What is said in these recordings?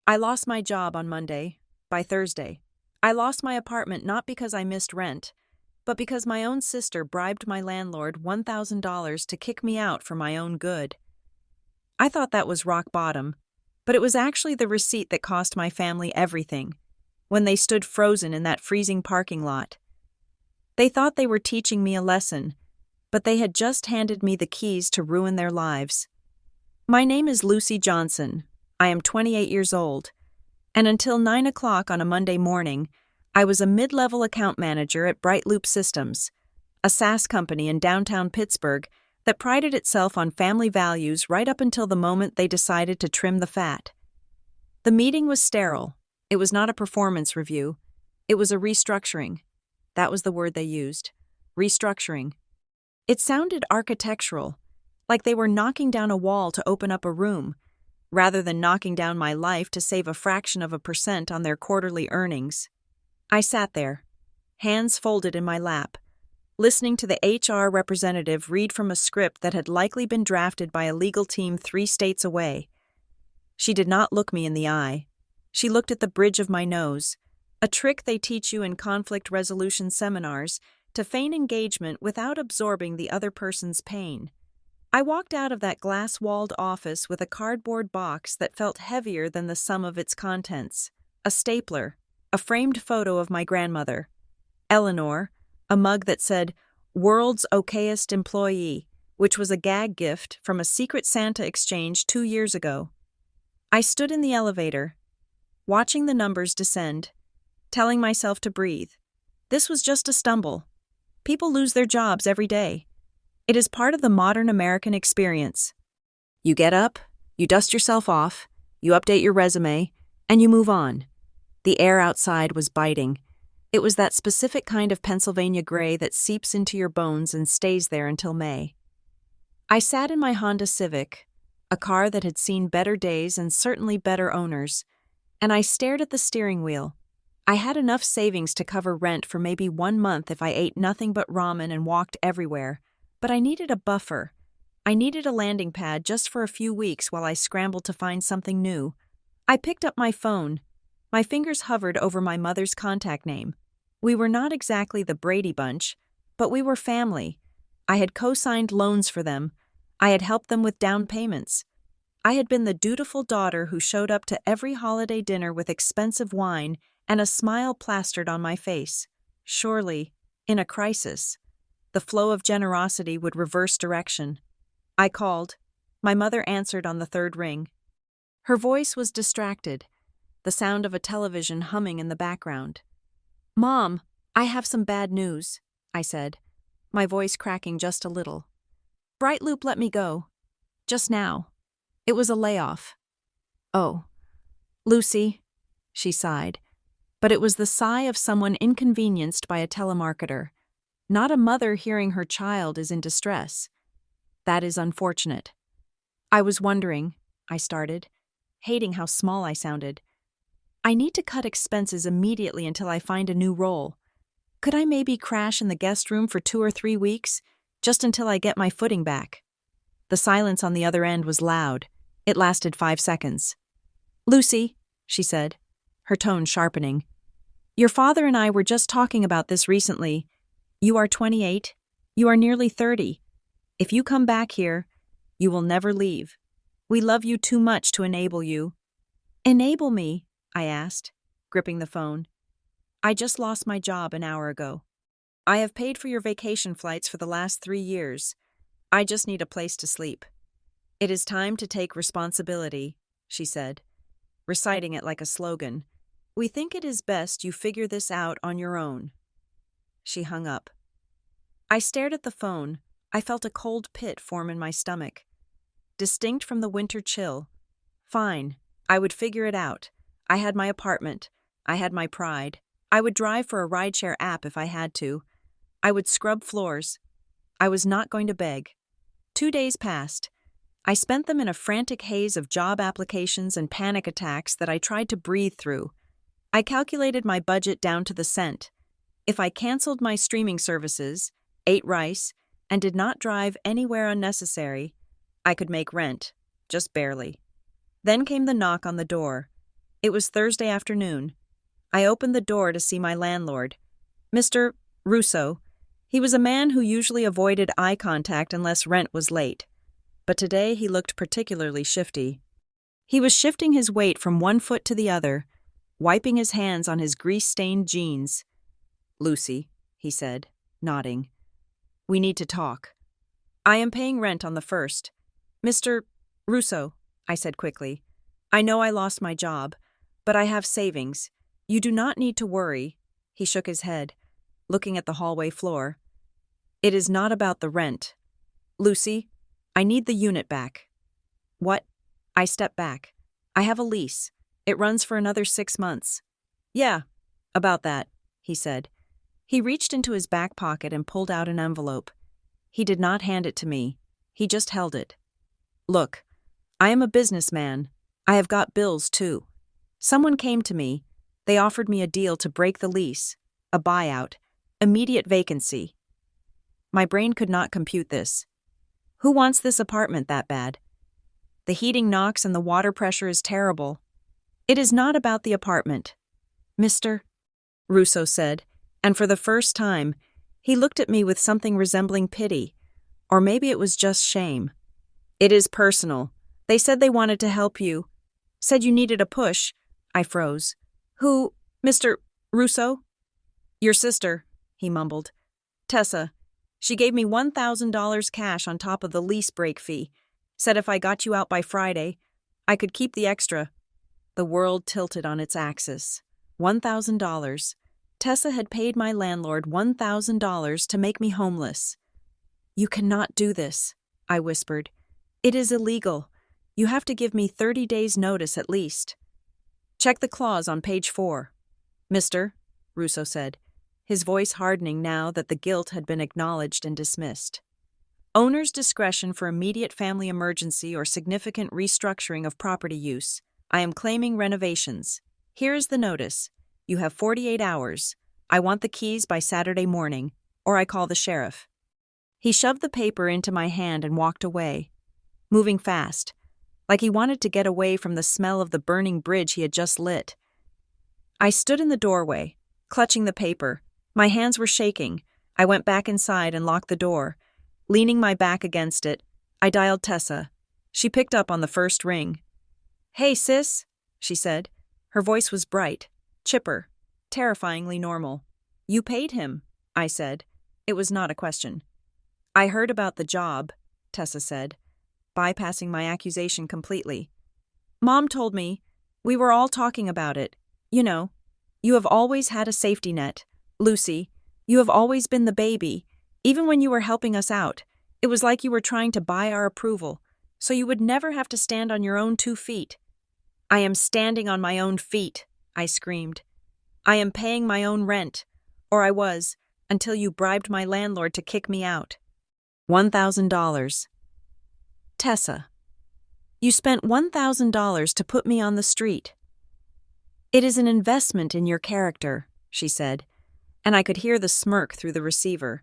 I lost my job on Monday. By Thursday, I lost my apartment not because I missed rent, but because my own sister bribed my landlord $1,000 to kick me out for my own good. I thought that was rock bottom, but it was actually the receipt that cost my family everything, when they stood frozen in that freezing parking lot. They thought they were teaching me a lesson, but they had just handed me the keys to ruin their lives. My name is Lucy Johnson. I am 28 years old, and until 9 o'clock on a Monday morning, I was a mid-level account manager at Bright Loop Systems, a SaaS company in downtown Pittsburgh that prided itself on family values right up until the moment they decided to trim the fat. The meeting was sterile. It was not a performance review. It was a restructuring. That was the word they used. Restructuring. It sounded architectural, like they were knocking down a wall to open up a room, rather than knocking down my life to save a fraction of a percent on their quarterly earnings. I sat there, hands folded in my lap, listening to the HR representative read from a script that had likely been drafted by a legal team 3 states away. She did not look me in the eye. She looked at the bridge of my nose, a trick they teach you in conflict resolution seminars to feign engagement without absorbing the other person's pain. I walked out of that glass-walled office with a cardboard box that felt heavier than the sum of its contents, a stapler, a framed photo of my grandmother, Eleanor, a mug that said, "World's Okayest Employee," which was a gag gift from a Secret Santa exchange 2 years ago. I stood in the elevator, watching the numbers descend, telling myself to breathe. This was just a stumble. People lose their jobs every day. It is part of the modern American experience. You get up, you dust yourself off, you update your resume, and you move on. The air outside was biting. It was that specific kind of Pennsylvania gray that seeps into your bones and stays there until May. I sat in my Honda Civic, a car that had seen better days and certainly better owners, and I stared at the steering wheel. I had enough savings to cover rent for maybe 1 month if I ate nothing but ramen and walked everywhere, but I needed a buffer. I needed a landing pad just for a few weeks while I scrambled to find something new. I picked up my phone. My fingers hovered over my mother's contact name. We were not exactly the Brady Bunch, but we were family. I had co-signed loans for them. I had helped them with down payments. I had been the dutiful daughter who showed up to every holiday dinner with expensive wine and a smile plastered on my face. Surely, in a crisis, the flow of generosity would reverse direction. I called. My mother answered on the 3rd ring. Her voice was distracted, the sound of a television humming in the background. "Mom, I have some bad news," I said, my voice cracking just a little. "Bright Loop let me go. Just now. It was a layoff." "Oh, Lucy," she sighed, but it was the sigh of someone inconvenienced by a telemarketer, not a mother hearing her child is in distress. "That is unfortunate." "I was wondering," I started, hating how small I sounded. "I need to cut expenses immediately until I find a new role. Could I maybe crash in the guest room for 2 or 3 weeks, just until I get my footing back?" The silence on the other end was loud. It lasted 5 seconds. "Lucy," she said, her tone sharpening, "your father and I were just talking about this recently. You are 28. You are nearly 30. If you come back here, you will never leave. We love you too much to enable you." "Enable me?" I asked, gripping the phone. "I just lost my job an hour ago. I have paid for your vacation flights for the last 3 years. I just need a place to sleep. It is time to take responsibility," she said, reciting it like a slogan. "We think it is best you figure this out on your own." She hung up. I stared at the phone. I felt a cold pit form in my stomach, distinct from the winter chill. Fine, I would figure it out. I had my apartment. I had my pride. I would drive for a rideshare app if I had to. I would scrub floors. I was not going to beg. 2 days passed. I spent them in a frantic haze of job applications and panic attacks that I tried to breathe through. I calculated my budget down to the cent. If I canceled my streaming services, ate rice, and did not drive anywhere unnecessary, I could make rent, just barely. Then came the knock on the door. It was Thursday afternoon. I opened the door to see my landlord, Mr. Russo. He was a man who usually avoided eye contact unless rent was late, but today he looked particularly shifty. He was shifting his weight from one foot to the other, wiping his hands on his grease-stained jeans. "Lucy," he said, nodding. "We need to talk. I am paying rent on the 1st. Mr. Russo," I said quickly. "I know I lost my job, but I have savings. You do not need to worry." He shook his head, looking at the hallway floor. "It is not about the rent. Lucy, I need the unit back." "What?" I stepped back. "I have a lease. It runs for another 6 months." "Yeah, about that," he said. He reached into his back pocket and pulled out an envelope. He did not hand it to me. He just held it. "Look, I am a businessman. I have got bills, too. Someone came to me. They offered me a deal to break the lease, a buyout, immediate vacancy." My brain could not compute this. Who wants this apartment that bad? The heating knocks and the water pressure is terrible. "It is not about the apartment, Mr. Russo said, and for the first time, he looked at me with something resembling pity, or maybe it was just shame. "It is personal. They said they wanted to help you. Said you needed a push." I froze. "Who, Mr. Russo?" "Your sister," he mumbled. "Tessa. She gave me $1,000 cash on top of the lease break fee. Said if I got you out by Friday, I could keep the extra." The world tilted on its axis. $1,000. Tessa had paid my landlord $1,000 to make me homeless. "You cannot do this," I whispered. "It is illegal. You have to give me 30 days' notice at least." "Check the clause on page 4. "Mr. Russo said, his voice hardening now that the guilt had been acknowledged and dismissed. "Owner's discretion for immediate family emergency or significant restructuring of property use. I am claiming renovations. Here is the notice. You have 48 hours. I want the keys by Saturday morning, or I call the sheriff." He shoved the paper into my hand and walked away, moving fast, like he wanted to get away from the smell of the burning bridge he had just lit. I stood in the doorway, clutching the paper. My hands were shaking. I went back inside and locked the door. Leaning my back against it, I dialed Tessa. She picked up on the first ring. "Hey, sis," she said. Her voice was bright, chipper, terrifyingly normal. "You paid him," I said. It was not a question. "I heard about the job," Tessa said, bypassing my accusation completely. "Mom told me. We were all talking about it. You know, you have always had a safety net. Lucy, you have always been the baby. Even when you were helping us out, it was like you were trying to buy our approval, so you would never have to stand on your own 2 feet. "I am standing on my own feet," I screamed. "I am paying my own rent, or I was, until you bribed my landlord to kick me out. $1,000. "Tessa, you spent $1,000 to put me on the street." "It is an investment in your character," she said, and I could hear the smirk through the receiver.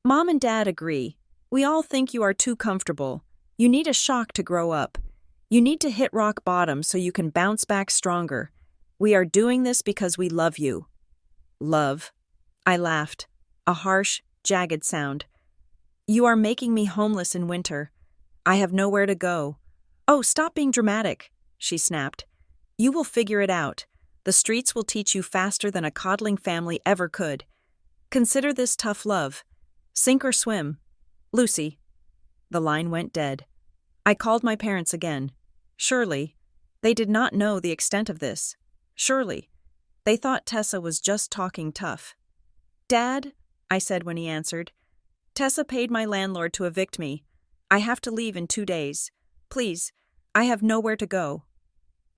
"Mom and Dad agree. We all think you are too comfortable. You need a shock to grow up. You need to hit rock bottom so you can bounce back stronger. We are doing this because we love you." "Love?" I laughed, a harsh, jagged sound. "You are making me homeless in winter. I have nowhere to go." "Oh, stop being dramatic," she snapped. "You will figure it out. The streets will teach you faster than a coddling family ever could. Consider this tough love. Sink or swim. Lucy." The line went dead. I called my parents again. Surely, they did not know the extent of this. Surely, they thought Tessa was just talking tough. "Dad," I said when he answered, "Tessa paid my landlord to evict me. I have to leave in 2 days. Please, I have nowhere to go."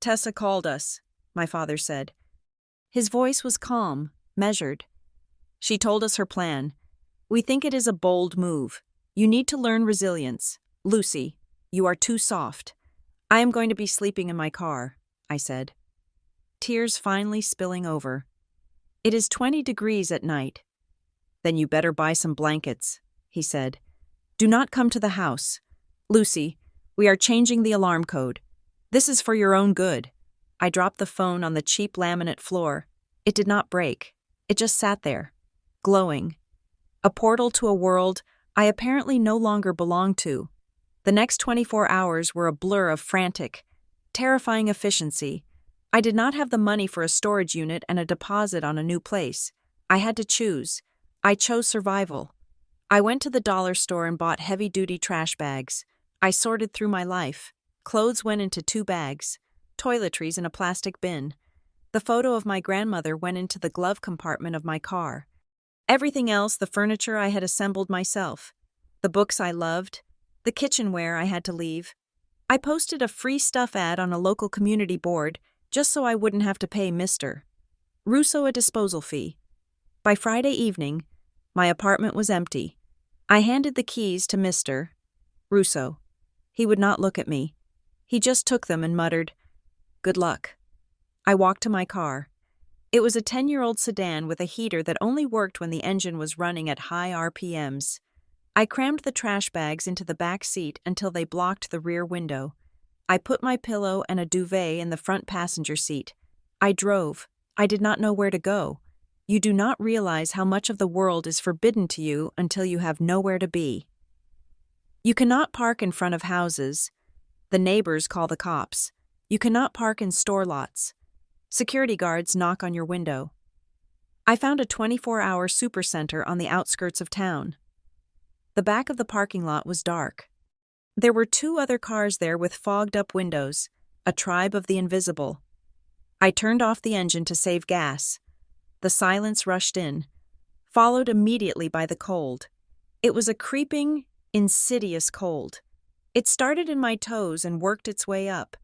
"Tessa called us," my father said. His voice was calm, measured. "She told us her plan. We think it is a bold move. You need to learn resilience. Lucy, you are too soft. I am going to be sleeping in my car," I said. Tears finally spilling over. "It is 20 degrees at night." "Then you better buy some blankets," he said. "Do not come to the house. Lucy, we are changing the alarm code. This is for your own good." I dropped the phone on the cheap laminate floor. It did not break. It just sat there, glowing. A portal to a world I apparently no longer belonged to. The next 24 hours were a blur of frantic, terrifying efficiency. I did not have the money for a storage unit and a deposit on a new place. I had to choose. I chose survival. I went to the dollar store and bought heavy-duty trash bags. I sorted through my life. Clothes went into 2 bags. Toiletries in a plastic bin. The photo of my grandmother went into the glove compartment of my car. Everything else, the furniture I had assembled myself. The books I loved. The kitchenware I had to leave. I posted a free stuff ad on a local community board just so I wouldn't have to pay Mr. Russo a disposal fee. By Friday evening, my apartment was empty. I handed the keys to Mr. Russo. He would not look at me. He just took them and muttered, "Good luck." I walked to my car. It was a 10-year-old sedan with a heater that only worked when the engine was running at high RPMs. I crammed the trash bags into the back seat until they blocked the rear window. I put my pillow and a duvet in the front passenger seat. I drove. I did not know where to go. You do not realize how much of the world is forbidden to you until you have nowhere to be. You cannot park in front of houses. The neighbors call the cops. You cannot park in store lots. Security guards knock on your window. I found a 24-hour supercenter on the outskirts of town. The back of the parking lot was dark. There were 2 other cars there with fogged-up windows, a tribe of the invisible. I turned off the engine to save gas. The silence rushed in, followed immediately by the cold. It was a creeping, insidious cold. It started in my toes and worked its way up.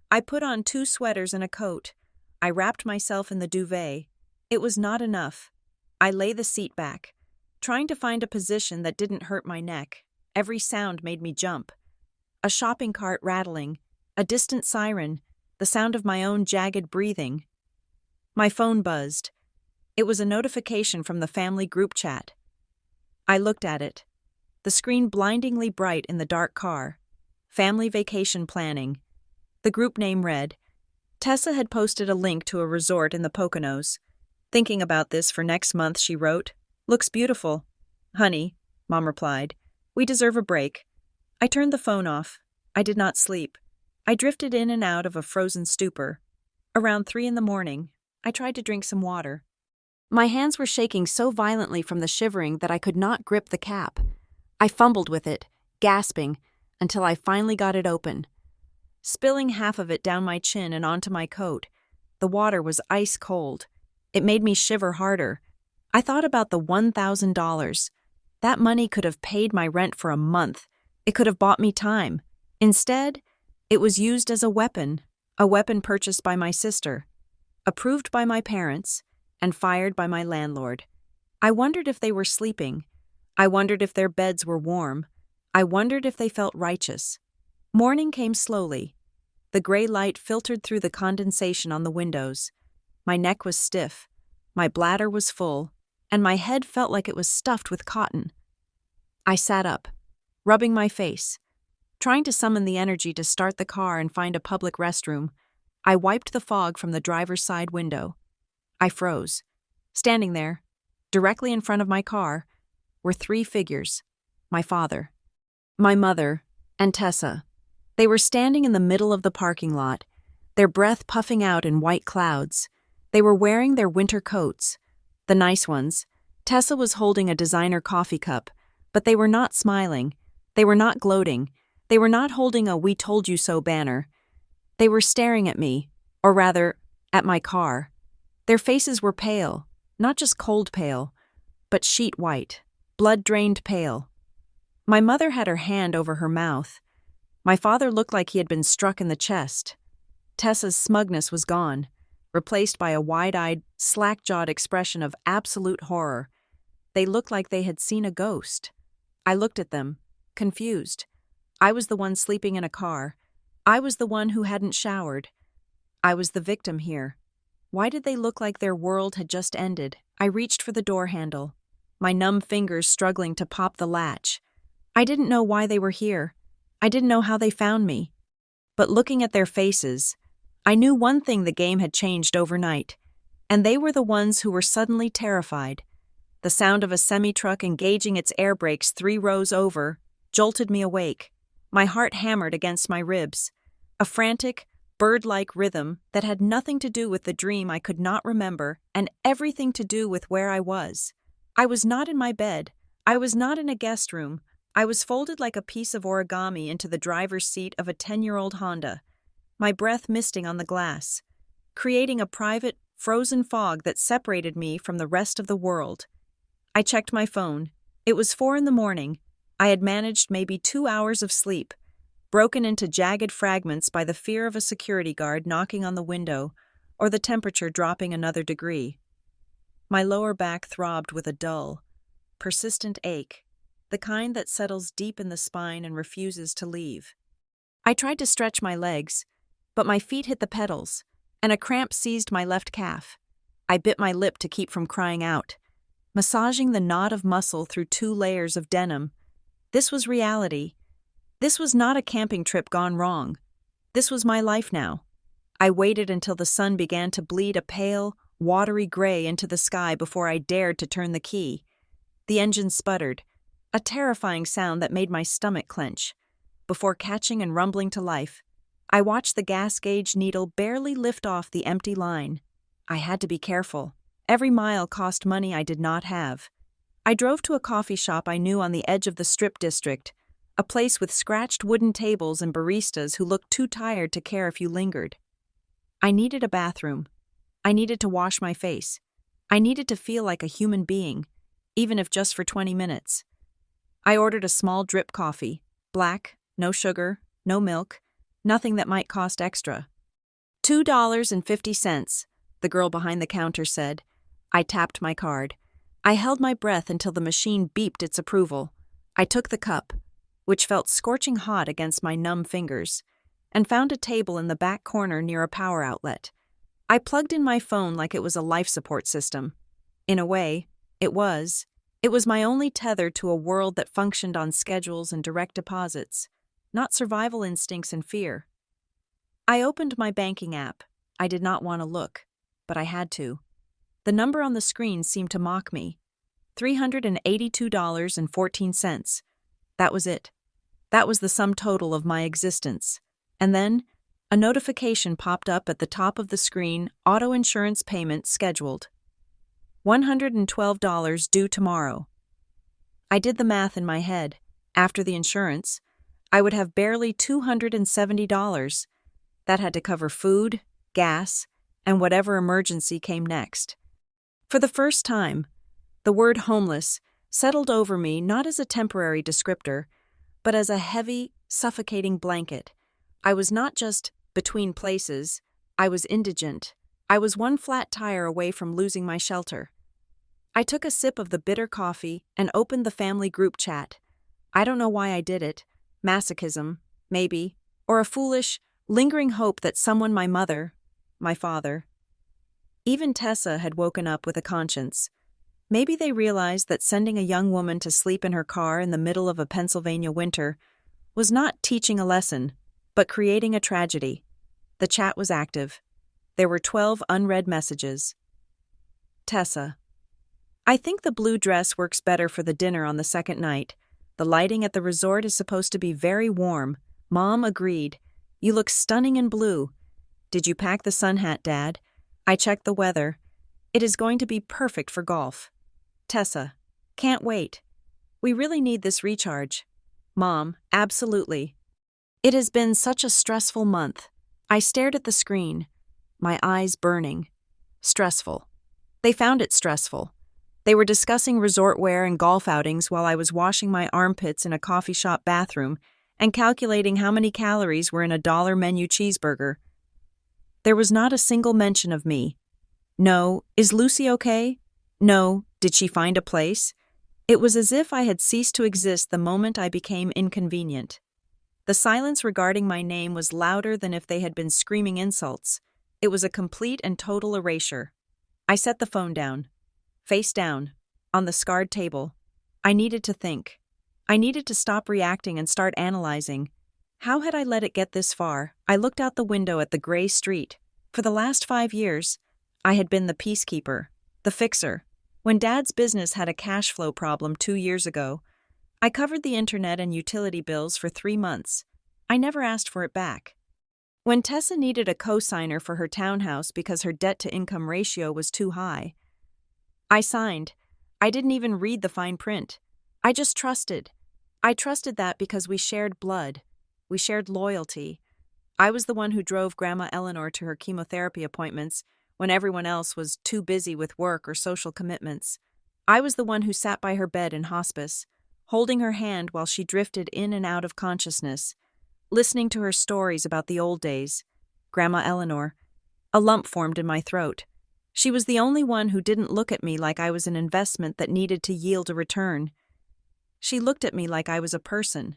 I put on 2 sweaters and a coat. I wrapped myself in the duvet. It was not enough. I lay the seat back, trying to find a position that didn't hurt my neck. Every sound made me jump. A shopping cart rattling, a distant siren, the sound of my own jagged breathing. My phone buzzed. It was a notification from the family group chat. I looked at it. The screen blindingly bright in the dark car. Family vacation planning. The group name read, Tessa had posted a link to a resort in the Poconos. Thinking about this for next month, she wrote, "Looks beautiful." "Honey," Mom replied, "we deserve a break." I turned the phone off. I did not sleep. I drifted in and out of a frozen stupor. Around 3 a.m, I tried to drink some water. My hands were shaking so violently from the shivering that I could not grip the cap. I fumbled with it, gasping, until I finally got it open. Spilling half of it down my chin and onto my coat, the water was ice cold. It made me shiver harder. I thought about the $1,000. That money could have paid my rent for a month. It could have bought me time. Instead, it was used as a weapon purchased by my sister, approved by my parents, and fired by my landlord. I wondered if they were sleeping. I wondered if their beds were warm. I wondered if they felt righteous. Morning came slowly. The gray light filtered through the condensation on the windows. My neck was stiff, my bladder was full, and my head felt like it was stuffed with cotton. I sat up, rubbing my face, trying to summon the energy to start the car and find a public restroom. I wiped the fog from the driver's side window. I froze. Standing there, directly in front of my car, were 3 figures: my father, my mother, and Tessa. They were standing in the middle of the parking lot, their breath puffing out in white clouds. They were wearing their winter coats, the nice ones. Tessa was holding a designer coffee cup, but they were not smiling. They were not gloating. They were not holding a "We told you so" banner. They were staring at me, or rather, at my car. Their faces were pale, not just cold pale, but sheet white, blood-drained pale. My mother had her hand over her mouth. My father looked like he had been struck in the chest. Tessa's smugness was gone, replaced by a wide-eyed, slack-jawed expression of absolute horror. They looked like they had seen a ghost. I looked at them, confused. I was the one sleeping in a car. I was the one who hadn't showered. I was the victim here. Why did they look like their world had just ended? I reached for the door handle, my numb fingers struggling to pop the latch. I didn't know why they were here. I didn't know how they found me. But looking at their faces, I knew one thing: the game had changed overnight, and they were the ones who were suddenly terrified. The sound of a semi-truck engaging its air brakes 3 rows over jolted me awake. My heart hammered against my ribs. A frantic, bird-like rhythm that had nothing to do with the dream I could not remember and everything to do with where I was. I was not in my bed. I was not in a guest room. I was folded like a piece of origami into the driver's seat of a 10-year-old Honda, my breath misting on the glass, creating a private, frozen fog that separated me from the rest of the world. I checked my phone. It was 4 a.m. I had managed maybe 2 hours of sleep, broken into jagged fragments by the fear of a security guard knocking on the window or the temperature dropping another degree. My lower back throbbed with a dull, persistent ache, the kind that settles deep in the spine and refuses to leave. I tried to stretch my legs, but my feet hit the pedals, and a cramp seized my left calf. I bit my lip to keep from crying out, massaging the knot of muscle through 2 layers of denim. This was reality. This was not a camping trip gone wrong. This was my life now. I waited until the sun began to bleed a pale, watery gray into the sky before I dared to turn the key. The engine sputtered, a terrifying sound that made my stomach clench. Before catching and rumbling to life, I watched the gas gauge needle barely lift off the empty line. I had to be careful. Every mile cost money I did not have. I drove to a coffee shop I knew on the edge of the Strip District, a place with scratched wooden tables and baristas who looked too tired to care if you lingered. I needed a bathroom. I needed to wash my face. I needed to feel like a human being, even if just for 20 minutes. I ordered a small drip coffee, black, no sugar, no milk, nothing that might cost extra. $2.50, the girl behind the counter said. I tapped my card. I held my breath until the machine beeped its approval. I took the cup, which felt scorching hot against my numb fingers, and found a table in the back corner near a power outlet. I plugged in my phone like it was a life support system. In a way, it was. It was my only tether to a world that functioned on schedules and direct deposits, not survival instincts and fear. I opened my banking app. I did not want to look, but I had to. The number on the screen seemed to mock me. $382.14. That was it. That was the sum total of my existence. And then, a notification popped up at the top of the screen: auto insurance payment scheduled. $112 due tomorrow. I did the math in my head. After the insurance, I would have barely $270. That had to cover food, gas, and whatever emergency came next. For the first time, the word homeless settled over me not as a temporary descriptor, but as a heavy, suffocating blanket. I was not just between places, I was indigent. I was one flat tire away from losing my shelter. I took a sip of the bitter coffee and opened the family group chat. I don't know why I did it. Masochism, maybe, or a foolish, lingering hope that someone, my mother, my father, even Tessa, had woken up with a conscience. Maybe they realized that sending a young woman to sleep in her car in the middle of a Pennsylvania winter was not teaching a lesson, but creating a tragedy. The chat was active. There were 12 unread messages. Tessa: I think the blue dress works better for the dinner on the second night. The lighting at the resort is supposed to be very warm. Mom agreed. You look stunning in blue. Did you pack the sun hat, Dad? I checked the weather. It is going to be perfect for golf. Tessa: can't wait. We really need this recharge. Mom: absolutely. It has been such a stressful month. I stared at the screen, my eyes burning. Stressful. They found it stressful. They were discussing resort wear and golf outings while I was washing my armpits in a coffee shop bathroom and calculating how many calories were in a $1 menu cheeseburger. There was not a single mention of me. No, is Lucy okay? No, did she find a place? It was as if I had ceased to exist the moment I became inconvenient. The silence regarding my name was louder than if they had been screaming insults. It was a complete and total erasure. I set the phone down, face down, on the scarred table. I needed to think. I needed to stop reacting and start analyzing. How had I let it get this far? I looked out the window at the gray street. For the last 5 years, I had been the peacekeeper, the fixer. When Dad's business had a cash flow problem 2 years ago, I covered the internet and utility bills for 3 months. I never asked for it back. When Tessa needed a co-signer for her townhouse because her debt-to-income ratio was too high, I signed. I didn't even read the fine print. I just trusted. I trusted that because we shared blood. We shared loyalty. I was the one who drove Grandma Eleanor to her chemotherapy appointments when everyone else was too busy with work or social commitments. I was the one who sat by her bed in hospice, holding her hand while she drifted in and out of consciousness, listening to her stories about the old days. Grandma Eleanor. A lump formed in my throat. She was the only one who didn't look at me like I was an investment that needed to yield a return. She looked at me like I was a person.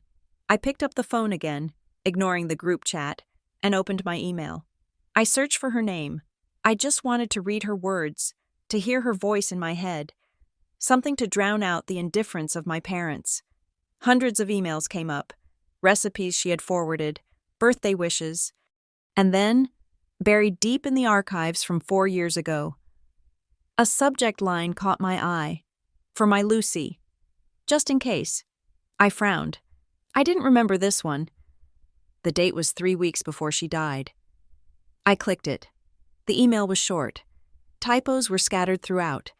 I picked up the phone again, ignoring the group chat, and opened my email. I searched for her name. I just wanted to read her words, to hear her voice in my head, something to drown out the indifference of my parents. Hundreds of emails came up, recipes she had forwarded, birthday wishes, and then, buried deep in the archives from 4 years ago, a subject line caught my eye. For my Lucy. Just in case. I frowned. I didn't remember this one. The date was 3 weeks before she died. I clicked it. The email was short. Typos were scattered throughout,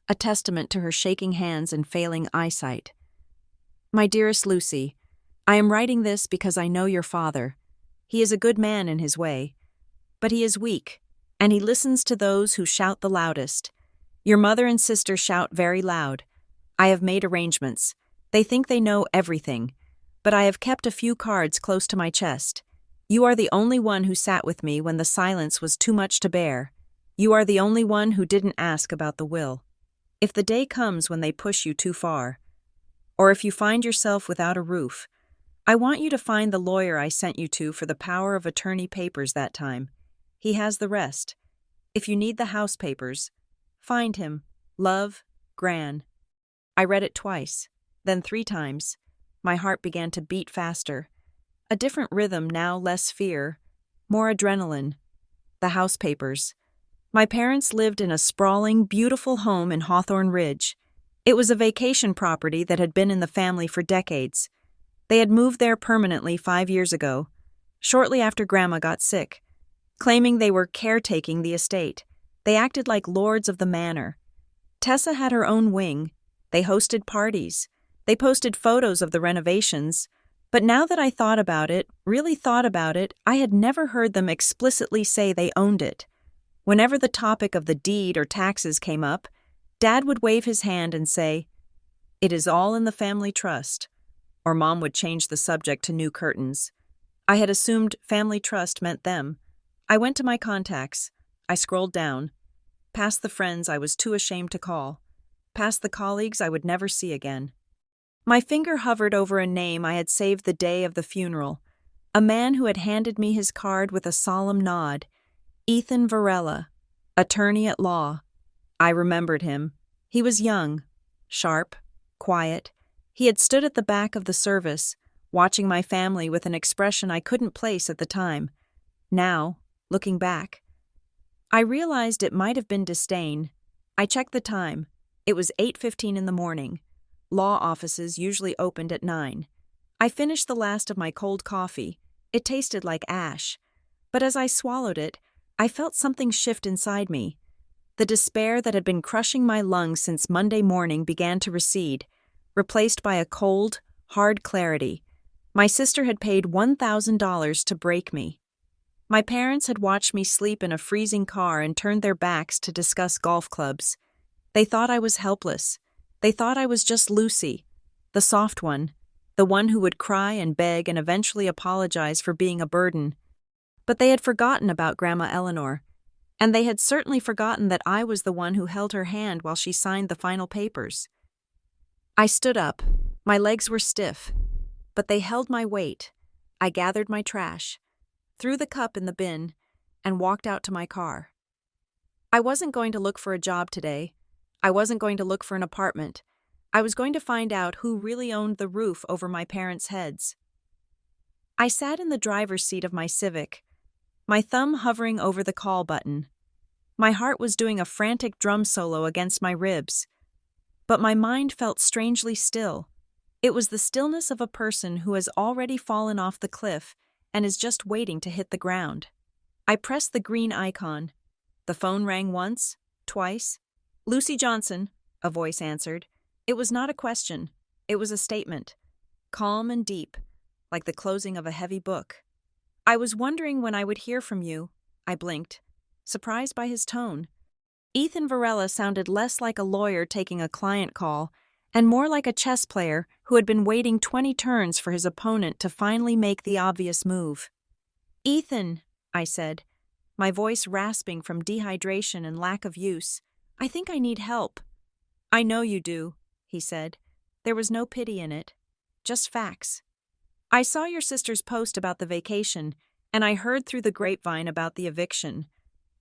a testament to her shaking hands and failing eyesight. My dearest Lucy, I am writing this because I know your father. He is a good man in his way, but he is weak, and he listens to those who shout the loudest. Your mother and sister shout very loud. I have made arrangements. They think they know everything, but I have kept a few cards close to my chest. You are the only one who sat with me when the silence was too much to bear. You are the only one who didn't ask about the will. If the day comes when they push you too far, or if you find yourself without a roof, I want you to find the lawyer I sent you to for the power of attorney papers that time. He has the rest. If you need the house papers, find him. Love, Gran. I read it twice, then 3 times. My heart began to beat faster. A different rhythm now, less fear, more adrenaline. The house papers. My parents lived in a sprawling, beautiful home in Hawthorne Ridge. It was a vacation property that had been in the family for decades. They had moved there permanently 5 years ago, shortly after Grandma got sick, claiming they were caretaking the estate. They acted like lords of the manor. Tessa had her own wing. They hosted parties. They posted photos of the renovations. But now that I thought about it, really thought about it, I had never heard them explicitly say they owned it. Whenever the topic of the deed or taxes came up, Dad would wave his hand and say, "It is all in the family trust," or Mom would change the subject to new curtains. I had assumed family trust meant them. I went to my contacts. I scrolled down, past the friends I was too ashamed to call, past the colleagues I would never see again. My finger hovered over a name I had saved the day of the funeral, a man who had handed me his card with a solemn nod. Ethan Varela, attorney at law. I remembered him. He was young, sharp, quiet. He had stood at the back of the service, watching my family with an expression I couldn't place at the time. Now, looking back, I realized it might have been disdain. I checked the time. It was 8:15 in the morning. Law offices usually opened at 9. I finished the last of my cold coffee. It tasted like ash. But as I swallowed it, I felt something shift inside me. The despair that had been crushing my lungs since Monday morning began to recede, replaced by a cold, hard clarity. My sister had paid $1,000 to break me. My parents had watched me sleep in a freezing car and turned their backs to discuss golf clubs. They thought I was helpless. They thought I was just Lucy, the soft one, the one who would cry and beg and eventually apologize for being a burden. But they had forgotten about Grandma Eleanor, and they had certainly forgotten that I was the one who held her hand while she signed the final papers. I stood up. My legs were stiff, but they held my weight. I gathered my trash, threw the cup in the bin, and walked out to my car. I wasn't going to look for a job today. I wasn't going to look for an apartment. I was going to find out who really owned the roof over my parents' heads. I sat in the driver's seat of my Civic, my thumb hovering over the call button. My heart was doing a frantic drum solo against my ribs, but my mind felt strangely still. It was the stillness of a person who has already fallen off the cliff and is just waiting to hit the ground. I pressed the green icon. The phone rang once, twice. "Lucy Johnson," a voice answered. It was not a question. It was a statement, calm and deep, like the closing of a heavy book. "I was wondering when I would hear from you," I blinked, surprised by his tone. Ethan Varela sounded less like a lawyer taking a client call and more like a chess player who had been waiting 20 turns for his opponent to finally make the obvious move. "Ethan," I said, my voice rasping from dehydration and lack of use, "I think I need help." "I know you do," he said. There was no pity in it, just facts. "I saw your sister's post about the vacation, and I heard through the grapevine about the eviction.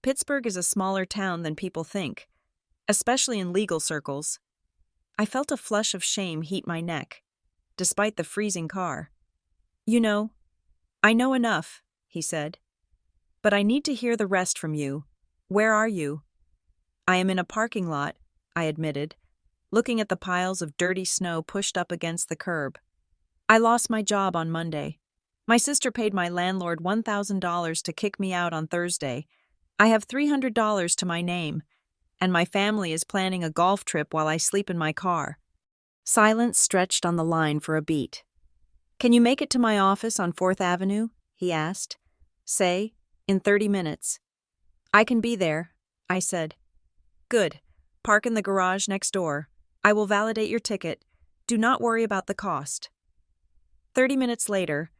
Pittsburgh is a smaller town than people think, especially in legal circles." I felt a flush of shame heat my neck, despite the freezing car. "You know, I know enough," he said. "But I need to hear the rest from you. Where are you?" "I am in a parking lot," I admitted, looking at the piles of dirty snow pushed up against the curb. "I lost my job on Monday. My sister paid my landlord $1,000 to kick me out on Thursday. I have $300 to my name, and my family is planning a golf trip while I sleep in my car." Silence stretched on the line for a beat. "Can you make it to my office on 4th Avenue?" he asked. "Say, in 30 minutes. "I can be there," I said. "Good. Park in the garage next door. I will validate your ticket. Do not worry about the cost." 30 minutes later,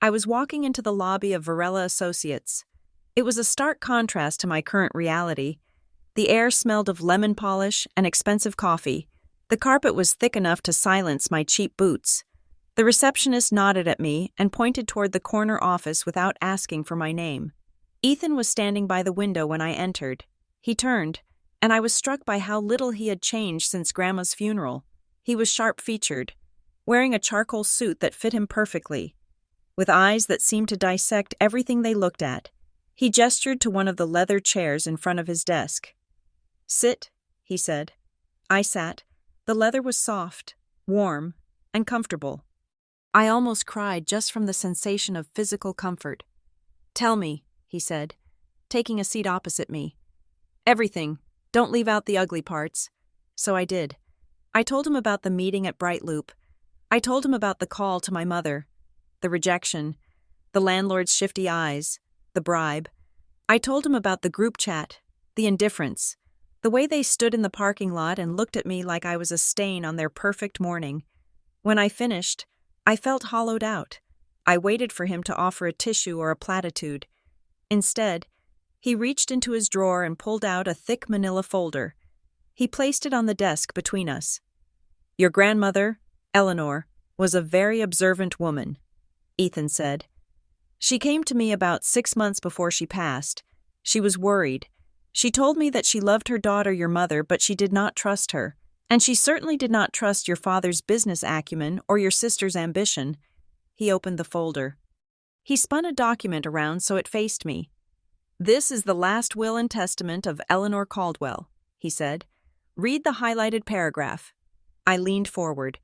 I was walking into the lobby of Varela Associates. It was a stark contrast to my current reality. The air smelled of lemon polish and expensive coffee. The carpet was thick enough to silence my cheap boots. The receptionist nodded at me and pointed toward the corner office without asking for my name. Ethan was standing by the window when I entered. He turned, and I was struck by how little he had changed since Grandma's funeral. He was sharp-featured, wearing a charcoal suit that fit him perfectly, with eyes that seemed to dissect everything they looked at. He gestured to one of the leather chairs in front of his desk. "Sit," he said. I sat. The leather was soft, warm, and comfortable. I almost cried just from the sensation of physical comfort. "Tell me," he said, taking a seat opposite me. "Everything. Don't leave out the ugly parts." So I did. I told him about the meeting at Bright Loop. I told him about the call to my mother, the rejection, the landlord's shifty eyes, the bribe. I told him about the group chat, the indifference, the way they stood in the parking lot and looked at me like I was a stain on their perfect morning. When I finished, I felt hollowed out. I waited for him to offer a tissue or a platitude. Instead, he reached into his drawer and pulled out a thick manila folder. He placed it on the desk between us. "Your grandmother, Eleanor, was a very observant woman," Ethan said. "She came to me about 6 months before she passed. She was worried. She told me that she loved her daughter, your mother, but she did not trust her. And she certainly did not trust your father's business acumen or your sister's ambition." He opened the folder. He spun a document around so it faced me. "This is the last will and testament of Eleanor Caldwell," he said. "Read the highlighted paragraph." I leaned forward.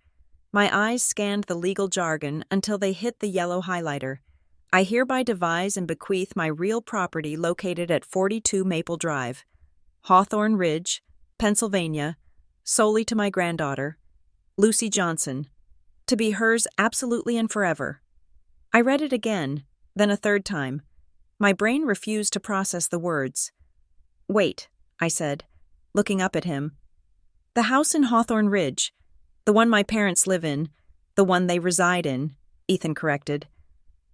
My eyes scanned the legal jargon until they hit the yellow highlighter. "I hereby devise and bequeath my real property located at 42 Maple Drive, Hawthorne Ridge, Pennsylvania, solely to my granddaughter, Lucy Johnson, to be hers absolutely and forever." I read it again, then a third time. My brain refused to process the words. "Wait," I said, looking up at him. "The house in Hawthorne Ridge, the one my parents live in, the one they reside in," Ethan corrected.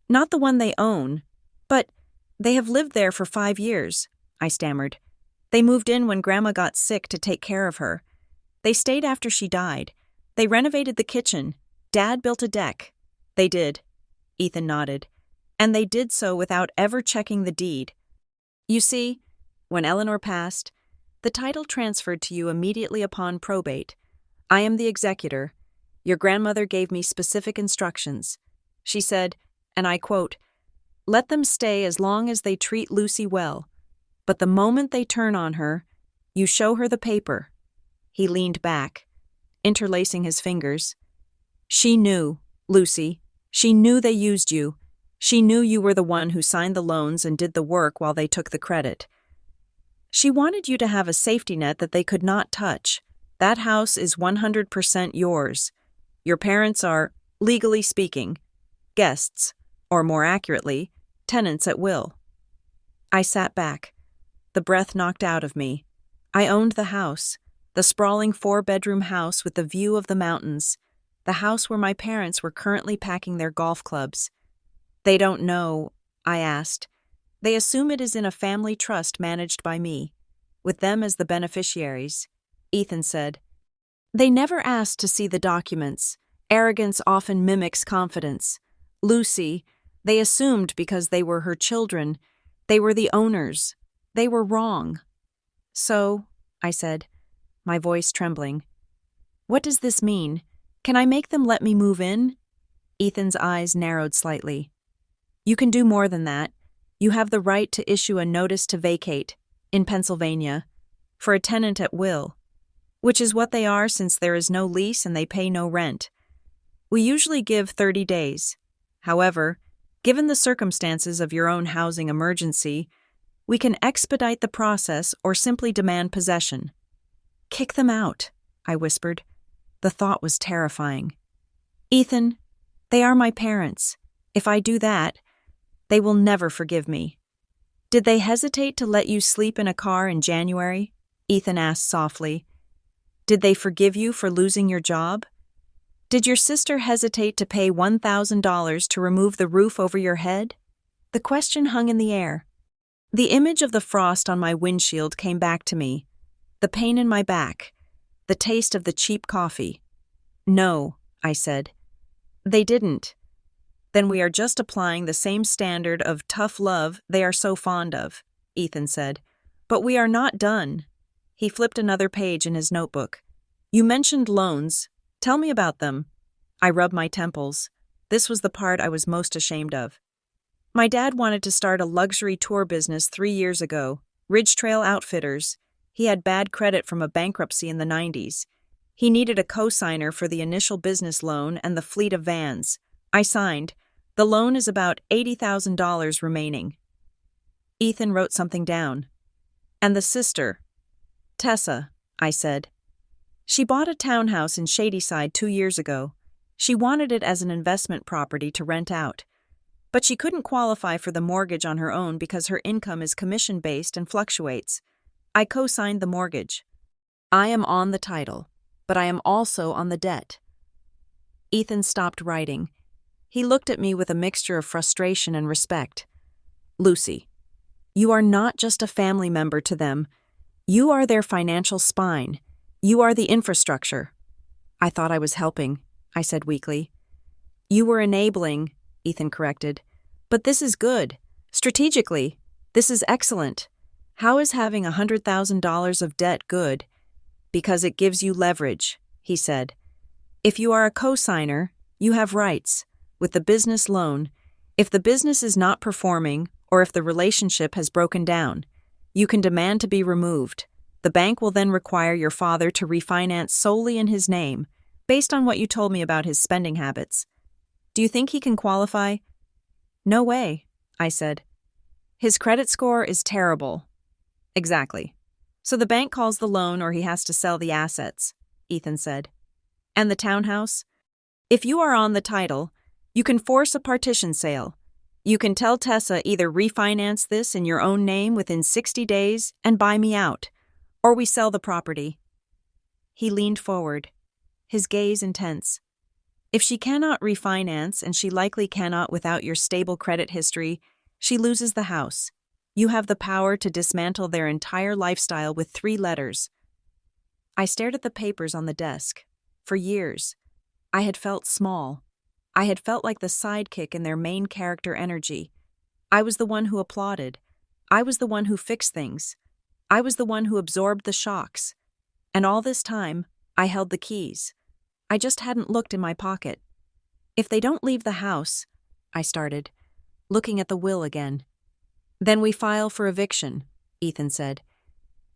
"Not the one they own, but they have lived there for 5 years," I stammered. "They moved in when Grandma got sick to take care of her. They stayed after she died. They renovated the kitchen. Dad built a deck." "They did," Ethan nodded. "And they did so without ever checking the deed. You see, when Eleanor passed, the title transferred to you immediately upon probate. I am the executor. Your grandmother gave me specific instructions. She said, and I quote, "Let them stay as long as they treat Lucy well. But the moment they turn on her, you show her the paper." He leaned back, interlacing his fingers. "She knew, Lucy. She knew they used you. She knew you were the one who signed the loans and did the work while they took the credit. She wanted you to have a safety net that they could not touch. That house is 100% yours. Your parents are, legally speaking, guests, or more accurately, tenants at will." I sat back, the breath knocked out of me. I owned the house, the sprawling 4-bedroom house with the view of the mountains, the house where my parents were currently packing their golf clubs. "They don't know," I asked. "They assume it is in a family trust managed by me, with them as the beneficiaries," Ethan said. "They never asked to see the documents. Arrogance often mimics confidence. Lucy, they assumed because they were her children. They were the owners. They were wrong." "So," I said, my voice trembling, "what does this mean? Can I make them let me move in?" Ethan's eyes narrowed slightly. "You can do more than that. You have the right to issue a notice to vacate, in Pennsylvania, for a tenant at will, which is what they are since there is no lease and they pay no rent. We usually give 30 days. However, given the circumstances of your own housing emergency, we can expedite the process or simply demand possession." "Kick them out," I whispered. The thought was terrifying. "Ethan, they are my parents. If I do that, they will never forgive me." "Did they hesitate to let you sleep in a car in January?" Ethan asked softly. "Did they forgive you for losing your job? Did your sister hesitate to pay $1,000 to remove the roof over your head?" The question hung in the air. The image of the frost on my windshield came back to me, the pain in my back, the taste of the cheap coffee. "No," I said. "They didn't." "Then we are just applying the same standard of tough love they are so fond of," Ethan said. "But we are not done." He flipped another page in his notebook. "You mentioned loans. Tell me about them." I rubbed my temples. This was the part I was most ashamed of. "My dad wanted to start a luxury tour business 3 years ago, Ridge Trail Outfitters. He had bad credit from a bankruptcy in the 90s. He needed a co-signer for the initial business loan and the fleet of vans. I signed. The loan is about $80,000 remaining." Ethan wrote something down. "And the sister?" "Tessa," I said. "She bought a townhouse in Shadyside 2 years ago. She wanted it as an investment property to rent out. But she couldn't qualify for the mortgage on her own because her income is commission-based and fluctuates. I co-signed the mortgage. I am on the title, but I am also on the debt." Ethan stopped writing. He looked at me with a mixture of frustration and respect. "Lucy, you are not just a family member to them. You are their financial spine. You are the infrastructure." "I thought I was helping," I said weakly. "You were enabling," Ethan corrected. "But this is good. Strategically, this is excellent. How is having $100,000 of debt good?" "Because it gives you leverage," he said. "If you are a co-signer, you have rights. With the business loan, if the business is not performing or if the relationship has broken down, you can demand to be removed. The bank will then require your father to refinance solely in his name, based on what you told me about his spending habits. Do you think he can qualify?" "No way," I said. "His credit score is terrible." "Exactly. So the bank calls the loan or he has to sell the assets," Ethan said. "And the townhouse? If you are on the title, you can force a partition sale. You can tell Tessa either refinance this in your own name within 60 days and buy me out, or we sell the property." He leaned forward, his gaze intense. "If she cannot refinance, and she likely cannot without your stable credit history, she loses the house. You have the power to dismantle their entire lifestyle with 3 letters." I stared at the papers on the desk. For years, I had felt small. I had felt like the sidekick in their main character energy. I was the one who applauded. I was the one who fixed things. I was the one who absorbed the shocks. And all this time, I held the keys. I just hadn't looked in my pocket. If they don't leave the house, I started, looking at the will again. Then we file for eviction, Ethan said.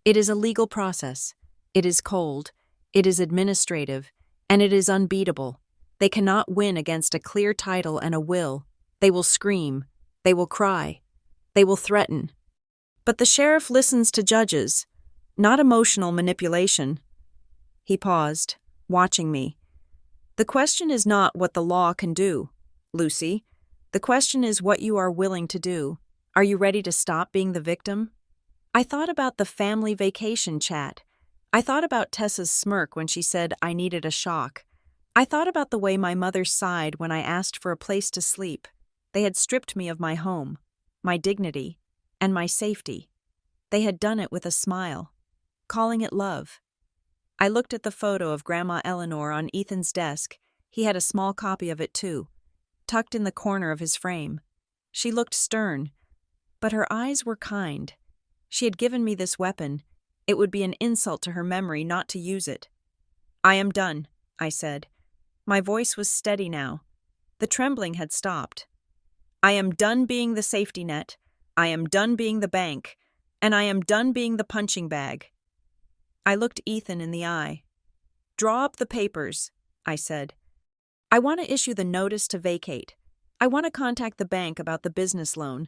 It is a legal process. It is cold. It is administrative. And it is unbeatable. They cannot win against a clear title and a will. They will scream. They will cry. They will threaten. But the sheriff listens to judges, not emotional manipulation. He paused, watching me. The question is not what the law can do, Lucy. The question is what you are willing to do. Are you ready to stop being the victim? I thought about the family vacation chat. I thought about Tessa's smirk when she said I needed a shock. I thought about the way my mother sighed when I asked for a place to sleep. They had stripped me of my home, my dignity, and my safety. They had done it with a smile, calling it love. I looked at the photo of Grandma Eleanor on Ethan's desk. He had a small copy of it too, tucked in the corner of his frame. She looked stern, but her eyes were kind. She had given me this weapon. It would be an insult to her memory not to use it. I am done, I said. My voice was steady now. The trembling had stopped. I am done being the safety net. I am done being the bank. And I am done being the punching bag. I looked Ethan in the eye. Draw up the papers, I said. I want to issue the notice to vacate. I want to contact the bank about the business loan.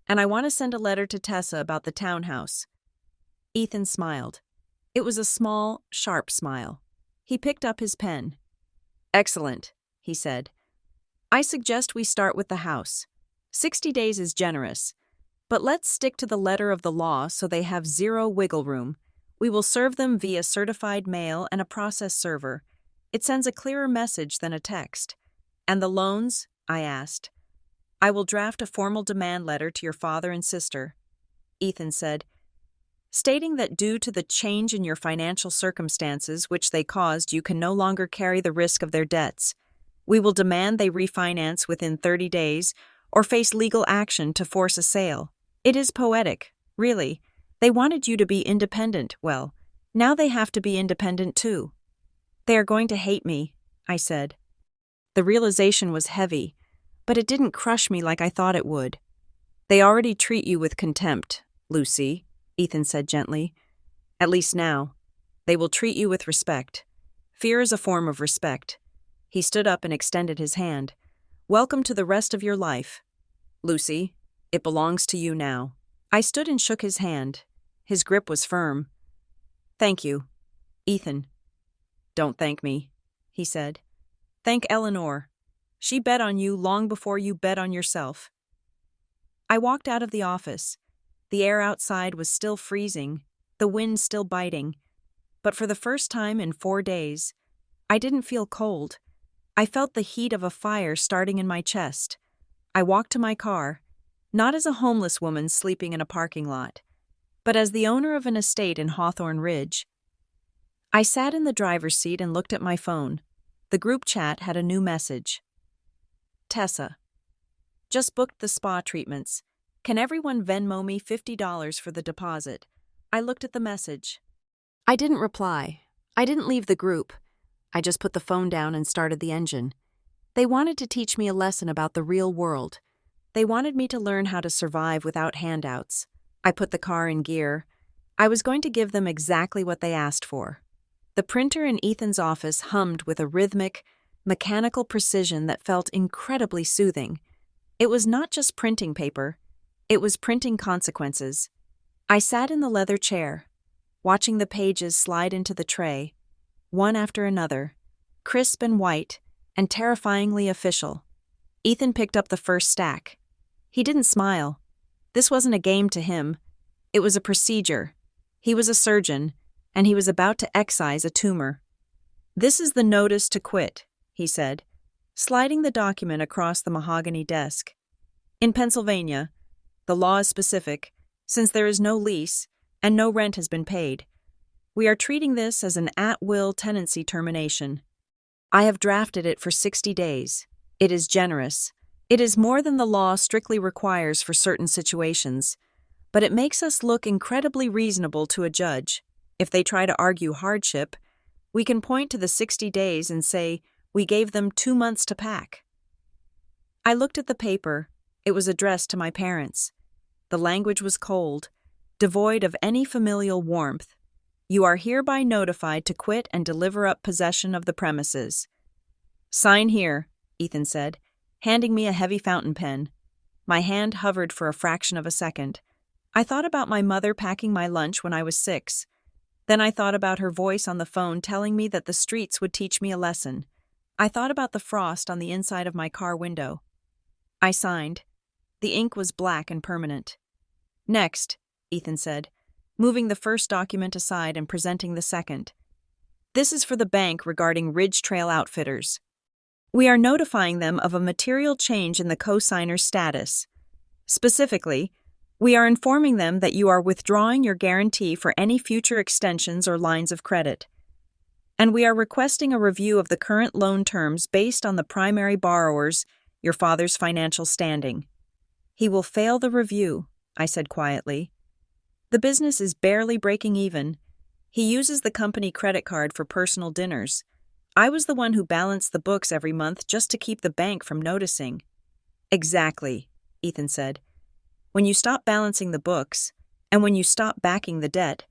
And I want to send a letter to Tessa about the townhouse. Ethan smiled. It was a small, sharp smile. He picked up his pen. Excellent, he said. I suggest we start with the house. 60 days is generous. But let's stick to the letter of the law so they have zero wiggle room. We will serve them via certified mail and a process server. It sends a clearer message than a text. And the loans? I asked. I will draft a formal demand letter to your father and sister, Ethan said, stating that due to the change in your financial circumstances which they caused, you can no longer carry the risk of their debts. We will demand they refinance within 30 days or face legal action to force a sale. It is poetic, really. They wanted you to be independent. Well, now they have to be independent too. They are going to hate me, I said. The realization was heavy, but it didn't crush me like I thought it would. They already treat you with contempt, Lucy, Ethan said gently. At least now. They will treat you with respect. Fear is a form of respect. He stood up and extended his hand. Welcome to the rest of your life. Lucy, it belongs to you now. I stood and shook his hand. His grip was firm. Thank you, Ethan. Don't thank me, he said. Thank Eleanor. She bet on you long before you bet on yourself. I walked out of the office. The air outside was still freezing, the wind still biting. But for the first time in 4 days, I didn't feel cold. I felt the heat of a fire starting in my chest. I walked to my car, not as a homeless woman sleeping in a parking lot, but as the owner of an estate in Hawthorne Ridge. I sat in the driver's seat and looked at my phone. The group chat had a new message. Tessa. Just booked the spa treatments. Can everyone Venmo me $50 for the deposit? I looked at the message. I didn't reply. I didn't leave the group. I just put the phone down and started the engine. They wanted to teach me a lesson about the real world. They wanted me to learn how to survive without handouts. I put the car in gear. I was going to give them exactly what they asked for. The printer in Ethan's office hummed with a rhythmic, mechanical precision that felt incredibly soothing. It was not just printing paper. It was printing consequences. I sat in the leather chair, watching the pages slide into the tray, one after another, crisp and white, and terrifyingly official. Ethan picked up the first stack. He didn't smile. This wasn't a game to him. It was a procedure. He was a surgeon, and he was about to excise a tumor. This is the notice to quit, he said, sliding the document across the mahogany desk. In Pennsylvania, the law is specific, since there is no lease and no rent has been paid. We are treating this as an at-will tenancy termination. I have drafted it for 60 days. It is generous. It is more than the law strictly requires for certain situations, but it makes us look incredibly reasonable to a judge. If they try to argue hardship, we can point to the 60 days and say, we gave them 2 months to pack. I looked at the paper. It was addressed to my parents. The language was cold, devoid of any familial warmth. You are hereby notified to quit and deliver up possession of the premises. Sign here, Ethan said, handing me a heavy fountain pen. My hand hovered for a fraction of a second. I thought about my mother packing my lunch when I was 6. Then I thought about her voice on the phone telling me that the streets would teach me a lesson. I thought about the frost on the inside of my car window. I signed. The ink was black and permanent. Next, Ethan said, moving the first document aside and presenting the second. This is for the bank regarding Ridge Trail Outfitters. We are notifying them of a material change in the co-signer's status. Specifically, we are informing them that you are withdrawing your guarantee for any future extensions or lines of credit. And we are requesting a review of the current loan terms based on the primary borrower's, your father's financial standing. He will fail the review, I said quietly. The business is barely breaking even. He uses the company credit card for personal dinners. I was the one who balanced the books every month just to keep the bank from noticing. Exactly, Ethan said. When you stop balancing the books, and when you stop backing the debt,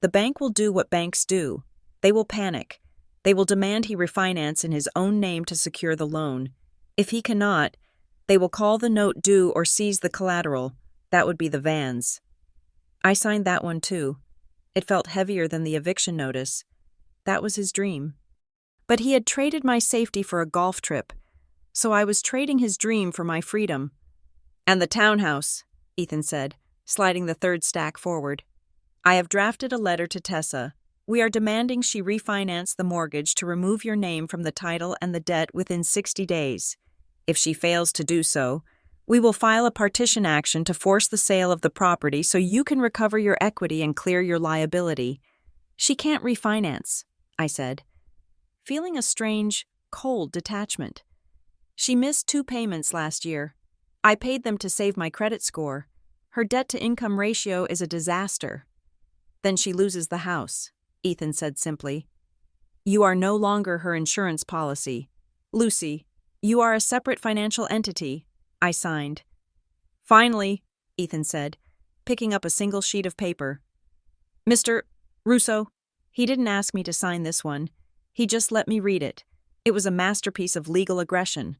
the bank will do what banks do. They will panic. They will demand he refinance in his own name to secure the loan. If he cannot, they will call the note due or seize the collateral. That would be the vans. I signed that one too. It felt heavier than the eviction notice. That was his dream. But he had traded my safety for a golf trip, so I was trading his dream for my freedom. And the townhouse, Ethan said, sliding the third stack forward. I have drafted a letter to Tessa. We are demanding she refinance the mortgage to remove your name from the title and the debt within 60 days. If she fails to do so, we will file a partition action to force the sale of the property so you can recover your equity and clear your liability. She can't refinance, I said, feeling a strange, cold detachment. She missed 2 payments last year. I paid them to save my credit score. Her debt-to-income ratio is a disaster. Then she loses the house, Ethan said simply. You are no longer her insurance policy. Lucy, you are a separate financial entity. I signed. Finally, Ethan said, picking up a single sheet of paper. Mr. Russo, he didn't ask me to sign this one. He just let me read it. It was a masterpiece of legal aggression.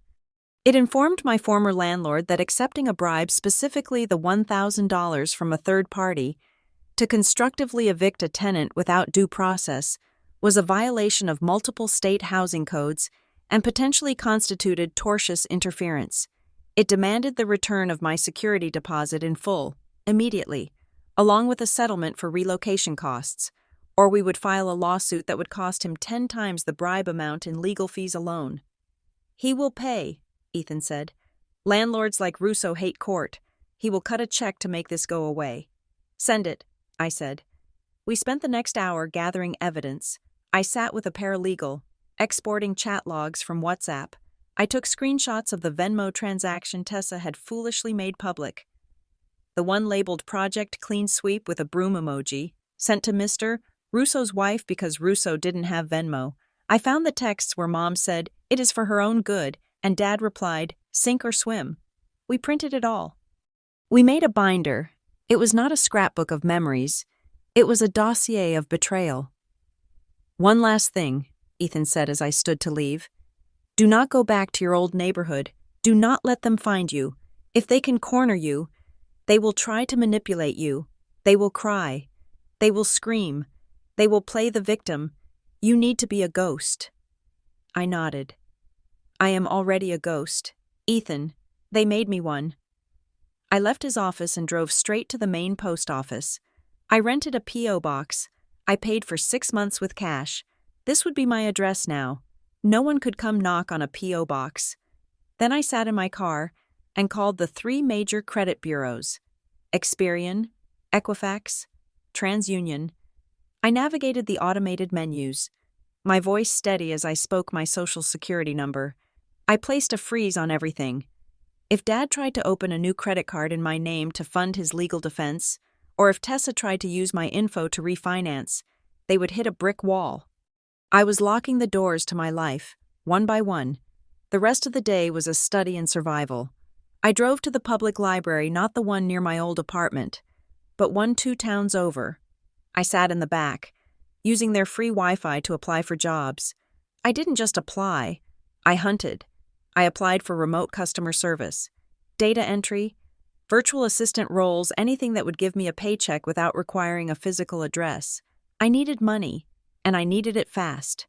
It informed my former landlord that accepting a bribe, specifically the $1,000 from a third party, to constructively evict a tenant without due process, was a violation of multiple state housing codes and potentially constituted tortious interference. It demanded the return of my security deposit in full, immediately, along with a settlement for relocation costs, or we would file a lawsuit that would cost him 10 times the bribe amount in legal fees alone. He will pay, Ethan said. Landlords like Russo hate court. He will cut a check to make this go away. Send it, I said. We spent the next hour gathering evidence. I sat with a paralegal, exporting chat logs from WhatsApp. I took screenshots of the Venmo transaction Tessa had foolishly made public. The one labeled Project Clean Sweep with a broom emoji, sent to Mr. Russo's wife because Russo didn't have Venmo. I found the texts where Mom said, "It is for her own good," and Dad replied, "Sink or swim." We printed it all. We made a binder. It was not a scrapbook of memories. It was a dossier of betrayal. One last thing, Ethan said as I stood to leave. Do not go back to your old neighborhood. Do not let them find you. If they can corner you, they will try to manipulate you. They will cry. They will scream. They will play the victim. You need to be a ghost. I nodded. I am already a ghost. Ethan, they made me one. I left his office and drove straight to the main post office. I rented a P.O. box. I paid for 6 months with cash. This would be my address now. No one could come knock on a P.O. box. Then I sat in my car and called the 3 major credit bureaus: Experian, Equifax, TransUnion. I navigated the automated menus, my voice steady as I spoke my social security number. I placed a freeze on everything. If Dad tried to open a new credit card in my name to fund his legal defense, or if Tessa tried to use my info to refinance, they would hit a brick wall. I was locking the doors to my life, one by one. The rest of the day was a study in survival. I drove to the public library, not the one near my old apartment, but one 2 towns over. I sat in the back, using their free Wi-Fi to apply for jobs. I didn't just apply, I hunted. I applied for remote customer service, data entry, virtual assistant roles, anything that would give me a paycheck without requiring a physical address. I needed money, and I needed it fast.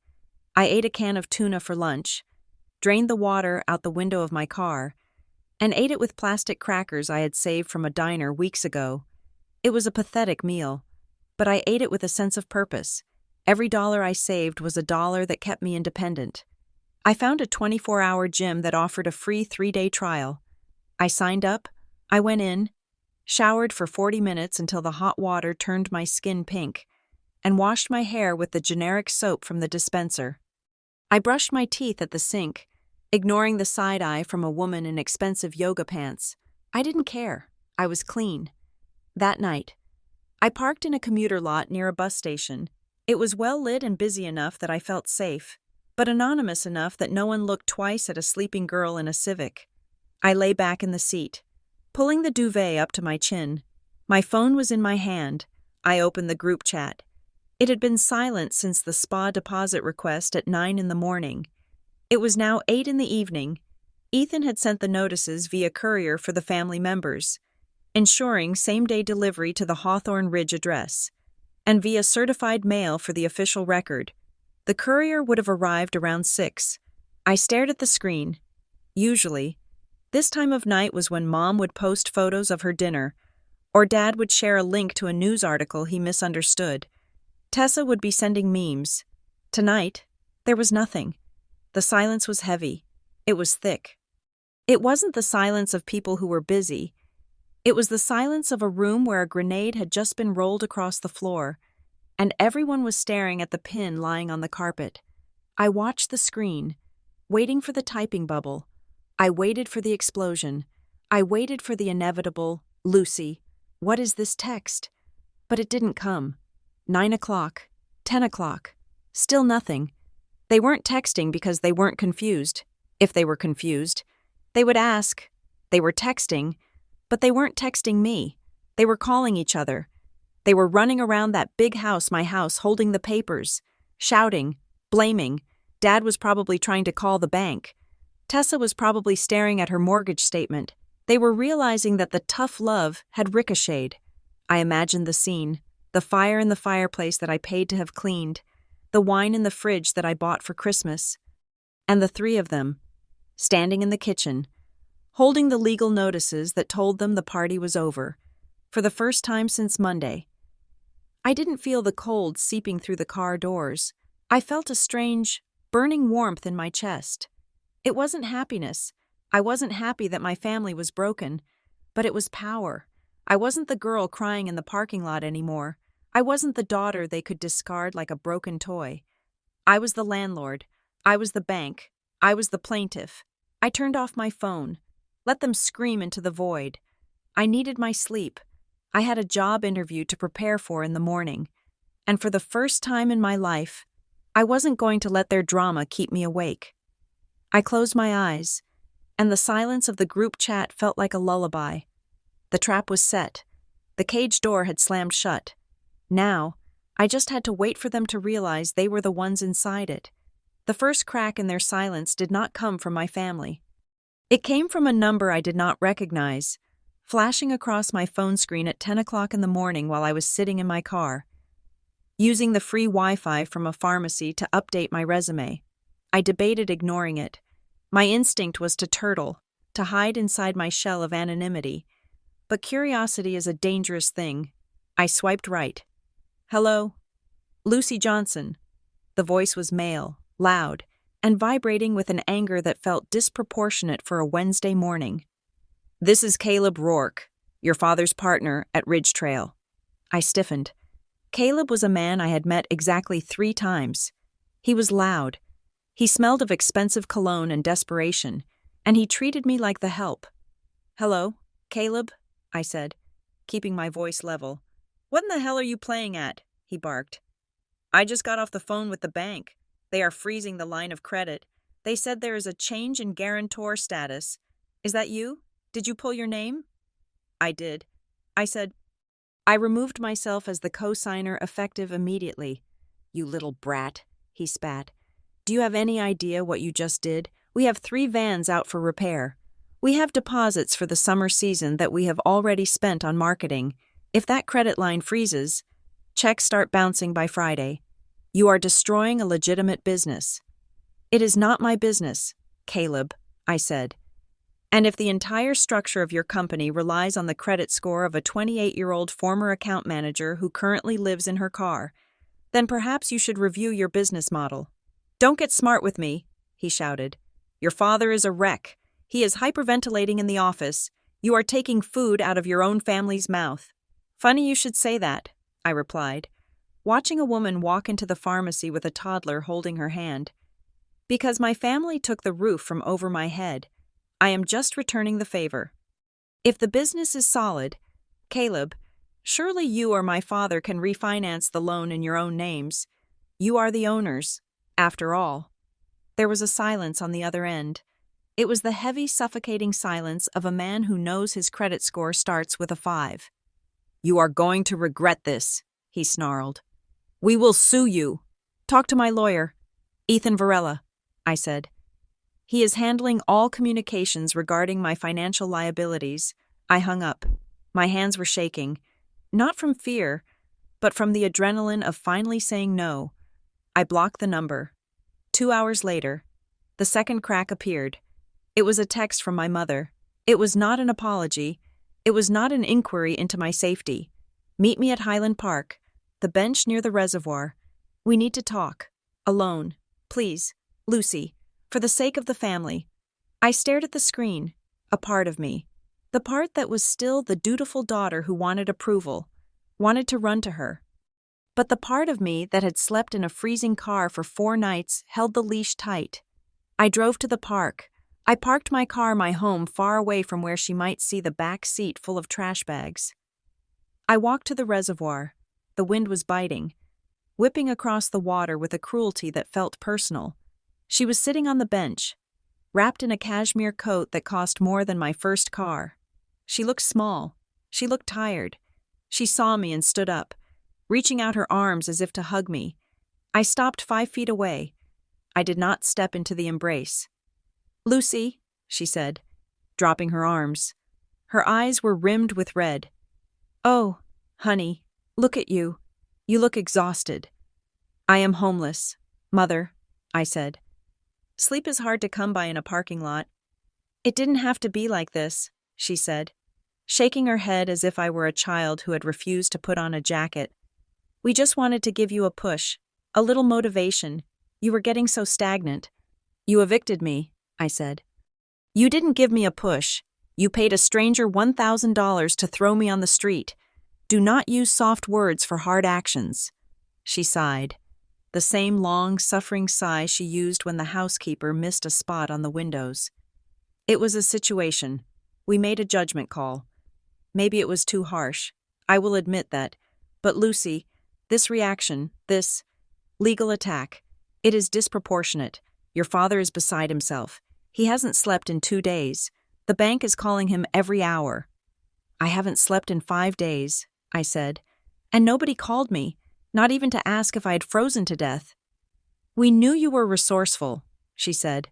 I ate a can of tuna for lunch, drained the water out the window of my car, and ate it with plastic crackers I had saved from a diner weeks ago. It was a pathetic meal, but I ate it with a sense of purpose. Every dollar I saved was a dollar that kept me independent. I found a 24-hour gym that offered a free 3-day trial. I signed up, I went in, showered for 40 minutes until the hot water turned my skin pink, and washed my hair with the generic soap from the dispenser. I brushed my teeth at the sink, ignoring the side eye from a woman in expensive yoga pants. I didn't care. I was clean. That night, I parked in a commuter lot near a bus station. It was well lit and busy enough that I felt safe, but anonymous enough that no one looked twice at a sleeping girl in a Civic. I lay back in the seat, pulling the duvet up to my chin. My phone was in my hand. I opened the group chat. It had been silent since the spa deposit request at 9 in the morning. It was now 8 in the evening. Ethan had sent the notices via courier for the family members, ensuring same-day delivery to the Hawthorne Ridge address, and via certified mail for the official record. The courier would have arrived around 6. I stared at the screen. Usually, this time of night was when Mom would post photos of her dinner, or Dad would share a link to a news article he misunderstood. Tessa would be sending memes. Tonight, there was nothing. The silence was heavy. It was thick. It wasn't the silence of people who were busy. It was the silence of a room where a grenade had just been rolled across the floor, and everyone was staring at the pin lying on the carpet. I watched the screen, waiting for the typing bubble. I waited for the explosion. I waited for the inevitable, "Lucy, what is this text?" But it didn't come. 9 o'clock, 10 o'clock, still nothing. They weren't texting because they weren't confused. If they were confused, they would ask. They were texting, but they weren't texting me. They were calling each other. They were running around that big house, my house, holding the papers, shouting, blaming. Dad was probably trying to call the bank. Tessa was probably staring at her mortgage statement. They were realizing that the tough love had ricocheted. I imagined the scene. The fire in the fireplace that I paid to have cleaned, the wine in the fridge that I bought for Christmas, and the 3 of them, standing in the kitchen, holding the legal notices that told them the party was over, for the first time since Monday. I didn't feel the cold seeping through the car doors. I felt a strange, burning warmth in my chest. It wasn't happiness. I wasn't happy that my family was broken, but it was power. I wasn't the girl crying in the parking lot anymore. I wasn't the daughter they could discard like a broken toy. I was the landlord. I was the bank. I was the plaintiff. I turned off my phone. Let them scream into the void. I needed my sleep. I had a job interview to prepare for in the morning. And for the first time in my life, I wasn't going to let their drama keep me awake. I closed my eyes, and the silence of the group chat felt like a lullaby. The trap was set. The cage door had slammed shut. Now, I just had to wait for them to realize they were the ones inside it. The first crack in their silence did not come from my family. It came from a number I did not recognize, flashing across my phone screen at 10 o'clock in the morning while I was sitting in my car, using the free Wi-Fi from a pharmacy to update my resume. I debated ignoring it. My instinct was to turtle, to hide inside my shell of anonymity. But curiosity is a dangerous thing. I swiped right. "Hello? Lucy Johnson." The voice was male, loud, and vibrating with an anger that felt disproportionate for a Wednesday morning. "This is Caleb Rourke, your father's partner at Ridge Trail." I stiffened. Caleb was a man I had met exactly 3 times. He was loud. He smelled of expensive cologne and desperation, and he treated me like the help. "Hello, Caleb?" I said, keeping my voice level. "What in the hell are you playing at?" he barked. "I just got off the phone with the bank. They are freezing the line of credit. They said there is a change in guarantor status. Is that you? Did you pull your name? I did. I said, I removed myself as the co-signer effective immediately. You little brat, he spat. Do you have any idea what you just did? We have 3 vans out for repair. We have deposits for the summer season that we have already spent on marketing. If that credit line freezes, checks start bouncing by Friday. You are destroying a legitimate business. It is not my business, Caleb, I said. And if the entire structure of your company relies on the credit score of a 28-year-old former account manager who currently lives in her car, then perhaps you should review your business model. Don't get smart with me, he shouted. Your father is a wreck. He is hyperventilating in the office. You are taking food out of your own family's mouth. Funny you should say that, I replied, watching a woman walk into the pharmacy with a toddler holding her hand. Because my family took the roof from over my head, I am just returning the favor. If the business is solid, Caleb, surely you or my father can refinance the loan in your own names. You are the owners, after all. There was a silence on the other end. It was the heavy, suffocating silence of a man who knows his credit score starts with a 5. You are going to regret this, he snarled. We will sue you. Talk to my lawyer, Ethan Varela, I said. He is handling all communications regarding my financial liabilities. I hung up. My hands were shaking, not from fear, but from the adrenaline of finally saying no. I blocked the number. 2 hours later, the second crack appeared. It was a text from my mother. It was not an apology. It was not an inquiry into my safety. Meet me at Highland Park, the bench near the reservoir. We need to talk. Alone. Please, Lucy. For the sake of the family. I stared at the screen, a part of me. The part that was still the dutiful daughter who wanted approval, wanted to run to her. But the part of me that had slept in a freezing car for 4 nights held the leash tight. I drove to the park. I parked my car my home far away from where she might see the back seat full of trash bags. I walked to the reservoir. The wind was biting, whipping across the water with a cruelty that felt personal. She was sitting on the bench, wrapped in a cashmere coat that cost more than my first car. She looked small. She looked tired. She saw me and stood up, reaching out her arms as if to hug me. I stopped 5 feet away. I did not step into the embrace. Lucy, she said, dropping her arms. Her eyes were rimmed with red. Oh, honey, look at you. You look exhausted. I am homeless, Mother, I said. Sleep is hard to come by in a parking lot. It didn't have to be like this, she said, shaking her head as if I were a child who had refused to put on a jacket. We just wanted to give you a push, a little motivation. You were getting so stagnant. You evicted me, I said. You didn't give me a push. You paid a stranger $1,000 to throw me on the street. Do not use soft words for hard actions. She sighed. The same long, suffering sigh she used when the housekeeper missed a spot on the windows. It was a situation. We made a judgment call. Maybe it was too harsh. I will admit that. But Lucy, this reaction, this legal attack, it is disproportionate. Your father is beside himself. He hasn't slept in 2 days. The bank is calling him every hour. I haven't slept in 5 days, I said. And nobody called me. Not even to ask if I had frozen to death. We knew you were resourceful, she said,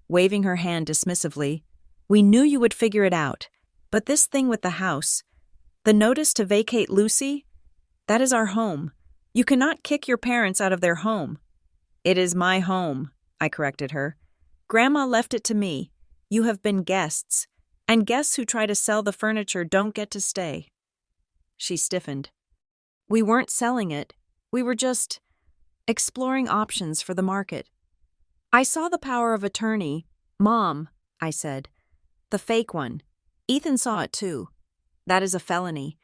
waving her hand dismissively. We knew you would figure it out. But this thing with the house, the notice to vacate Lucy, that is our home. You cannot kick your parents out of their home. It is my home, I corrected her. Grandma left it to me. You have been guests, and guests who try to sell the furniture don't get to stay. She stiffened. We weren't selling it. We were just exploring options for the market. I saw the power of attorney. Mom, I said. The fake one. Ethan saw it too. That is a felony.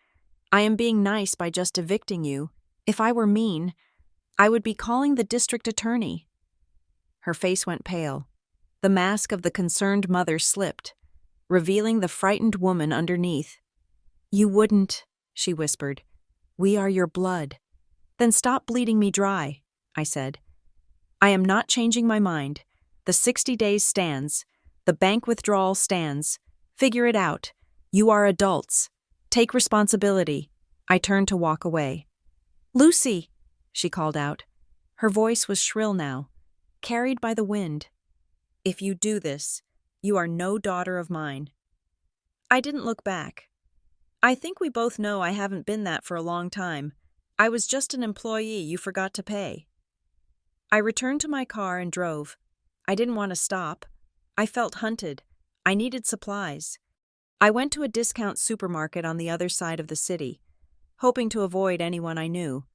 I am being nice by just evicting you. If I were mean, I would be calling the district attorney. Her face went pale. The mask of the concerned mother slipped, revealing the frightened woman underneath. You wouldn't, she whispered. We are your blood. Then stop bleeding me dry, I said. I am not changing my mind. The 60 days stands. The bank withdrawal stands. Figure it out. You are adults. Take responsibility. I turned to walk away. Lucy, she called out. Her voice was shrill now, carried by the wind. If you do this, you are no daughter of mine. I didn't look back. I think we both know I haven't been that for a long time. I was just an employee you forgot to pay. I returned to my car and drove. I didn't want to stop. I felt hunted. I needed supplies. I went to a discount supermarket on the other side of the city, hoping to avoid anyone I knew.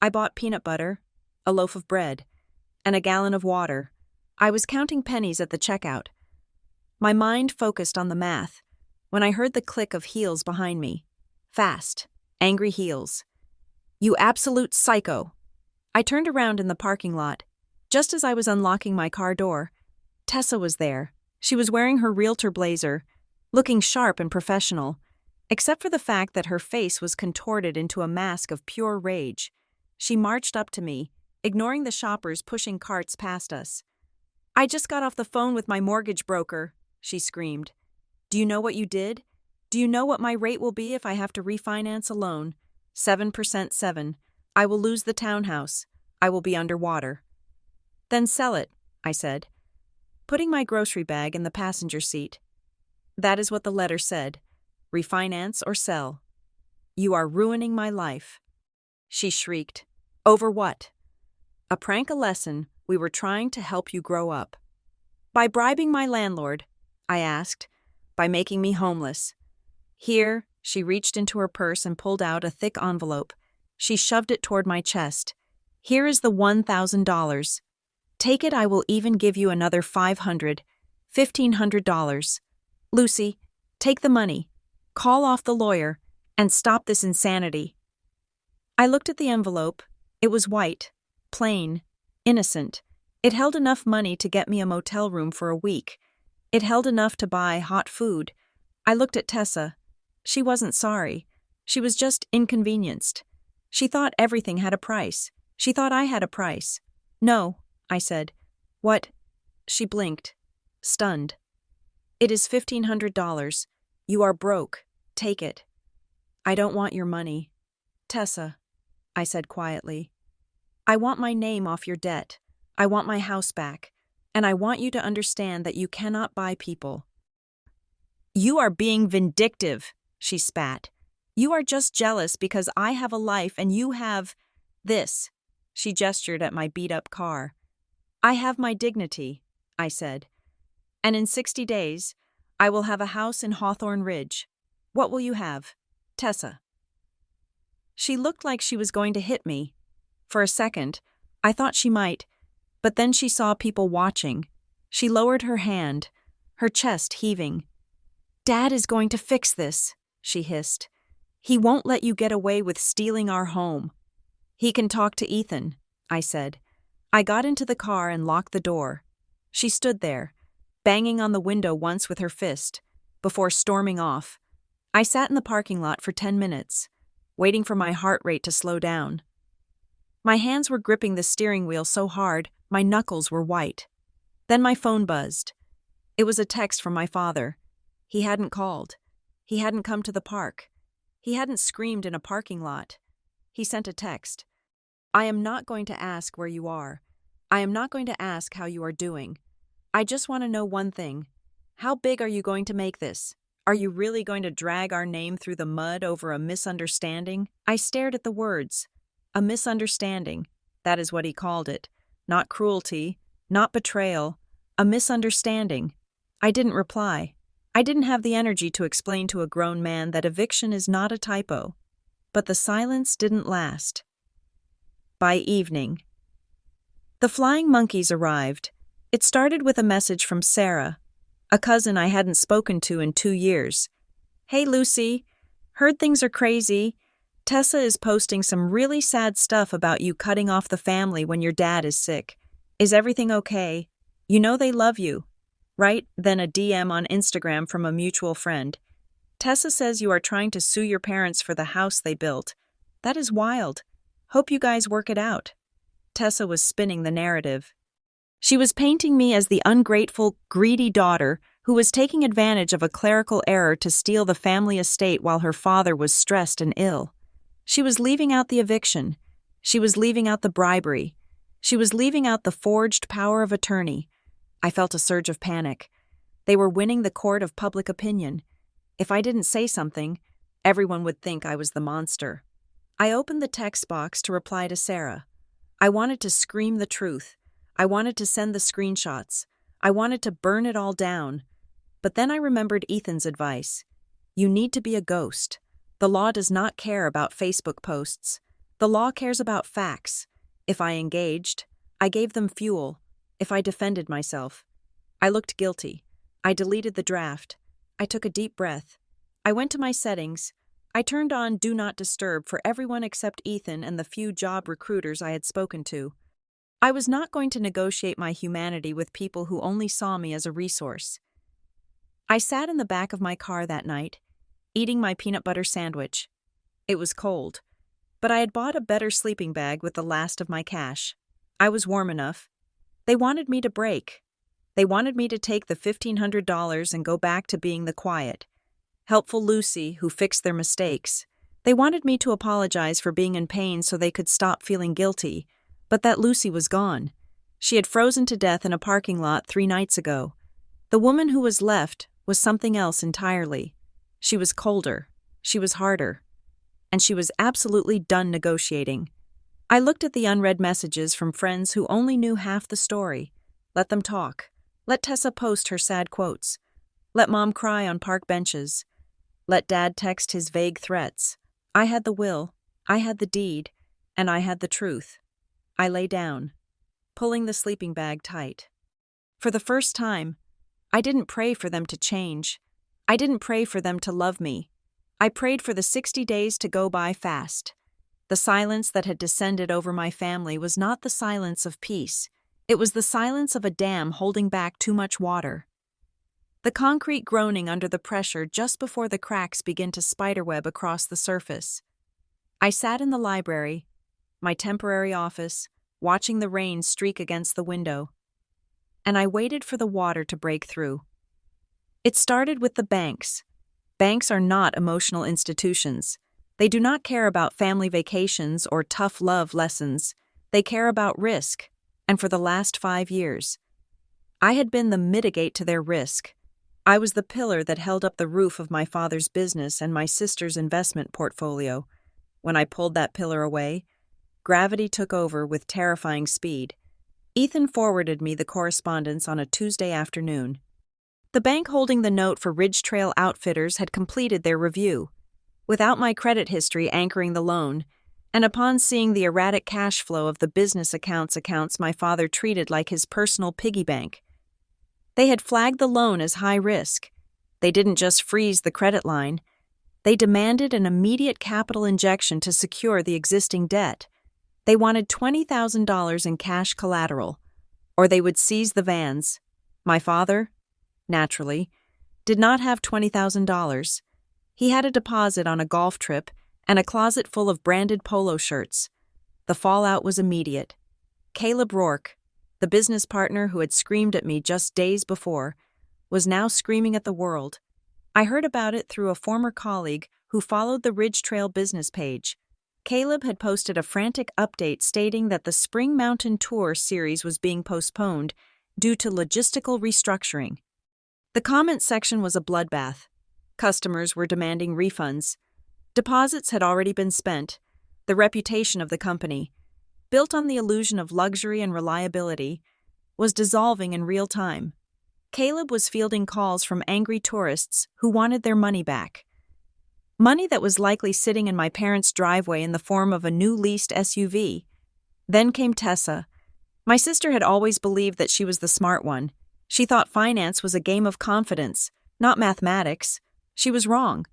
I bought peanut butter, a loaf of bread, and a gallon of water. I was counting pennies at the checkout. My mind focused on the math when I heard the click of heels behind me. Fast, angry heels. You absolute psycho! I turned around in the parking lot. Just as I was unlocking my car door, Tessa was there. She was wearing her realtor blazer, looking sharp and professional, except for the fact that her face was contorted into a mask of pure rage. She marched up to me, ignoring the shoppers pushing carts past us. I just got off the phone with my mortgage broker, she screamed. Do you know what you did? Do you know what my rate will be if I have to refinance a loan? 7% 7. I will lose the townhouse. I will be underwater. Then sell it, I said, putting my grocery bag in the passenger seat. That is what the letter said. Refinance or sell. You are ruining my life. She shrieked. Over what? A prank, a lesson. We were trying to help you grow up. By bribing my landlord, I asked, by making me homeless. Here, she reached into her purse and pulled out a thick envelope. She shoved it toward my chest. Here is the $1,000. Take it, I will even give you another $1,500. Lucy, take the money, call off the lawyer, and stop this insanity. I looked at the envelope. It was white, plain, innocent. It held enough money to get me a motel room for a week. It held enough to buy hot food. I looked at Tessa. She wasn't sorry. She was just inconvenienced. She thought everything had a price. She thought I had a price. No, I said. What? She blinked, stunned. It is $1,500. You are broke. Take it. I don't want your money. Tessa, I said quietly. I want my name off your debt. I want my house back. And I want you to understand that you cannot buy people. You are being vindictive, she spat. You are just jealous because I have a life and you have this. She gestured at my beat-up car. I have my dignity, I said. And in 60 days, I will have a house in Hawthorne Ridge. What will you have? Tessa. She looked like she was going to hit me. For a second, I thought she might, but then she saw people watching. She lowered her hand, her chest heaving. Dad is going to fix this, she hissed. He won't let you get away with stealing our home. He can talk to Ethan, I said. I got into the car and locked the door. She stood there, banging on the window once with her fist, before storming off. I sat in the parking lot for 10 minutes, waiting for my heart rate to slow down. My hands were gripping the steering wheel so hard, my knuckles were white. Then my phone buzzed. It was a text from my father. He hadn't called. He hadn't come to the park. He hadn't screamed in a parking lot. He sent a text. I am not going to ask where you are. I am not going to ask how you are doing. I just want to know one thing. How big are you going to make this? Are you really going to drag our name through the mud over a misunderstanding? I stared at the words. A misunderstanding. That is what he called it. Not cruelty, not betrayal. A misunderstanding. I didn't reply. I didn't have the energy to explain to a grown man that eviction is not a typo. But the silence didn't last. By evening, the flying monkeys arrived. It started with a message from Sarah, a cousin I hadn't spoken to in 2 years. Hey Lucy, heard things are crazy. Tessa is posting some really sad stuff about you cutting off the family when your dad is sick. Is everything okay? You know they love you, right? Then a DM on Instagram from a mutual friend. Tessa says you are trying to sue your parents for the house they built. That is wild. Hope you guys work it out. Tessa was spinning the narrative. She was painting me as the ungrateful, greedy daughter who was taking advantage of a clerical error to steal the family estate while her father was stressed and ill. She was leaving out the eviction. She was leaving out the bribery. She was leaving out the forged power of attorney. I felt a surge of panic. They were winning the court of public opinion. If I didn't say something, everyone would think I was the monster. I opened the text box to reply to Sarah. I wanted to scream the truth. I wanted to send the screenshots. I wanted to burn it all down. But then I remembered Ethan's advice. You need to be a ghost. The law does not care about Facebook posts. The law cares about facts. If I engaged, I gave them fuel. If I defended myself, I looked guilty. I deleted the draft. I took a deep breath. I went to my settings. I turned on Do Not Disturb for everyone except Ethan and the few job recruiters I had spoken to. I was not going to negotiate my humanity with people who only saw me as a resource. I sat in the back of my car that night, eating my peanut butter sandwich. It was cold, but I had bought a better sleeping bag with the last of my cash. I was warm enough. They wanted me to break. They wanted me to take the $1,500 and go back to being the quiet, helpful Lucy who fixed their mistakes. They wanted me to apologize for being in pain so they could stop feeling guilty, but that Lucy was gone. She had frozen to death in a parking lot 3 nights ago. The woman who was left was something else entirely. She was colder, she was harder, and she was absolutely done negotiating. I looked at the unread messages from friends who only knew half the story. Let them talk. Let Tessa post her sad quotes. Let Mom cry on park benches. Let Dad text his vague threats. I had the will, I had the deed, and I had the truth. I lay down, pulling the sleeping bag tight. For the first time, I didn't pray for them to change. I didn't pray for them to love me. I prayed for the 60 days to go by fast. The silence that had descended over my family was not the silence of peace. It was the silence of a dam holding back too much water. The concrete groaning under the pressure just before the cracks begin to spiderweb across the surface. I sat in the library, my temporary office, watching the rain streak against the window, and I waited for the water to break through. It started with the banks. Banks are not emotional institutions. They do not care about family vacations or tough love lessons. They care about risk. And for the last 5 years, I had been the mitigate to their risk. I was the pillar that held up the roof of my father's business and my sister's investment portfolio. When I pulled that pillar away, gravity took over with terrifying speed. Ethan forwarded me the correspondence on a Tuesday afternoon. The bank holding the note for Ridge Trail Outfitters had completed their review. Without my credit history anchoring the loan, and upon seeing the erratic cash flow of the business accounts my father treated like his personal piggy bank, they had flagged the loan as high risk. They didn't just freeze the credit line. They demanded an immediate capital injection to secure the existing debt. They wanted $20,000 in cash collateral, or they would seize the vans. My father, naturally, did not have $20,000. He had a deposit on a golf trip and a closet full of branded polo shirts. The fallout was immediate. Caleb Rourke, the business partner who had screamed at me just days before, was now screaming at the world. I heard about it through a former colleague who followed the Ridge Trail business page. Caleb had posted a frantic update stating that the Spring Mountain Tour series was being postponed due to logistical restructuring. The comment section was a bloodbath. Customers were demanding refunds. Deposits had already been spent. The reputation of the company, built on the illusion of luxury and reliability, was dissolving in real time. Caleb was fielding calls from angry tourists who wanted their money back. Money that was likely sitting in my parents' driveway in the form of a new leased SUV. Then came Tessa. My sister had always believed that she was the smart one. She thought finance was a game of confidence, not mathematics. She was wrong.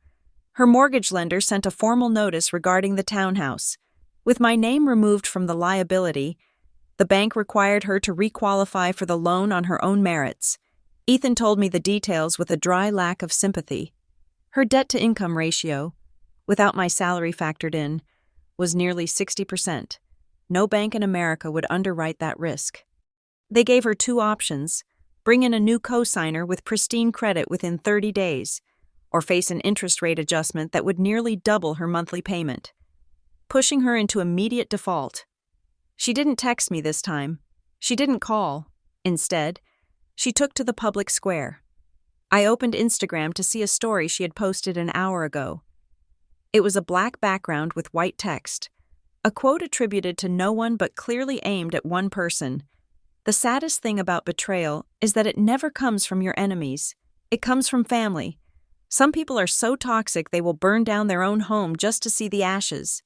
Her mortgage lender sent a formal notice regarding the townhouse. With my name removed from the liability, the bank required her to requalify for the loan on her own merits. Ethan told me the details with a dry lack of sympathy. Her debt-to-income ratio, without my salary factored in, was nearly 60%. No bank in America would underwrite that risk. They gave her two options: bring in a new co-signer with pristine credit within 30 days, or face an interest rate adjustment that would nearly double her monthly payment, pushing her into immediate default. She didn't text me this time. She didn't call. Instead, she took to the public square. I opened Instagram to see a story she had posted an hour ago. It was a black background with white text, a quote attributed to no one but clearly aimed at one person. The saddest thing about betrayal is that it never comes from your enemies. It comes from family. Some people are so toxic they will burn down their own home just to see the ashes.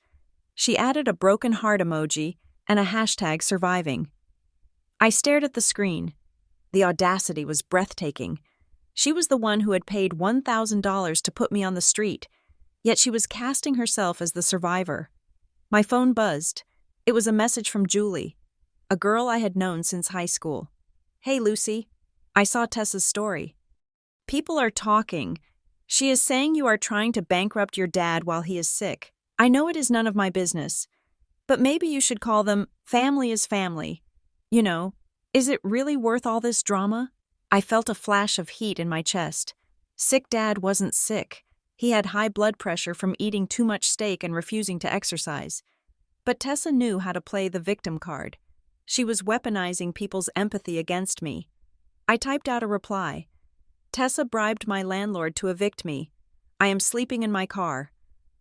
She added a broken heart emoji and a hashtag surviving. I stared at the screen. The audacity was breathtaking. She was the one who had paid $1,000 to put me on the street, yet she was casting herself as the survivor. My phone buzzed. It was a message from Julie, a girl I had known since high school. "Hey, Lucy. I saw Tessa's story. People are talking. She is saying you are trying to bankrupt your dad while he is sick. I know it is none of my business, but maybe you should call them family is family. You know, is it really worth all this drama?" I felt a flash of heat in my chest. Sick dad wasn't sick. He had high blood pressure from eating too much steak and refusing to exercise. But Tessa knew how to play the victim card. She was weaponizing people's empathy against me. I typed out a reply. "Tessa bribed my landlord to evict me. I am sleeping in my car."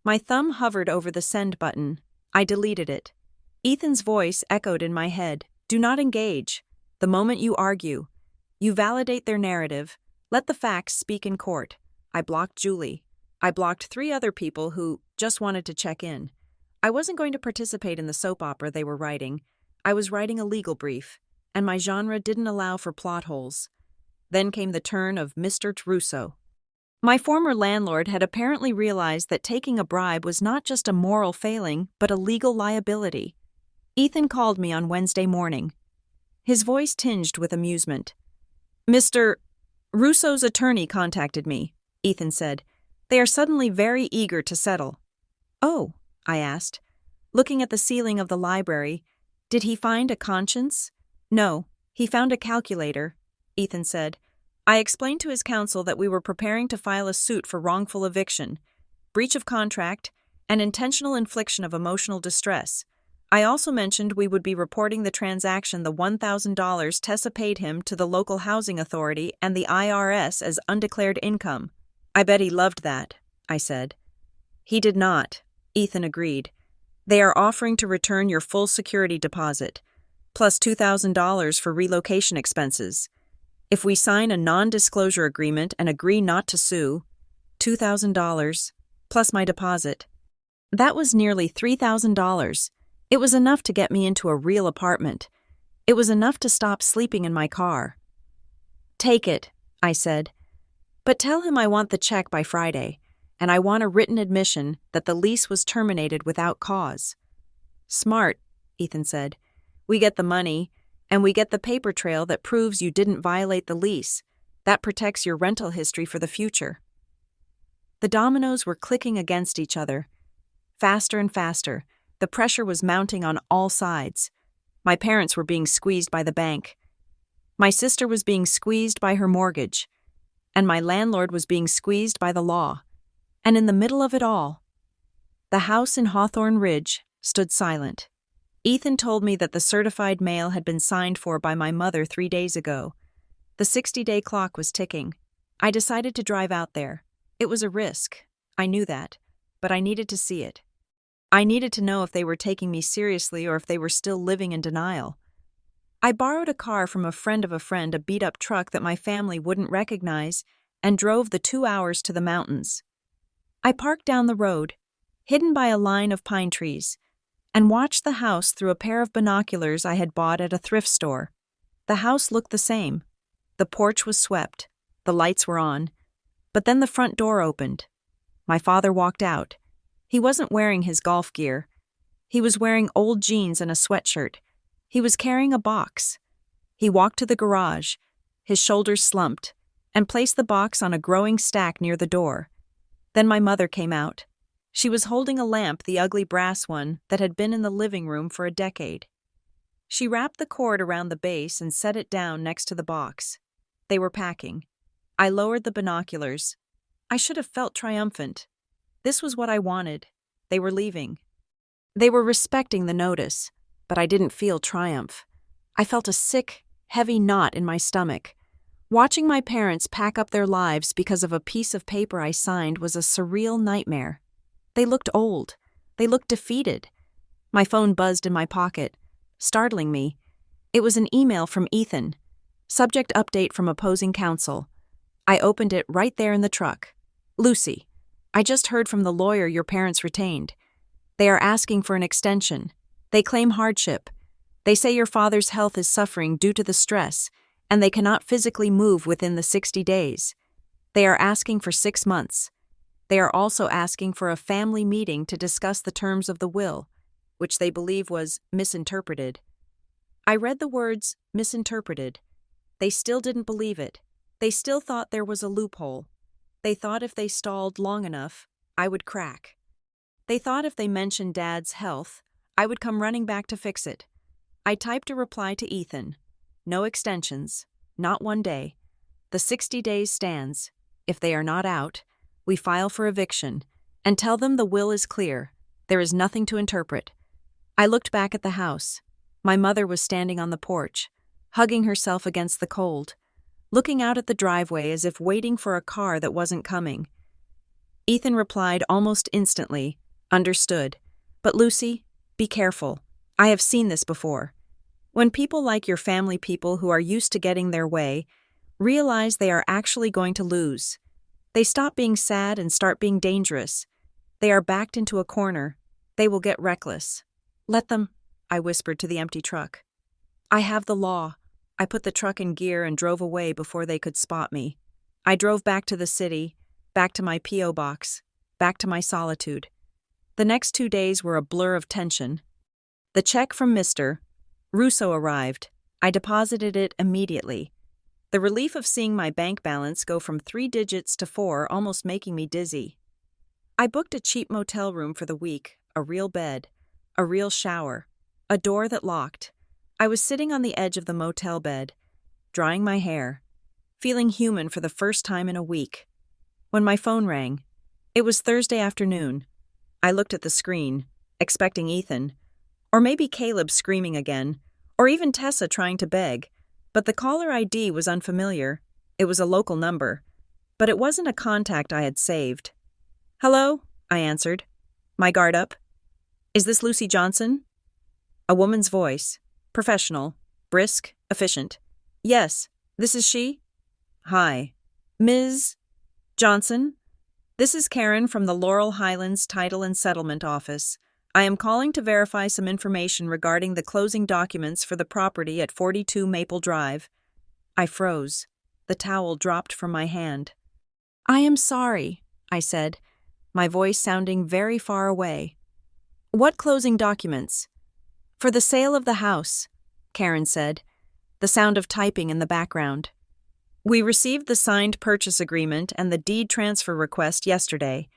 My thumb hovered over the send button. I deleted it. Ethan's voice echoed in my head. "Do not engage. The moment you argue, you validate their narrative. Let the facts speak in court." I blocked Julie. I blocked 3 other people who just wanted to check in. I wasn't going to participate in the soap opera they were writing. I was writing a legal brief, and my genre didn't allow for plot holes. Then came the turn of Mr. Russo. My former landlord had apparently realized that taking a bribe was not just a moral failing, but a legal liability. Ethan called me on Wednesday morning. His voice tinged with amusement. "Mr. Russo's attorney contacted me," Ethan said. "They are suddenly very eager to settle." "Oh," I asked. Looking at the ceiling of the library, "Did he find a conscience?" "No, he found a calculator," Ethan said. "I explained to his counsel that we were preparing to file a suit for wrongful eviction, breach of contract, and intentional infliction of emotional distress. I also mentioned we would be reporting the transaction, the $1,000 Tessa paid him, to the local housing authority and the IRS as undeclared income." "I bet he loved that," I said. "He did not," Ethan agreed. "They are offering to return your full security deposit, plus $2,000 for relocation expenses. If we sign a non-disclosure agreement and agree not to sue, $2,000, plus my deposit." That was nearly $3,000. It was enough to get me into a real apartment. It was enough to stop sleeping in my car. "Take it," I said. "But tell him I want the check by Friday, and I want a written admission that the lease was terminated without cause." "Smart," Ethan said. "We get the money, and we get the paper trail that proves you didn't violate the lease. That protects your rental history for the future." The dominoes were clicking against each other. Faster and faster, the pressure was mounting on all sides. My parents were being squeezed by the bank. My sister was being squeezed by her mortgage. And my landlord was being squeezed by the law. And in the middle of it all, the house in Hawthorne Ridge stood silent. Ethan told me that the certified mail had been signed for by my mother 3 days ago. The 60-day clock was ticking. I decided to drive out there. It was a risk. I knew that. But I needed to see it. I needed to know if they were taking me seriously or if they were still living in denial. I borrowed a car from a friend of a friend, a beat-up truck that my family wouldn't recognize, and drove the 2 hours to the mountains. I parked down the road, hidden by a line of pine trees, and watched the house through a pair of binoculars I had bought at a thrift store. The house looked the same. The porch was swept. The lights were on. But then the front door opened. My father walked out. He wasn't wearing his golf gear. He was wearing old jeans and a sweatshirt. He was carrying a box. He walked to the garage, his shoulders slumped, and placed the box on a growing stack near the door. Then my mother came out. She was holding a lamp, the ugly brass one that had been in the living room for a decade. She wrapped the cord around the base and set it down next to the box. They were packing. I lowered the binoculars. I should have felt triumphant. This was what I wanted. They were leaving. They were respecting the notice, but I didn't feel triumph. I felt a sick, heavy knot in my stomach. Watching my parents pack up their lives because of a piece of paper I signed was a surreal nightmare. They looked old. They looked defeated. My phone buzzed in my pocket, startling me. It was an email from Ethan. Subject update from opposing counsel. I opened it right there in the truck. Lucy, I just heard from the lawyer your parents retained. They are asking for an extension. They claim hardship. They say your father's health is suffering due to the stress, and they cannot physically move within the 60 days. They are asking for 6 months. They are also asking for a family meeting to discuss the terms of the will, which they believe was misinterpreted. I read the words misinterpreted. They still didn't believe it. They still thought there was a loophole. They thought if they stalled long enough, I would crack. They thought if they mentioned Dad's health, I would come running back to fix it. I typed a reply to Ethan. No extensions. Not 1 day. The 60 days stands. If they are not out, we file for eviction and tell them the will is clear. There is nothing to interpret. I looked back at the house. My mother was standing on the porch, hugging herself against the cold, looking out at the driveway as if waiting for a car that wasn't coming. Ethan replied almost instantly, understood. But Lucy, be careful. I have seen this before. When people like your family people who are used to getting their way realize they are actually going to lose, they stop being sad and start being dangerous. They are backed into a corner. They will get reckless. Let them, I whispered to the empty truck. I have the law. I put the truck in gear and drove away before they could spot me. I drove back to the city, back to my P.O. box, back to my solitude. The next 2 days were a blur of tension. The check from Mr. Russo arrived. I deposited it immediately. The relief of seeing my bank balance go from 3 digits to 4 almost making me dizzy. I booked a cheap motel room for the week, a real bed, a real shower, a door that locked. I was sitting on the edge of the motel bed, drying my hair, feeling human for the first time in a week. When my phone rang, it was Thursday afternoon. I looked at the screen, expecting Ethan, or maybe Caleb screaming again, or even Tessa trying to beg, but the caller ID was unfamiliar. It was a local number, but it wasn't a contact I had saved. Hello, I answered, my guard up. Is this Lucy Johnson? A woman's voice, professional, brisk, efficient. Yes, this is she. Hi, Ms. Johnson. This is Karen from the Laurel Highlands Title and Settlement Office. I am calling to verify some information regarding the closing documents for the property at 42 Maple Drive. I froze. The towel dropped from my hand. I am sorry, I said, my voice sounding very far away. What closing documents? For the sale of the house, Karen said, the sound of typing in the background. We received the signed purchase agreement and the deed transfer request yesterday.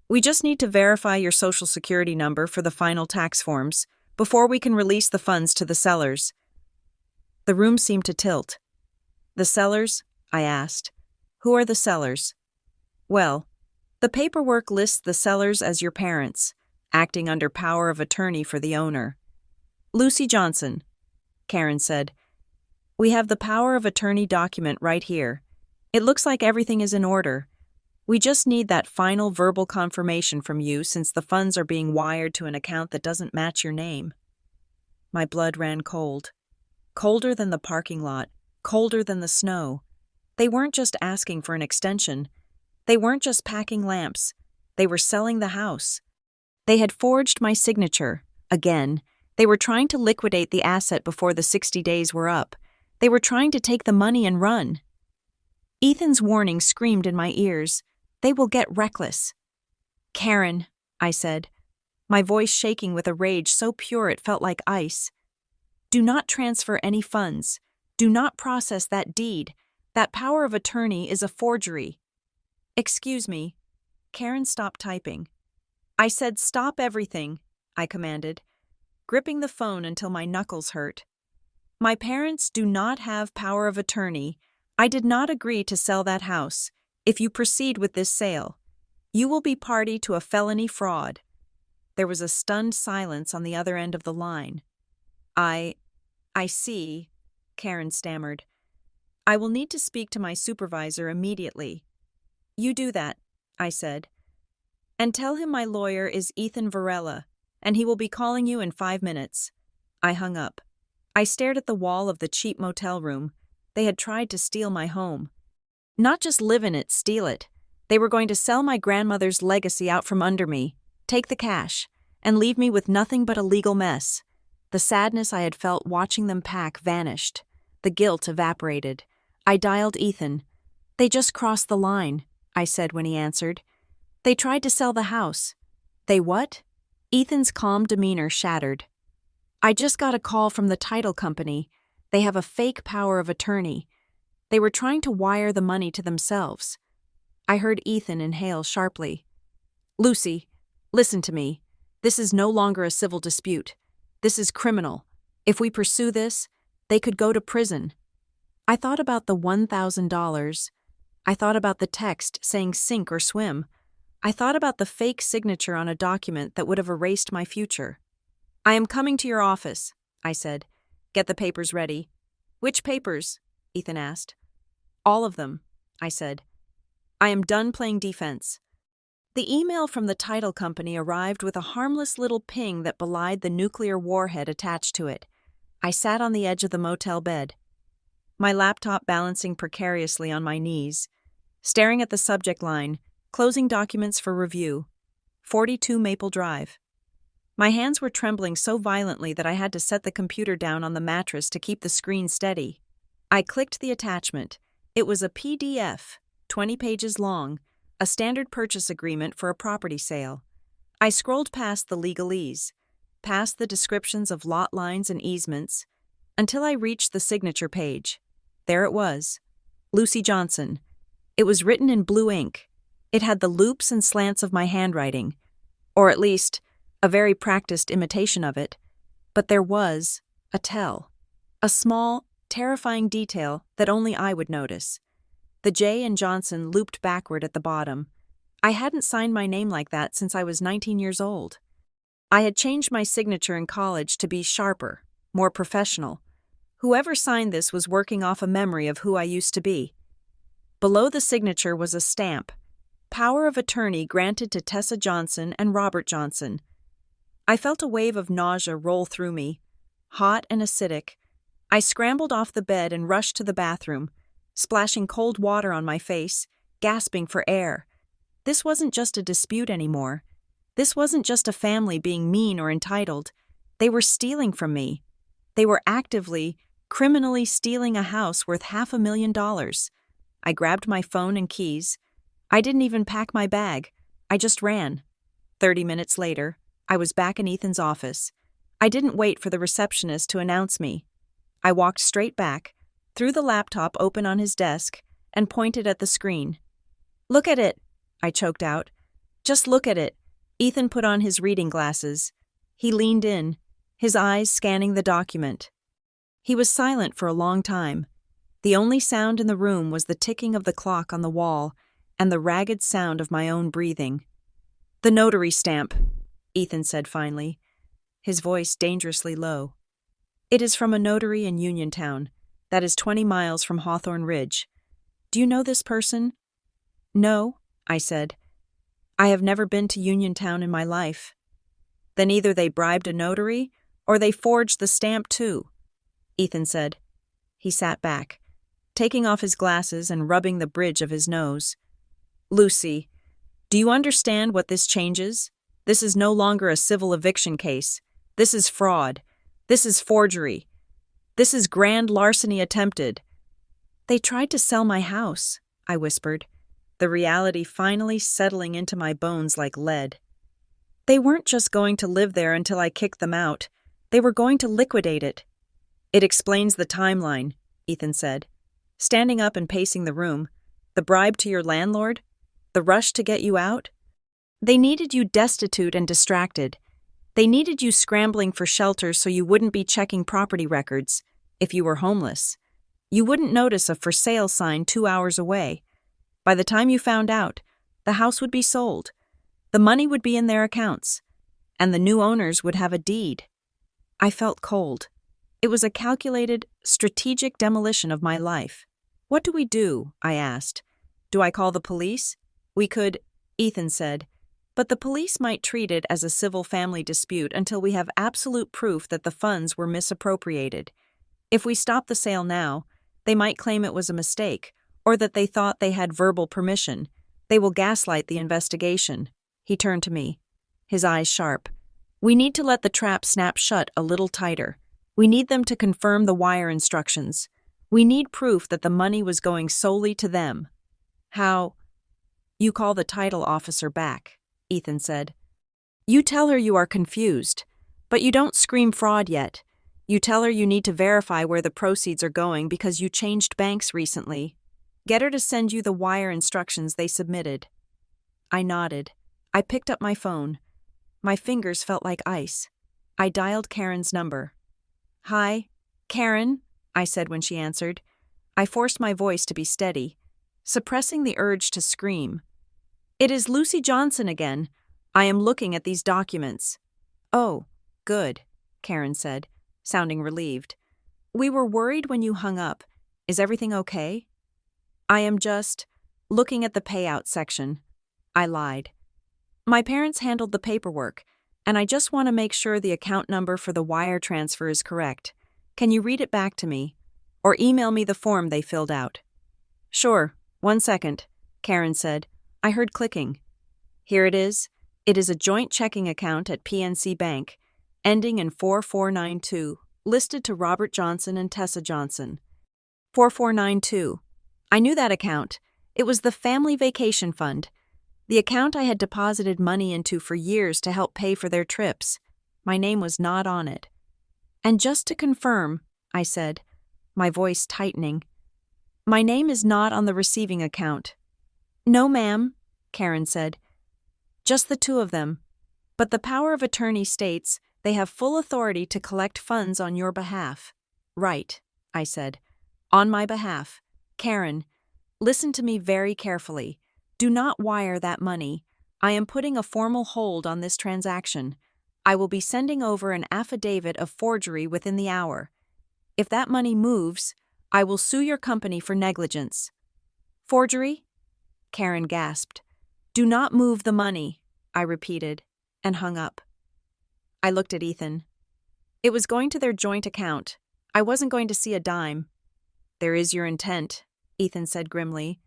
We just need to verify your social security number for the final tax forms before we can release the funds to the sellers. The room seemed to tilt. The sellers? I asked. Who are the sellers? Well, the paperwork lists the sellers as your parents, acting under power of attorney for the owner. Lucy Johnson, Karen said. We have the power of attorney document right here. It looks like everything is in order. We just need that final verbal confirmation from you since the funds are being wired to an account that doesn't match your name. My blood ran cold. Colder than the parking lot, colder than the snow. They weren't just asking for an extension. They weren't just packing lamps. They were selling the house. They had forged my signature. Again, they were trying to liquidate the asset before the 60 days were up. They were trying to take the money and run. Ethan's warning screamed in my ears. They will get reckless. Karen, I said, my voice shaking with a rage so pure it felt like ice. Do not transfer any funds. Do not process that deed. That power of attorney is a forgery. Excuse me. Karen stopped typing. I said stop everything, I commanded, gripping the phone until my knuckles hurt. My parents do not have power of attorney. I did not agree to sell that house. If you proceed with this sale, you will be party to a felony fraud." There was a stunned silence on the other end of the line. I see," Karen stammered. "I will need to speak to my supervisor immediately." "You do that," I said. "And tell him my lawyer is Ethan Varela, and he will be calling you in 5 minutes." I hung up. I stared at the wall of the cheap motel room. They had tried to steal my home. Not just live in it, steal it. They were going to sell my grandmother's legacy out from under me, take the cash, and leave me with nothing but a legal mess. The sadness I had felt watching them pack vanished. The guilt evaporated. I dialed Ethan. "They just crossed the line," I said when he answered. "They tried to sell the house." "They what?" Ethan's calm demeanor shattered. "I just got a call from the title company. They have a fake power of attorney. They were trying to wire the money to themselves." I heard Ethan inhale sharply. "Lucy, listen to me. This is no longer a civil dispute. This is criminal. If we pursue this, they could go to prison." I thought about the $1,000. I thought about the text saying sink or swim. I thought about the fake signature on a document that would have erased my future. "I am coming to your office," I said. "Get the papers ready." "Which papers?" Ethan asked. "All of them," I said. "I am done playing defense." The email from the title company arrived with a harmless little ping that belied the nuclear warhead attached to it. I sat on the edge of the motel bed, my laptop balancing precariously on my knees, staring at the subject line, "Closing documents for review, 42 Maple Drive." My hands were trembling so violently that I had to set the computer down on the mattress to keep the screen steady. I clicked the attachment. It was a PDF, 20 pages long, a standard purchase agreement for a property sale. I scrolled past the legalese, past the descriptions of lot lines and easements, until I reached the signature page. There it was, Lucy Johnson. It was written in blue ink. It had the loops and slants of my handwriting, or at least, a very practiced imitation of it. But there was a tell, a small, terrifying detail that only I would notice. The J in Johnson looped backward at the bottom. I hadn't signed my name like that since I was 19 years old. I had changed my signature in college to be sharper, more professional. Whoever signed this was working off a memory of who I used to be. Below the signature was a stamp, "Power of attorney granted to Tessa Johnson and Robert Johnson." I felt a wave of nausea roll through me, hot and acidic. I scrambled off the bed and rushed to the bathroom, splashing cold water on my face, gasping for air. This wasn't just a dispute anymore. This wasn't just a family being mean or entitled. They were stealing from me. They were actively, criminally stealing a house worth $500,000. I grabbed my phone and keys. I didn't even pack my bag. I just ran. 30 minutes later, I was back in Ethan's office. I didn't wait for the receptionist to announce me. I walked straight back, threw the laptop open on his desk, and pointed at the screen. "Look at it," I choked out. "Just look at it." Ethan put on his reading glasses. He leaned in, his eyes scanning the document. He was silent for a long time. The only sound in the room was the ticking of the clock on the wall and the ragged sound of my own breathing. "The notary stamp," Ethan said finally, his voice dangerously low. "It is from a notary in Uniontown. That is 20 miles from Hawthorne Ridge. Do you know this person?" "No," I said. "I have never been to Uniontown in my life." "Then either they bribed a notary, or they forged the stamp too," Ethan said. He sat back, taking off his glasses and rubbing the bridge of his nose. "Lucy, do you understand what this changes? This is no longer a civil eviction case. This is fraud. This is forgery. This is grand larceny attempted." "They tried to sell my house," I whispered, the reality finally settling into my bones like lead. "They weren't just going to live there until I kicked them out. They were going to liquidate it." "It explains the timeline," Ethan said, standing up and pacing the room. "The bribe to your landlord? The rush to get you out? They needed you destitute and distracted. They needed you scrambling for shelter so you wouldn't be checking property records. if you were homeless. You wouldn't notice a for sale sign 2 hours away. By the time you found out, the house would be sold. The money would be in their accounts, and the new owners would have a deed. I felt cold. It was a calculated, strategic demolition of my life. What do we do? I asked. Do I call the police? We could, Ethan said, but the police might treat it as a civil family dispute until we have absolute proof that the funds were misappropriated. If we stop the sale now, they might claim it was a mistake, or that they thought they had verbal permission. They will gaslight the investigation. He turned to me, his eyes sharp. We need to let the trap snap shut a little tighter. We need them to confirm the wire instructions. We need proof that the money was going solely to them. How? You call the title officer back, Ethan said. You tell her you are confused, but you don't scream fraud yet. You tell her you need to verify where the proceeds are going because you changed banks recently. Get her to send you the wire instructions they submitted. I nodded. I picked up my phone. My fingers felt like ice. I dialed Karen's number. Hi, Karen, I said when she answered. I forced my voice to be steady, suppressing the urge to scream. It is Lucy Johnson again. I am looking at these documents. Oh, good, Karen said, sounding relieved. We were worried when you hung up. Is everything okay? I am just looking at the payout section. I lied. My parents handled the paperwork, and I just want to make sure the account number for the wire transfer is correct. Can you read it back to me? Or email me the form they filled out? Sure, 1 second, Karen said. I heard clicking. Here it is. It is a joint checking account at PNC Bank, ending in 4492, listed to Robert Johnson and Tessa Johnson. 4492. I knew that account. It was the family vacation fund. The account I had deposited money into for years to help pay for their trips. My name was not on it. And just to confirm, I said, my voice tightening, my name is not on the receiving account. No, ma'am, Karen said. Just the two of them. But the power of attorney states they have full authority to collect funds on your behalf. Right, I said. On my behalf. Karen, listen to me very carefully. Do not wire that money. I am putting a formal hold on this transaction. I will be sending over an affidavit of forgery within the hour. If that money moves, I will sue your company for negligence. Forgery? Karen gasped. Do not move the money, I repeated, and hung up. I looked at Ethan. It was going to their joint account. I wasn't going to see a dime. There is your intent, Ethan said grimly.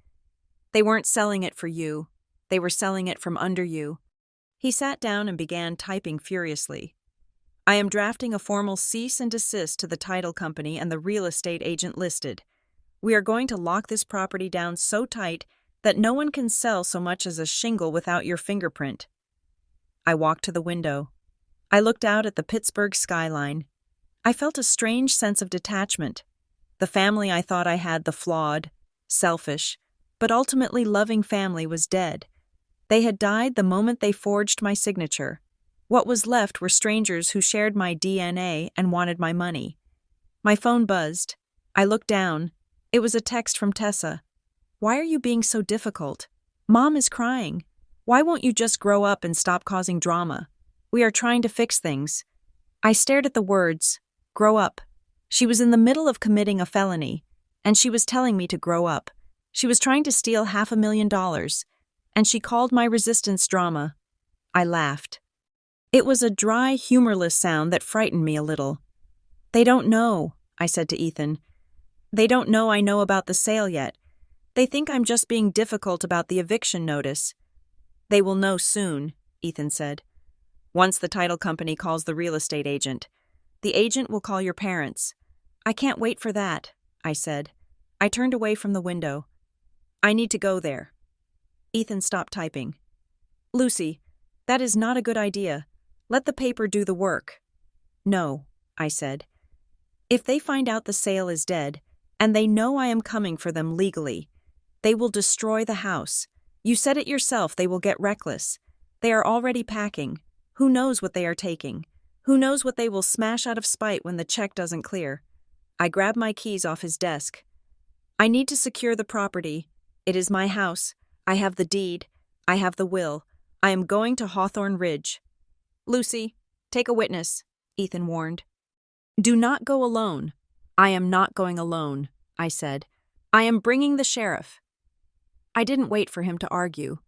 They weren't selling it for you. They were selling it from under you. He sat down and began typing furiously. I am drafting a formal cease and desist to the title company and the real estate agent listed. We are going to lock this property down so tight that no one can sell so much as a shingle without your fingerprint. I walked to the window. I looked out at the Pittsburgh skyline. I felt a strange sense of detachment. The family I thought I had, the flawed, selfish, but ultimately loving family, was dead. They had died the moment they forged my signature. What was left were strangers who shared my DNA and wanted my money. My phone buzzed. I looked down. It was a text from Tessa. Why are you being so difficult? Mom is crying. Why won't you just grow up and stop causing drama? We are trying to fix things. I stared at the words, grow up. She was in the middle of committing a felony, and she was telling me to grow up. She was trying to steal $500,000, and she called my resistance drama. I laughed. It was a dry, humorless sound that frightened me a little. They don't know, I said to Ethan. They don't know I know about the sale yet. They think I'm just being difficult about the eviction notice. They will know soon, Ethan said. Once the title company calls the real estate agent. The agent will call your parents. I can't wait for that, I said. I turned away from the window. I need to go there. Ethan stopped typing. Lucy, that is not a good idea. Let the paper do the work. No, I said. If they find out the sale is dead, and they know I am coming for them legally, they will destroy the house. You said it yourself, they will get reckless. They are already packing. Who knows what they are taking? Who knows what they will smash out of spite when the check doesn't clear? I grabbed my keys off his desk. I need to secure the property. It is my house. I have the deed. I have the will. I am going to Hawthorne Ridge. Lucy, take a witness, Ethan warned. Do not go alone. I am not going alone, I said. I am bringing the sheriff. I didn't wait for him to argue.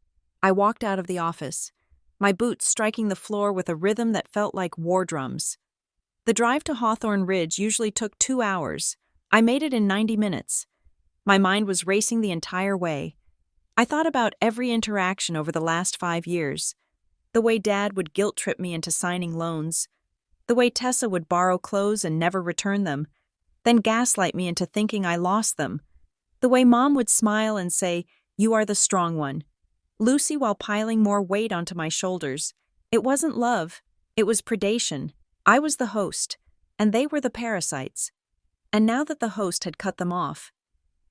I walked out of the office, my boots striking the floor with a rhythm that felt like war drums. The drive to Hawthorne Ridge usually took 2 hours. I made it in 90 minutes. My mind was racing the entire way. I thought about every interaction over the last 5 years. The way Dad would guilt-trip me into signing loans. The way Tessa would borrow clothes and never return them, then gaslight me into thinking I lost them. The way Mom would smile and say, "You are the strong one." Lucy while piling more weight onto my shoulders. It wasn't love. It was predation. I was the host, and they were the parasites. And now that the host had cut them off,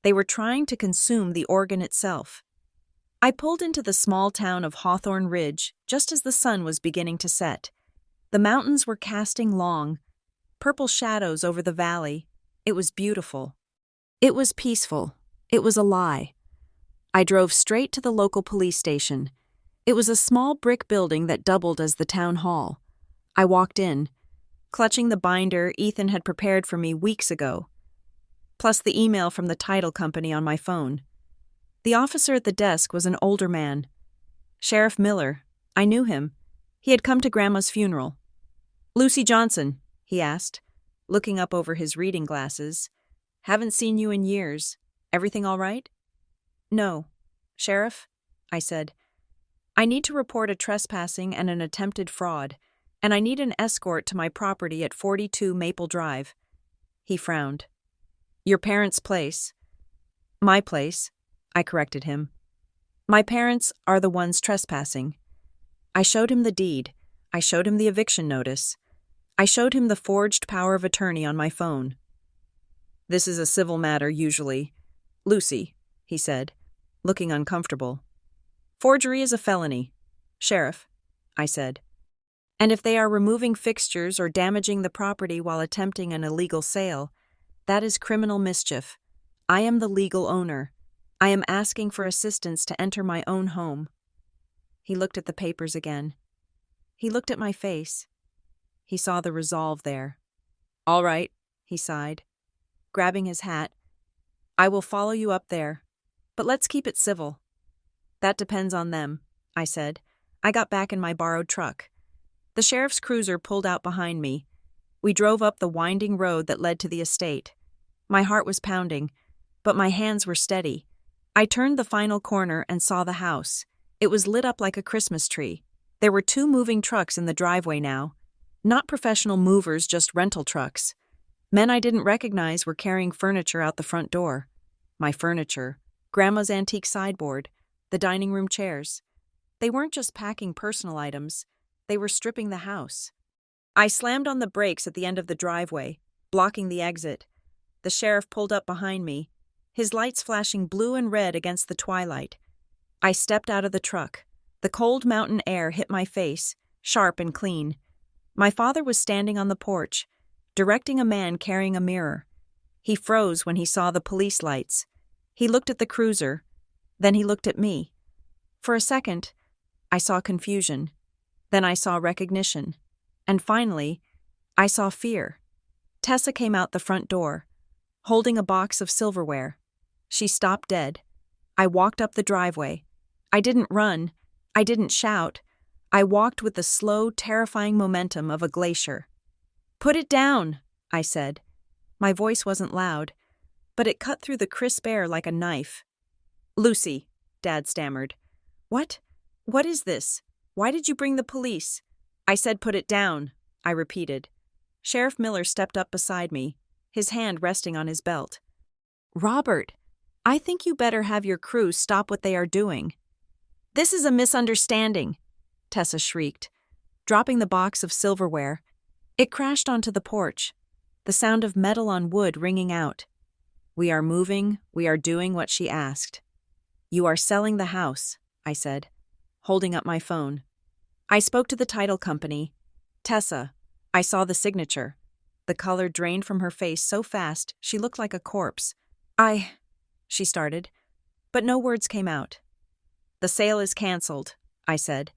they were trying to consume the organ itself. I pulled into the small town of Hawthorne Ridge just as the sun was beginning to set. The mountains were casting long, purple shadows over the valley. It was beautiful. It was peaceful. It was a lie. I drove straight to the local police station. It was a small brick building that doubled as the town hall. I walked in, clutching the binder Ethan had prepared for me weeks ago, plus the email from the title company on my phone. The officer at the desk was an older man. Sheriff Miller. I knew him. He had come to Grandma's funeral. Lucy Johnson, he asked, looking up over his reading glasses. Haven't seen you in years. Everything all right? No. Sheriff, I said. I need to report a trespassing and an attempted fraud, and I need an escort to my property at 42 Maple Drive. He frowned. Your parents' place. My place, I corrected him. My parents are the ones trespassing. I showed him the deed. I showed him the eviction notice. I showed him the forged power of attorney on my phone. This is a civil matter, usually. Lucy, he said, looking uncomfortable. Forgery is a felony. Sheriff, I said. And if they are removing fixtures or damaging the property while attempting an illegal sale, that is criminal mischief. I am the legal owner. I am asking for assistance to enter my own home. He looked at the papers again. He looked at my face. He saw the resolve there. All right, he sighed, grabbing his hat. I will follow you up there, but let's keep it civil. That depends on them, I said. I got back in my borrowed truck. The sheriff's cruiser pulled out behind me. We drove up the winding road that led to the estate. My heart was pounding, but my hands were steady. I turned the final corner and saw the house. It was lit up like a Christmas tree. There were 2 moving trucks in the driveway now. Not professional movers, just rental trucks. Men I didn't recognize were carrying furniture out the front door. My furniture, Grandma's antique sideboard, the dining room chairs. They weren't just packing personal items, they were stripping the house. I slammed on the brakes at the end of the driveway, blocking the exit. The sheriff pulled up behind me, his lights flashing blue and red against the twilight. I stepped out of the truck. The cold mountain air hit my face, sharp and clean. My father was standing on the porch, directing a man carrying a mirror. He froze when he saw the police lights. He looked at the cruiser. Then he looked at me. For a second, I saw confusion. Then I saw recognition. And finally, I saw fear. Tessa came out the front door, holding a box of silverware. She stopped dead. I walked up the driveway. I didn't run. I didn't shout. I walked with the slow, terrifying momentum of a glacier. Put it down, I said. My voice wasn't loud, but it cut through the crisp air like a knife. Lucy, Dad stammered. What? What is this? Why did you bring the police? I said put it down, I repeated. Sheriff Miller stepped up beside me, his hand resting on his belt. Robert, I think you better have your crew stop what they are doing. This is a misunderstanding, Tessa shrieked, dropping the box of silverware. It crashed onto the porch, the sound of metal on wood ringing out. We are moving, we are doing what she asked. You are selling the house, I said, holding up my phone. I spoke to the title company. Tessa, I saw the signature. The color drained from her face so fast she looked like a corpse. She started, but no words came out. "The sale is cancelled," I said,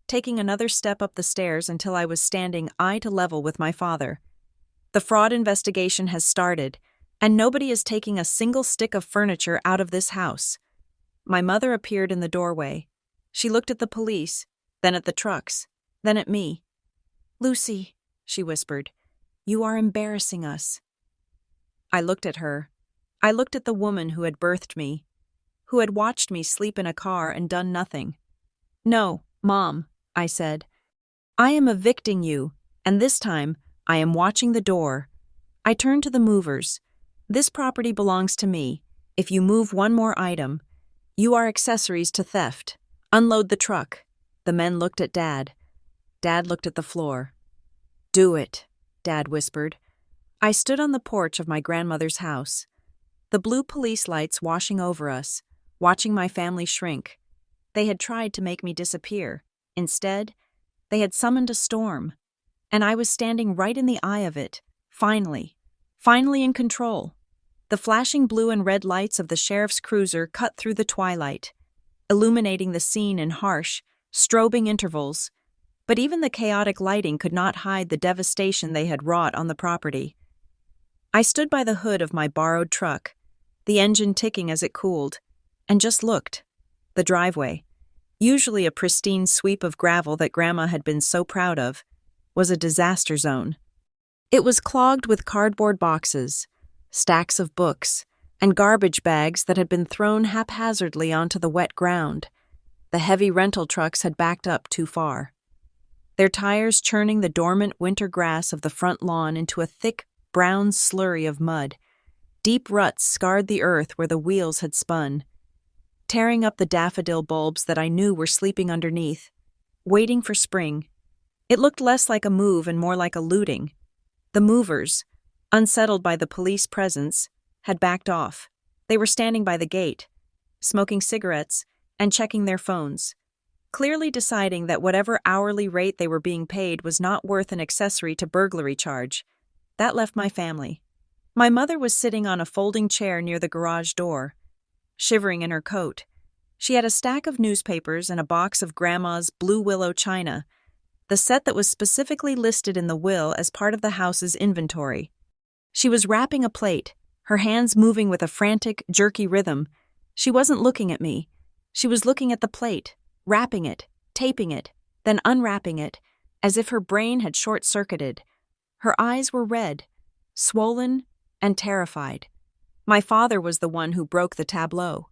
taking another step up the stairs until I was standing eye to level with my father. "The fraud investigation has started, and nobody is taking a single stick of furniture out of this house." My mother appeared in the doorway. She looked at the police, then at the trucks, then at me. "Lucy," she whispered, "you are embarrassing us." I looked at her. I looked at the woman who had birthed me, who had watched me sleep in a car and done nothing. "No, Mom," I said. "I am evicting you, and this time I am watching the door." I turned to the movers. "This property belongs to me. If you move one more item, you are accessories to theft. Unload the truck." The men looked at Dad. Dad looked at the floor. "Do it," Dad whispered. I stood on the porch of my grandmother's house. The blue police lights washing over us, watching my family shrink. They had tried to make me disappear. Instead, they had summoned a storm. And I was standing right in the eye of it, finally in control. The flashing blue and red lights of the sheriff's cruiser cut through the twilight, illuminating the scene in harsh, strobing intervals. But even the chaotic lighting could not hide the devastation they had wrought on the property. I stood by the hood of my borrowed truck, the engine ticking as it cooled, and just looked. The driveway, usually a pristine sweep of gravel that Grandma had been so proud of, was a disaster zone. It was clogged with cardboard boxes, stacks of books, and garbage bags that had been thrown haphazardly onto the wet ground. The heavy rental trucks had backed up too far, their tires churning the dormant winter grass of the front lawn into a thick, brown slurry of mud. Deep ruts scarred the earth where the wheels had spun, tearing up the daffodil bulbs that I knew were sleeping underneath, waiting for spring. It looked less like a move and more like a looting. The movers, unsettled by the police presence, had backed off. They were standing by the gate, smoking cigarettes and checking their phones, clearly deciding that whatever hourly rate they were being paid was not worth an accessory to burglary charge. That left my family. My mother was sitting on a folding chair near the garage door, shivering in her coat. She had a stack of newspapers and a box of Grandma's blue willow china, the set that was specifically listed in the will as part of the house's inventory. She was wrapping a plate, her hands moving with a frantic, jerky rhythm. She wasn't looking at me. She was looking at the plate, wrapping it, taping it, then unwrapping it, as if her brain had short-circuited. Her eyes were red, swollen, and terrified. My father was the one who broke the tableau.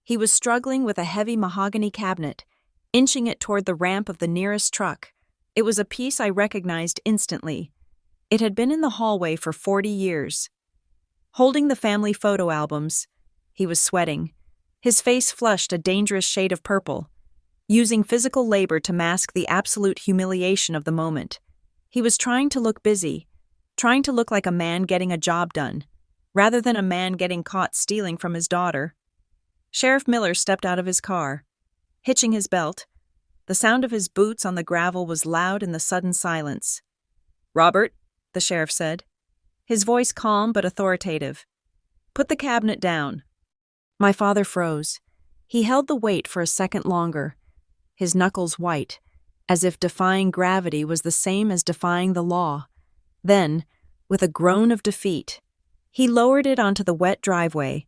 He was struggling with a heavy mahogany cabinet, inching it toward the ramp of the nearest truck. It was a piece I recognized instantly. It had been in the hallway for 40 years. Holding the family photo albums, he was sweating. His face flushed a dangerous shade of purple, using physical labor to mask the absolute humiliation of the moment. He was trying to look busy, trying to look like a man getting a job done, rather than a man getting caught stealing from his daughter. Sheriff Miller stepped out of his car, hitching his belt. The sound of his boots on the gravel was loud in the sudden silence. "Robert," the sheriff said, his voice calm but authoritative. "Put the cabinet down." My father froze. He held the weight for a second longer, his knuckles white, as if defying gravity was the same as defying the law. Then, with a groan of defeat, he lowered it onto the wet driveway.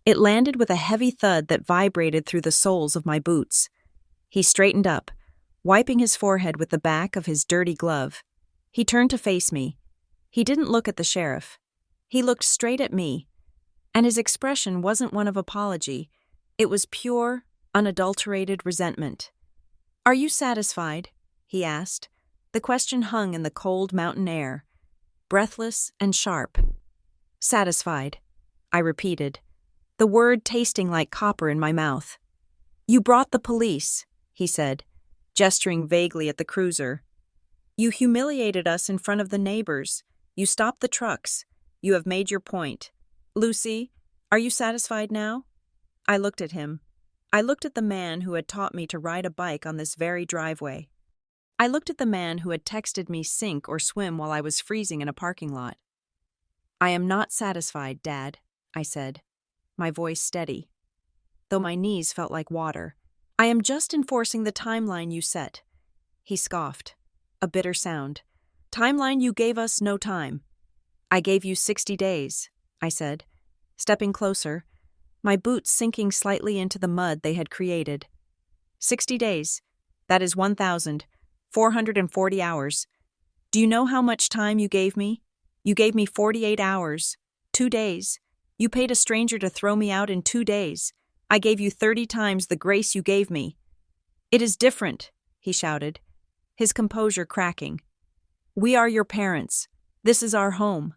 It landed with a heavy thud that vibrated through the soles of my boots. He straightened up, wiping his forehead with the back of his dirty glove. He turned to face me. He didn't look at the sheriff. He looked straight at me, and his expression wasn't one of apology. It was pure, unadulterated resentment. "Are you satisfied?" he asked. The question hung in the cold mountain air, breathless and sharp. "Satisfied," I repeated, the word tasting like copper in my mouth. "You brought the police," he said, gesturing vaguely at the cruiser. "You humiliated us in front of the neighbors. You stopped the trucks. You have made your point. Lucy, are you satisfied now?" I looked at him. I looked at the man who had taught me to ride a bike on this very driveway. I looked at the man who had texted me sink or swim while I was freezing in a parking lot. "I am not satisfied, Dad," I said, my voice steady, though my knees felt like water. "I am just enforcing the timeline you set." He scoffed, a bitter sound. "Timeline you gave us no time." "I gave you 60 days, I said, stepping closer, my boots sinking slightly into the mud they had created. 60 days. That is 1,440 hours. Do you know how much time you gave me? You gave me 48 hours. 2 days. You paid a stranger to throw me out in 2 days. I gave you 30 times the grace you gave me." "It is different," he shouted, his composure cracking. "We are your parents. This is our home."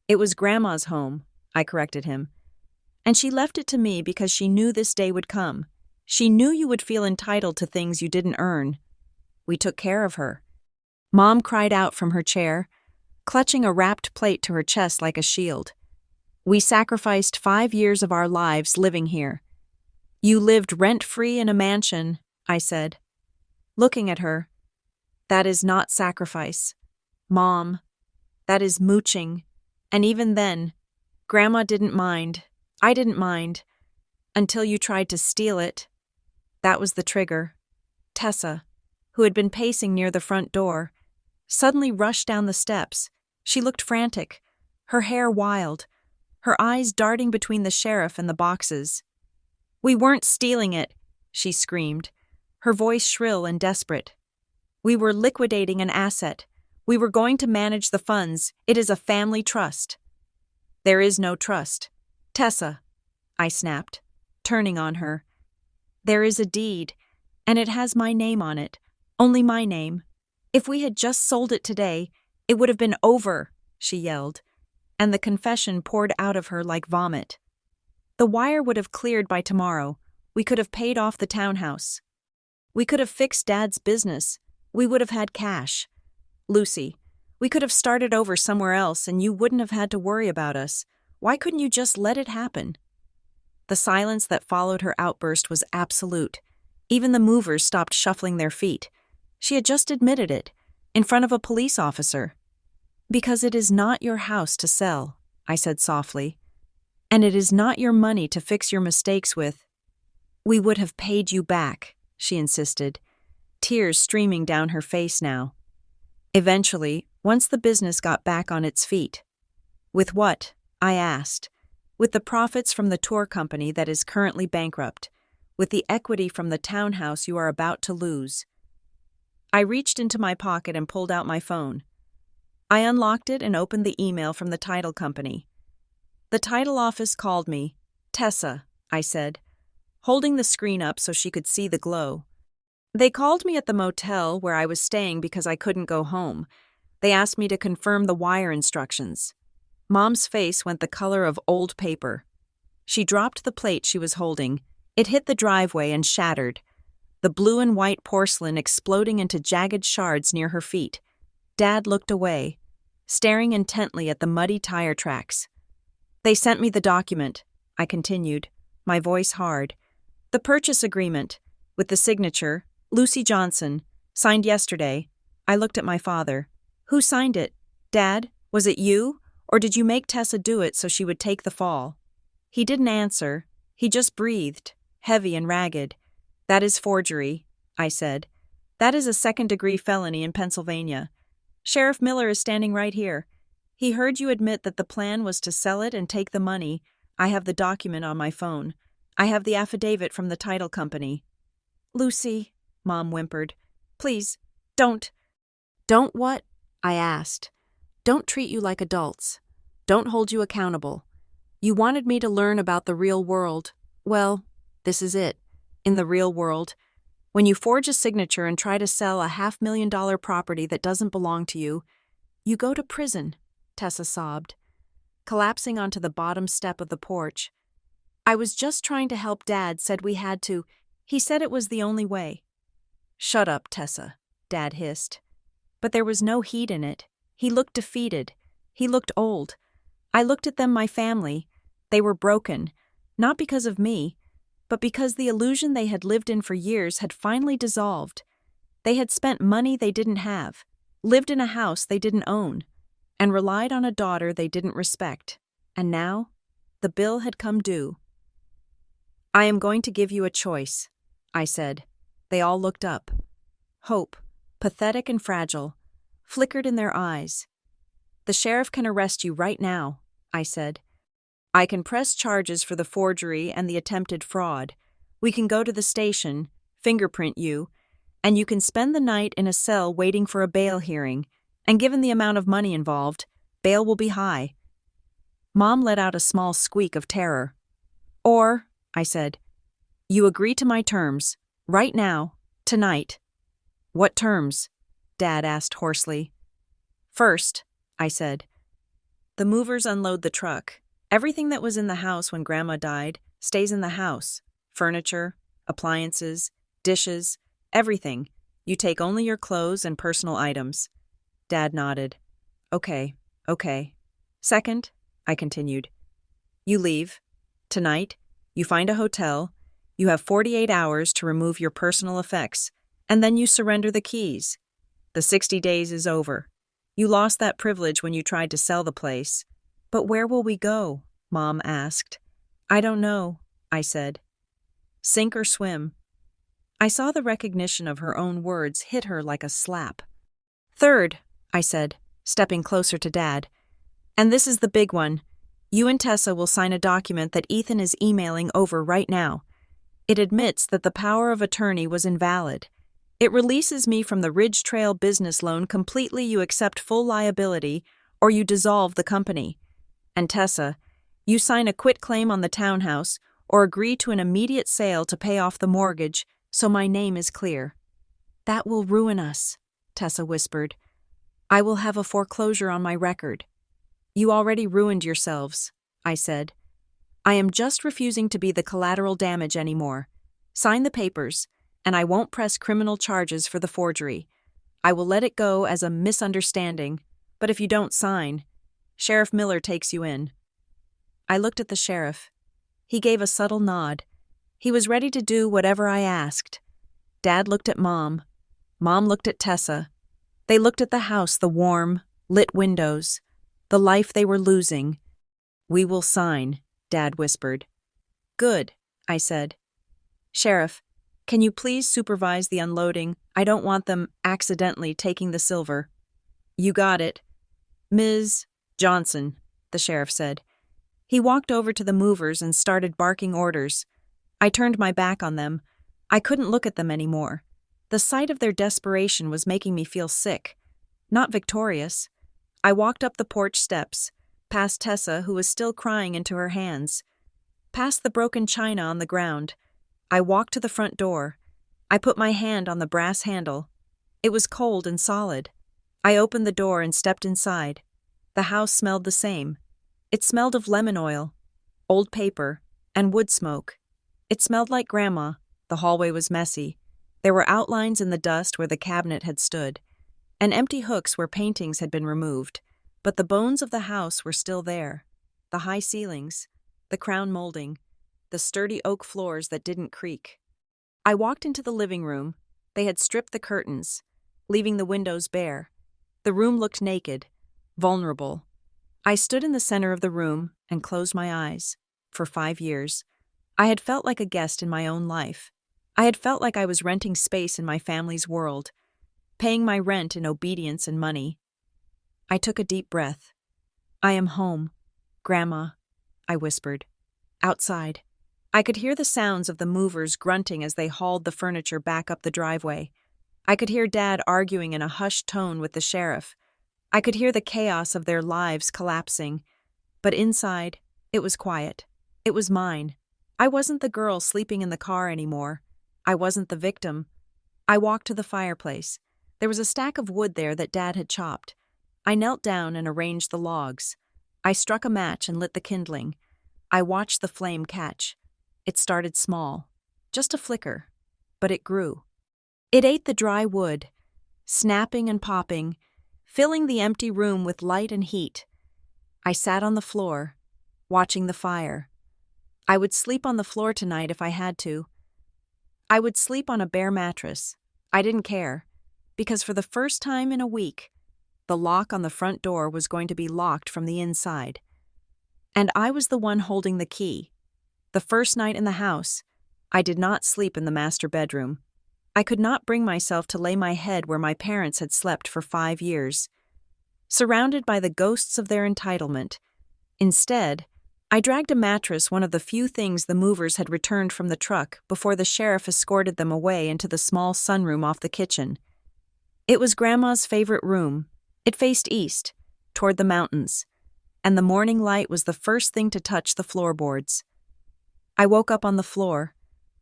"It was Grandma's home," I corrected him. "And she left it to me because she knew this day would come. She knew you would feel entitled to things you didn't earn. We took care of her." Mom cried out from her chair, clutching a wrapped plate to her chest like a shield. "We sacrificed 5 years of our lives living here." "You lived rent-free in a mansion," I said, looking at her. "That is not sacrifice, Mom. That is mooching. And even then, Grandma didn't mind. I didn't mind. Until you tried to steal it." That was the trigger. Tessa, who had been pacing near the front door, suddenly rushed down the steps. She looked frantic, her hair wild, her eyes darting between the sheriff and the boxes. "We weren't stealing it," she screamed, her voice shrill and desperate. "We were liquidating an asset. We were going to manage the funds. It is a family trust." "There is no trust. Tessa," I snapped, turning on her. "There is a deed, and it has my name on it, only my name. If we had just sold it today, it would have been over," she yelled, and the confession poured out of her like vomit. "The wire would have cleared by tomorrow. We could have paid off the townhouse. We could have fixed Dad's business. We would have had cash. Lucy, we could have started over somewhere else and you wouldn't have had to worry about us. Why couldn't you just let it happen?" The silence that followed her outburst was absolute. Even the movers stopped shuffling their feet. She had just admitted it, in front of a police officer. "Because it is not your house to sell," I said softly. "And it is not your money to fix your mistakes with." "We would have paid you back," she insisted, tears streaming down her face now. "Eventually, once the business got back on its feet." "With what?" I asked. "With the profits from the tour company that is currently bankrupt, with the equity from the townhouse you are about to lose." I reached into my pocket and pulled out my phone. I unlocked it and opened the email from the title company. "The title office called me. Tessa," I said, holding the screen up so she could see the glow. "They called me at the motel where I was staying because I couldn't go home. They asked me to confirm the wire instructions." Mom's face went the color of old paper. She dropped the plate she was holding. It hit the driveway and shattered, the blue and white porcelain exploding into jagged shards near her feet. Dad looked away, staring intently at the muddy tire tracks. "They sent me the document," I continued, my voice hard. "The purchase agreement, with the signature, Lucy Johnson, signed yesterday." I looked at my father. "Who signed it? Dad, was it you? Or did you make Tessa do it so she would take the fall?" He didn't answer. He just breathed, heavy and ragged. "That is forgery," I said. "That is a second-degree felony in Pennsylvania. Sheriff Miller is standing right here. He heard you admit that the plan was to sell it and take the money. I have the document on my phone. I have the affidavit from the title company." "Lucy," Mom whimpered, "please, don't." "Don't what?" I asked. "Don't treat you like adults. Don't hold you accountable. You wanted me to learn about the real world. Well, this is it. In the real world, when you forge a signature and try to sell a $500,000 property that doesn't belong to you, you go to prison," Tessa sobbed, collapsing onto the bottom step of the porch. "I was just trying to help. Dad said we had to. He said it was the only way." "Shut up, Tessa," Dad hissed. But there was no heat in it. He looked defeated. He looked old. I looked at them, my family. They were broken, not because of me, but because the illusion they had lived in for years had finally dissolved. They had spent money they didn't have, lived in a house they didn't own, and relied on a daughter they didn't respect. And now, the bill had come due. "I am going to give you a choice," I said. They all looked up. Hope, pathetic and fragile, flickered in their eyes. "The sheriff can arrest you right now," I said. "I can press charges for the forgery and the attempted fraud. We can go to the station, fingerprint you, and you can spend the night in a cell waiting for a bail hearing, and given the amount of money involved, bail will be high." Mom let out a small squeak of terror. "Or," I said, "you agree to my terms, right now, tonight." "What terms?" Dad asked hoarsely. "First," I said, "the movers unload the truck. Everything that was in the house when Grandma died stays in the house. Furniture, appliances, dishes, everything. You take only your clothes and personal items." Dad nodded. Okay. "Second," I continued, "you leave. Tonight, you find a hotel. You have 48 hours to remove your personal effects, and then you surrender the keys. The 60 days is over. You lost that privilege when you tried to sell the place." "But where will we go?" Mom asked. "I don't know," I said. "Sink or swim." I saw the recognition of her own words hit her like a slap. "Third," I said, stepping closer to Dad, "and this is the big one. You and Tessa will sign a document that Ethan is emailing over right now. It admits that the power of attorney was invalid. It releases me from the Ridge Trail business loan completely. You accept full liability, or you dissolve the company. And Tessa, you sign a quitclaim on the townhouse, or agree to an immediate sale to pay off the mortgage, so my name is clear." "That will ruin us," Tessa whispered. "I will have a foreclosure on my record." "You already ruined yourselves," I said. "I am just refusing to be the collateral damage anymore. Sign the papers, and I won't press criminal charges for the forgery. I will let it go as a misunderstanding, but if you don't sign, Sheriff Miller takes you in." I looked at the sheriff. He gave a subtle nod. He was ready to do whatever I asked. Dad looked at Mom. Mom looked at Tessa. They looked at the house, the warm, lit windows, the life they were losing. "We will sign," Dad whispered. "Good," I said. "Sheriff, can you please supervise the unloading? I don't want them accidentally taking the silver." "You got it. Ms. Johnson," the sheriff said. He walked over to the movers and started barking orders. I turned my back on them. I couldn't look at them anymore. The sight of their desperation was making me feel sick, not victorious. I walked up the porch steps, past Tessa, who was still crying into her hands, past the broken china on the ground. I walked to the front door. I put my hand on the brass handle. It was cold and solid. I opened the door and stepped inside. The house smelled the same. It smelled of lemon oil, old paper, and wood smoke. It smelled like Grandma. The hallway was messy. There were outlines in the dust where the cabinet had stood, and empty hooks where paintings had been removed, but the bones of the house were still there. The high ceilings, the crown molding, the sturdy oak floors that didn't creak. I walked into the living room. They had stripped the curtains, leaving the windows bare. The room looked naked, vulnerable. I stood in the center of the room and closed my eyes. For 5 years, I had felt like a guest in my own life. I had felt like I was renting space in my family's world, paying my rent in obedience and money. I took a deep breath. "I am home, Grandma," I whispered. Outside, I could hear the sounds of the movers grunting as they hauled the furniture back up the driveway. I could hear Dad arguing in a hushed tone with the sheriff. I could hear the chaos of their lives collapsing. But inside, it was quiet. It was mine. I wasn't the girl sleeping in the car anymore. I wasn't the victim. I walked to the fireplace. There was a stack of wood there that Dad had chopped. I knelt down and arranged the logs. I struck a match and lit the kindling. I watched the flame catch. It started small, just a flicker, but it grew. It ate the dry wood, snapping and popping, filling the empty room with light and heat. I sat on the floor, watching the fire. I would sleep on the floor tonight if I had to. I would sleep on a bare mattress. I didn't care. because for the first time in a week, the lock on the front door was going to be locked from the inside. And I was the one holding the key. The first night in the house, I did not sleep in the master bedroom. I could not bring myself to lay my head where my parents had slept for 5 years, surrounded by the ghosts of their entitlement. Instead, I dragged a mattress, one of the few things the movers had returned from the truck before the sheriff escorted them away, into the small sunroom off the kitchen. It was Grandma's favorite room. It faced east, toward the mountains, and the morning light was the first thing to touch the floorboards. I woke up on the floor,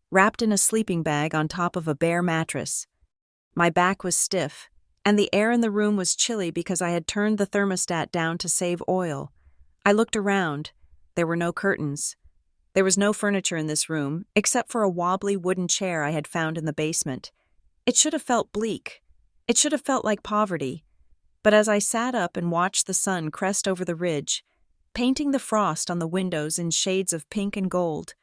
wrapped in a sleeping bag on top of a bare mattress. My back was stiff, and the air in the room was chilly because I had turned the thermostat down to save oil. I looked around. There were no curtains. There was no furniture in this room, except for a wobbly wooden chair I had found in the basement. It should have felt bleak. It should have felt like poverty. But as I sat up and watched the sun crest over the ridge, painting the frost on the windows in shades of pink and gold,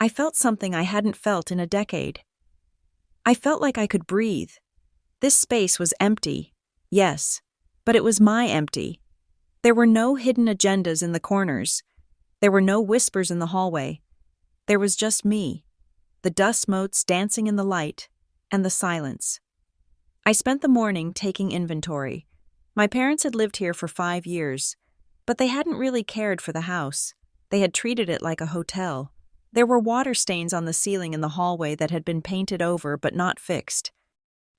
I felt something I hadn't felt in a decade. I felt like I could breathe. This space was empty, yes, but it was my empty. There were no hidden agendas in the corners. There were no whispers in the hallway. There was just me, the dust motes dancing in the light, and the silence. I spent the morning taking inventory. My parents had lived here for 5 years, but they hadn't really cared for the house. They had treated it like a hotel. There were water stains on the ceiling in the hallway that had been painted over but not fixed.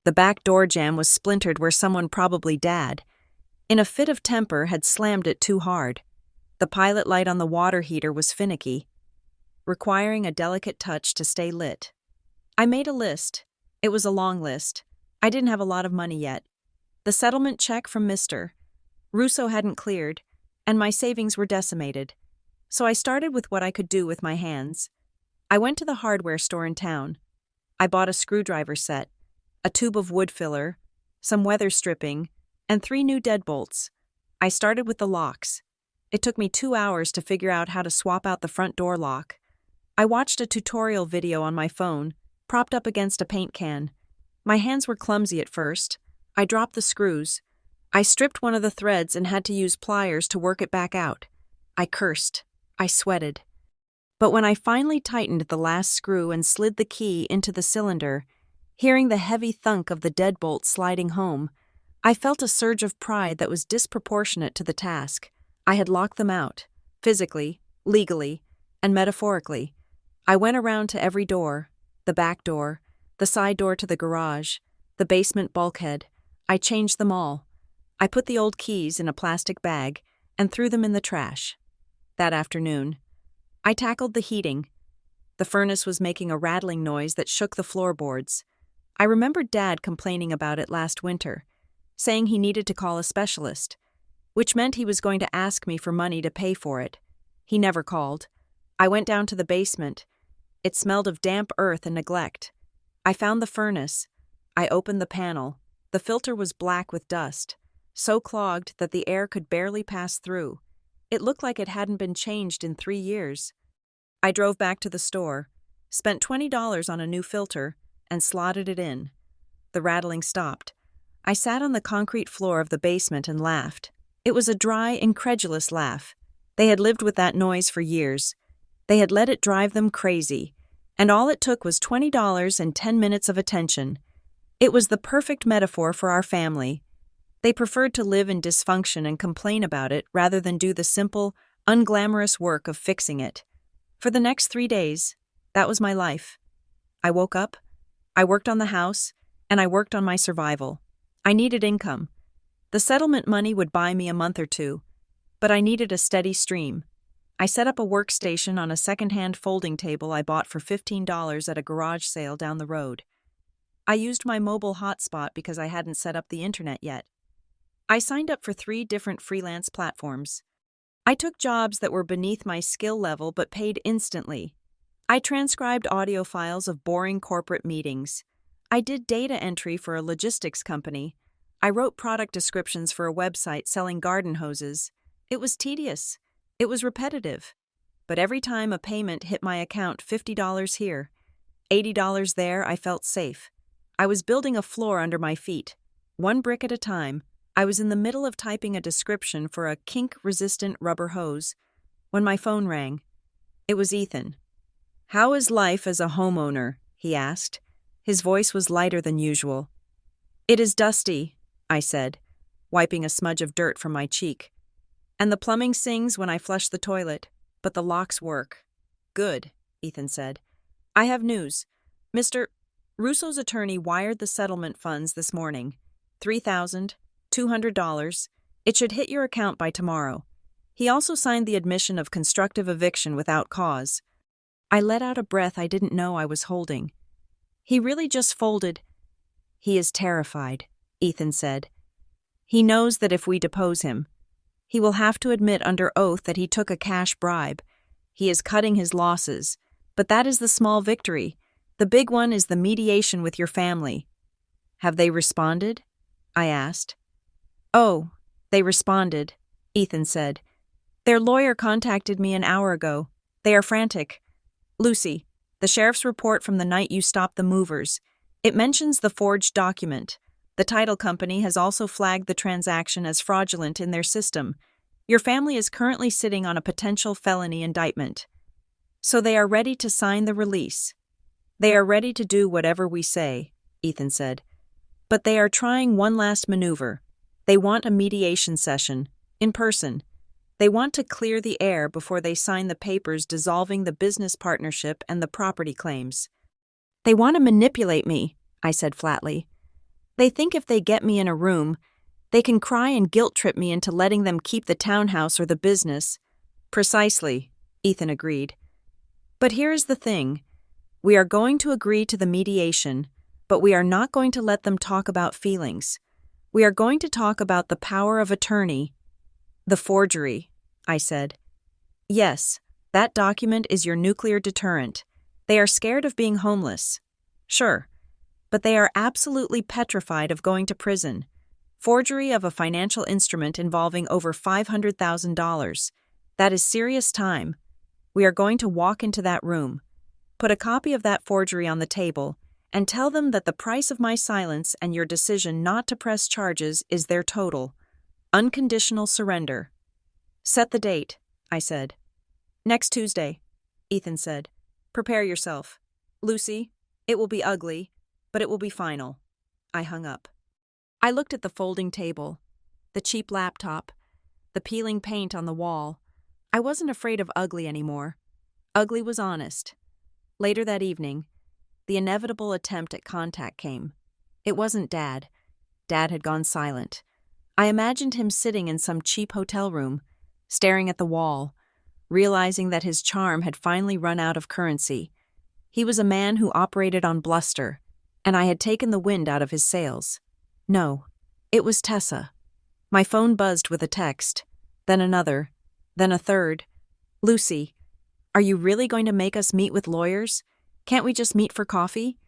The back door jamb was splintered where someone, probably Dad, in a fit of temper, had slammed it too hard. The pilot light on the water heater was finicky, requiring a delicate touch to stay lit. I made a list. It was a long list. I didn't have a lot of money yet. The settlement check from Mr. Russo hadn't cleared, and my savings were decimated. So I started with what I could do with my hands. I went to the hardware store in town. I bought a screwdriver set, a tube of wood filler, some weather stripping, and 3 new deadbolts. I started with the locks. It took me 2 hours to figure out how to swap out the front door lock. I watched a tutorial video on my phone, propped up against a paint can. My hands were clumsy at first. I dropped the screws. I stripped one of the threads and had to use pliers to work it back out. I cursed. I sweated. But when I finally tightened the last screw and slid the key into the cylinder, hearing the heavy thunk of the deadbolt sliding home, I felt a surge of pride that was disproportionate to the task. I had locked them out, physically, legally, and metaphorically. I went around to every door, the back door, the side door to the garage, the basement bulkhead. I changed them all. I put the old keys in a plastic bag and threw them in the trash. That afternoon, I tackled the heating. The furnace was making a rattling noise that shook the floorboards. I remembered Dad complaining about it last winter, saying he needed to call a specialist, which meant he was going to ask me for money to pay for it. He never called. I went down to the basement. It smelled of damp earth and neglect. I found the furnace. I opened the panel. The filter was black with dust, so clogged that the air could barely pass through. It looked like it hadn't been changed in 3 years. I drove back to the store, spent $20 on a new filter, and slotted it in. The rattling stopped. I sat on the concrete floor of the basement and laughed. It was a dry, incredulous laugh. They had lived with that noise for years. They had let it drive them crazy, and all it took was $20 and 10 minutes of attention. It was the perfect metaphor for our family. They preferred to live in dysfunction and complain about it rather than do the simple, unglamorous work of fixing it. For the next 3 days, that was my life. I woke up, I worked on the house, and I worked on my survival. I needed income. The settlement money would buy me a month or 2, but I needed a steady stream. I set up a workstation on a second-hand folding table I bought for $15 at a garage sale down the road. I used my mobile hotspot because I hadn't set up the internet yet. I signed up for 3 different freelance platforms. I took jobs that were beneath my skill level but paid instantly. I transcribed audio files of boring corporate meetings. I did data entry for a logistics company. I wrote product descriptions for a website selling garden hoses. It was tedious. It was repetitive. But every time a payment hit my account, $50 here, $80 there, I felt safe. I was building a floor under my feet. One brick at a time, I was in the middle of typing a description for a kink-resistant rubber hose when my phone rang. It was Ethan. "How is life as a homeowner?" he asked. His voice was lighter than usual. "It is dusty," I said, wiping a smudge of dirt from my cheek. "And the plumbing sings when I flush the toilet, but the locks work." "Good," Ethan said. "I have news. Mr. Russo's attorney wired the settlement funds this morning. $3,200. It should hit your account by tomorrow. He also signed the admission of constructive eviction without cause." I let out a breath I didn't know I was holding. "He really just folded." "He is terrified," Ethan said. "He knows that if we depose him, he will have to admit under oath that he took a cash bribe. He is cutting his losses, but that is the small victory. The big one is the mediation with your family." "Have they responded?" I asked. "Oh, they responded," Ethan said. "Their lawyer contacted me an hour ago. They are frantic. Lucy, the sheriff's report from the night you stopped the movers. It mentions the forged document. The title company has also flagged the transaction as fraudulent in their system. Your family is currently sitting on a potential felony indictment. So they are ready to sign the release. They are ready to do whatever we say," Ethan said. "But they are trying one last maneuver. They want a mediation session, in person. They want to clear the air before they sign the papers dissolving the business partnership and the property claims." "They want to manipulate me," I said flatly. "They think if they get me in a room, they can cry and guilt-trip me into letting them keep the townhouse or the business." "Precisely," Ethan agreed. "But here is the thing. We are going to agree to the mediation, but we are not going to let them talk about feelings. We are going to talk about the power of attorney." "The forgery," I said. "Yes, that document is your nuclear deterrent. They are scared of being homeless. Sure, but they are absolutely petrified of going to prison. Forgery of a financial instrument involving over $500,000. That is serious time. We are going to walk into that room, put a copy of that forgery on the table, and tell them that the price of my silence and your decision not to press charges is their total, unconditional surrender." "Set the date," I said. "Next Tuesday," Ethan said. "Prepare yourself. Lucy, it will be ugly, but it will be final." I hung up. I looked at the folding table, the cheap laptop, the peeling paint on the wall. I wasn't afraid of ugly anymore. Ugly was honest. Later that evening, the inevitable attempt at contact came. It wasn't Dad. Dad had gone silent. I imagined him sitting in some cheap hotel room, staring at the wall, realizing that his charm had finally run out of currency. He was a man who operated on bluster, and I had taken the wind out of his sails. No, it was Tessa. My phone buzzed with a text, then another, then a third. "Lucy, are you really going to make us meet with lawyers? Can't we just meet for coffee?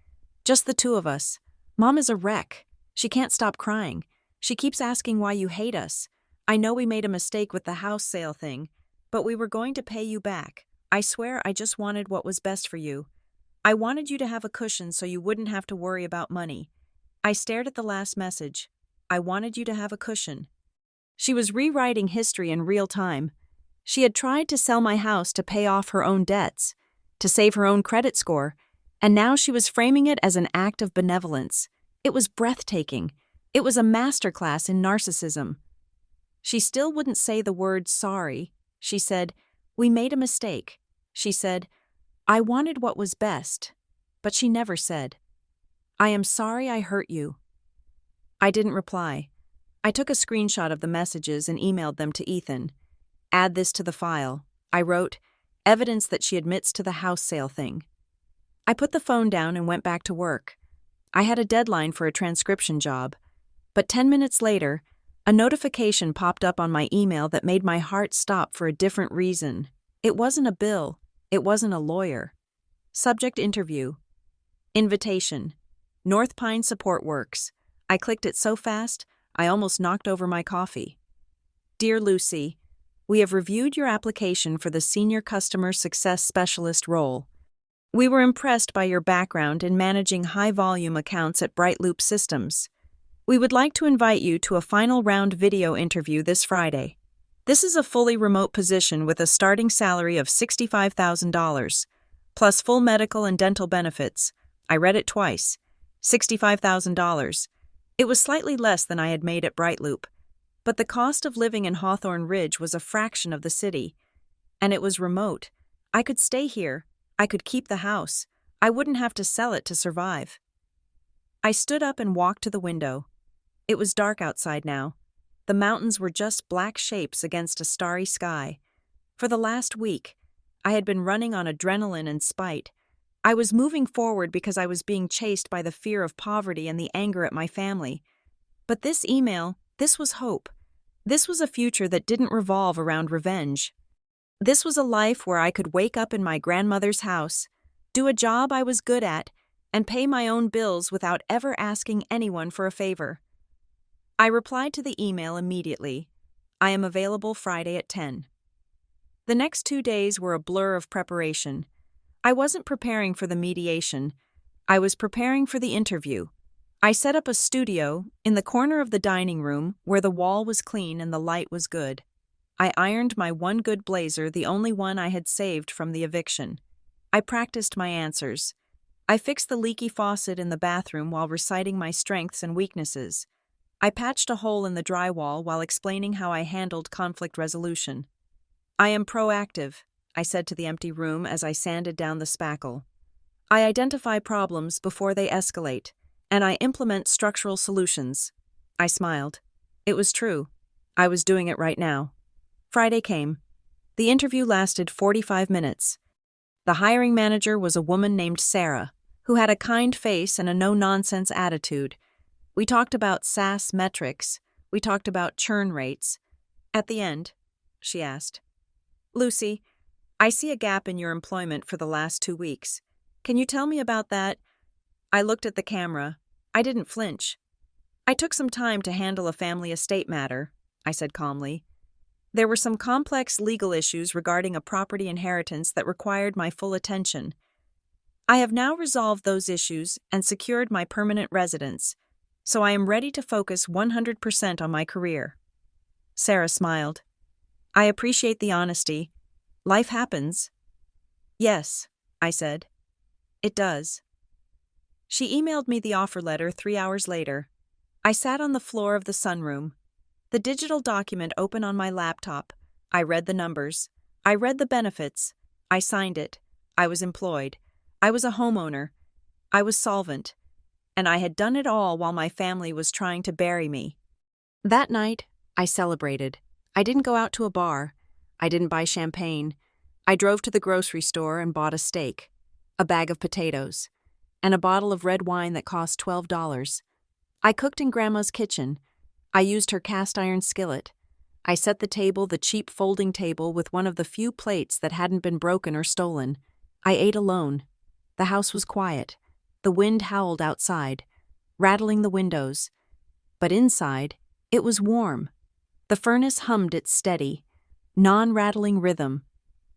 Just the two of us. Mom is a wreck. She can't stop crying. She keeps asking why you hate us. I know we made a mistake with the house sale thing, but we were going to pay you back. I swear I just wanted what was best for you. I wanted you to have a cushion so you wouldn't have to worry about money. I stared at the last message. I wanted you to have a cushion." She was rewriting history in real time. She had tried to sell my house to pay off her own debts, to save her own credit score, and now she was framing it as an act of benevolence. It was breathtaking. It was a masterclass in narcissism. She still wouldn't say the word sorry. She said, "We made a mistake." She said, "I wanted what was best." But she never said, "I am sorry I hurt you." I didn't reply. I took a screenshot of the messages and emailed them to Ethan. "Add this to the file," I wrote, "evidence that she admits to the house sale thing." I put the phone down and went back to work. I had a deadline for a transcription job. But 10 minutes later, a notification popped up on my email that made my heart stop for a different reason. It wasn't a bill. It wasn't a lawyer. Subject interview. Invitation. North Pine Support Works. I clicked it so fast, I almost knocked over my coffee. "Dear Lucy, we have reviewed your application for the Senior Customer Success Specialist role. We were impressed by your background in managing high-volume accounts at Brightloop Systems. We would like to invite you to a final round video interview this Friday. This is a fully remote position with a starting salary of $65,000, plus full medical and dental benefits. I read it twice. $65,000. It was slightly less than I had made at Brightloop, but the cost of living in Hawthorne Ridge was a fraction of the city. And it was remote. I could stay here. I could keep the house. I wouldn't have to sell it to survive. I stood up and walked to the window. It was dark outside now. The mountains were just black shapes against a starry sky. For the last week, I had been running on adrenaline and spite. I was moving forward because I was being chased by the fear of poverty and the anger at my family. But this email, this was hope. This was a future that didn't revolve around revenge. This was a life where I could wake up in my grandmother's house, do a job I was good at, and pay my own bills without ever asking anyone for a favor. I replied to the email immediately. I am available Friday at 10. The next 2 days were a blur of preparation. I wasn't preparing for the mediation. I was preparing for the interview. I set up a studio in the corner of the dining room where the wall was clean and the light was good. I ironed my one good blazer, the only one I had saved from the eviction. I practiced my answers. I fixed the leaky faucet in the bathroom while reciting my strengths and weaknesses. I patched a hole in the drywall while explaining how I handled conflict resolution. I am proactive, I said to the empty room as I sanded down the spackle. I identify problems before they escalate, and I implement structural solutions. I smiled. It was true. I was doing it right now. Friday came. The interview lasted 45 minutes. The hiring manager was a woman named Sarah, who had a kind face and a no-nonsense attitude. We talked about SaaS metrics. We talked about churn rates. At the end, she asked, "Lucy, I see a gap in your employment for the last 2 weeks. Can you tell me about that?" I looked at the camera. I didn't flinch. "I took some time to handle a family estate matter," I said calmly. "There were some complex legal issues regarding a property inheritance that required my full attention. I have now resolved those issues and secured my permanent residence, so I am ready to focus 100% on my career." Sarah smiled. "I appreciate the honesty. Life happens." "Yes," I said. "It does." She emailed me the offer letter 3 hours later. I sat on the floor of the sunroom. The digital document open on my laptop. I read the numbers. I read the benefits. I signed it. I was employed. I was a homeowner. I was solvent. And I had done it all while my family was trying to bury me. That night, I celebrated. I didn't go out to a bar. I didn't buy champagne. I drove to the grocery store and bought a steak, a bag of potatoes, and a bottle of red wine that cost $12. I cooked in Grandma's kitchen. I used her cast iron skillet. I set the table, the cheap folding table, with one of the few plates that hadn't been broken or stolen. I ate alone. The house was quiet. The wind howled outside, rattling the windows. But inside, it was warm. The furnace hummed its steady, non-rattling rhythm.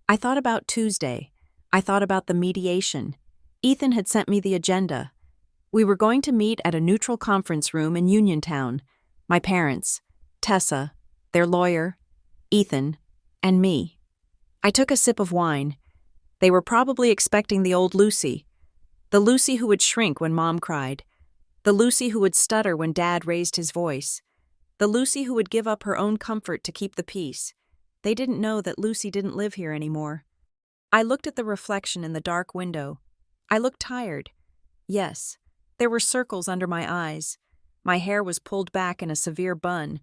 I thought about Tuesday. I thought about the mediation. Ethan had sent me the agenda. We were going to meet at a neutral conference room in Uniontown. My parents, Tessa, their lawyer, Ethan, and me. I took a sip of wine. They were probably expecting the old Lucy. The Lucy who would shrink when Mom cried. The Lucy who would stutter when Dad raised his voice. The Lucy who would give up her own comfort to keep the peace. They didn't know that Lucy didn't live here anymore. I looked at the reflection in the dark window. I looked tired. Yes, there were circles under my eyes. My hair was pulled back in a severe bun,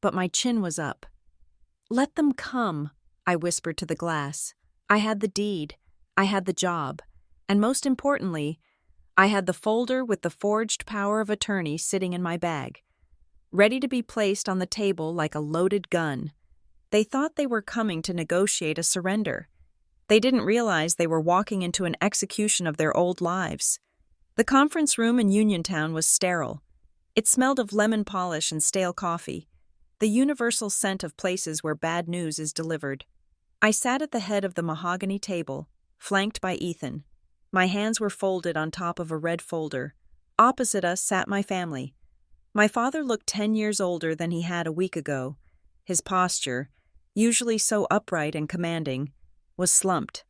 but my chin was up. "Let them come," I whispered to the glass. I had the deed. I had the job. And most importantly, I had the folder with the forged power of attorney sitting in my bag, ready to be placed on the table like a loaded gun. They thought they were coming to negotiate a surrender. They didn't realize they were walking into an execution of their old lives. The conference room in Uniontown was sterile. It smelled of lemon polish and stale coffee, the universal scent of places where bad news is delivered. I sat at the head of the mahogany table, flanked by Ethan. My hands were folded on top of a red folder. Opposite us sat my family. My father looked 10 years older than he had a week ago. His posture, usually so upright and commanding, was slumped.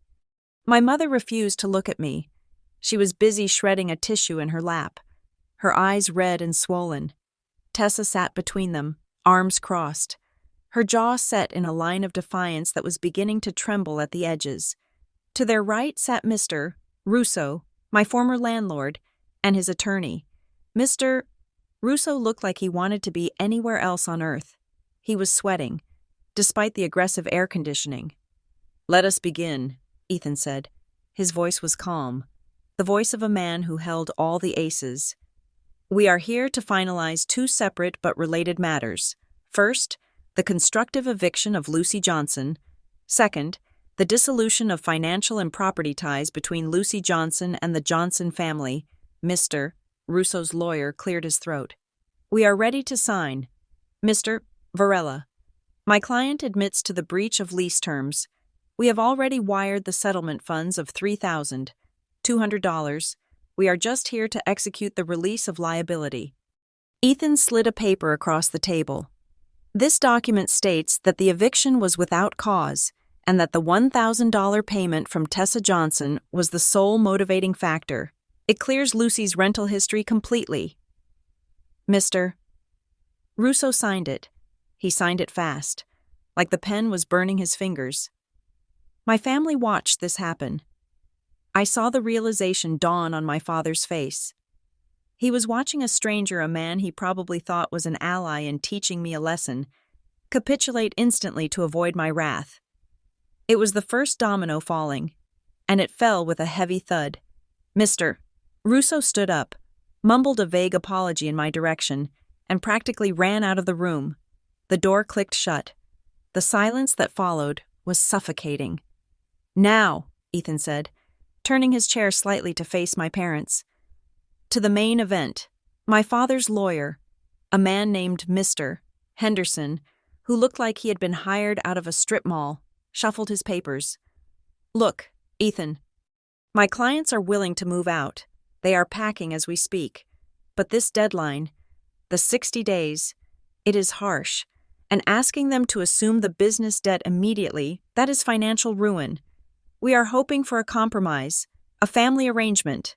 My mother refused to look at me. She was busy shredding a tissue in her lap, her eyes red and swollen. Tessa sat between them, arms crossed, her jaw set in a line of defiance that was beginning to tremble at the edges. To their right sat Mr. Russo, my former landlord, and his attorney. Mr. Russo looked like he wanted to be anywhere else on earth. He was sweating, despite the aggressive air conditioning. "Let us begin," Ethan said. His voice was calm, the voice of a man who held all the aces. "We are here to finalize two separate but related matters. First, the constructive eviction of Lucy Johnson. Second, the dissolution of financial and property ties between Lucy Johnson and the Johnson family." Mr. Russo's lawyer cleared his throat. "We are ready to sign. Mr. Varela, my client admits to the breach of lease terms. We have already wired the settlement funds of $3,200. We are just here to execute the release of liability." Ethan slid a paper across the table. "This document states that the eviction was without cause and that the $1,000 payment from Tessa Johnson was the sole motivating factor. It clears Lucy's rental history completely." Mr. Russo signed it. He signed it fast, like the pen was burning his fingers. My family watched this happen. I saw the realization dawn on my father's face. He was watching a stranger, a man he probably thought was an ally in teaching me a lesson, capitulate instantly to avoid my wrath. It was the first domino falling, and it fell with a heavy thud. Mr. Russo stood up, mumbled a vague apology in my direction, and practically ran out of the room. The door clicked shut. The silence that followed was suffocating. "Now," Ethan said, turning his chair slightly to face my parents. "To the main event. My father's lawyer, a man named Mr. Henderson, who looked like he had been hired out of a strip mall, shuffled his papers. Look, Ethan, my clients are willing to move out. They are packing as we speak. But this deadline, the 60 days, it is harsh, and asking them to assume the business debt immediately, that is financial ruin. We are hoping for a compromise, a family arrangement."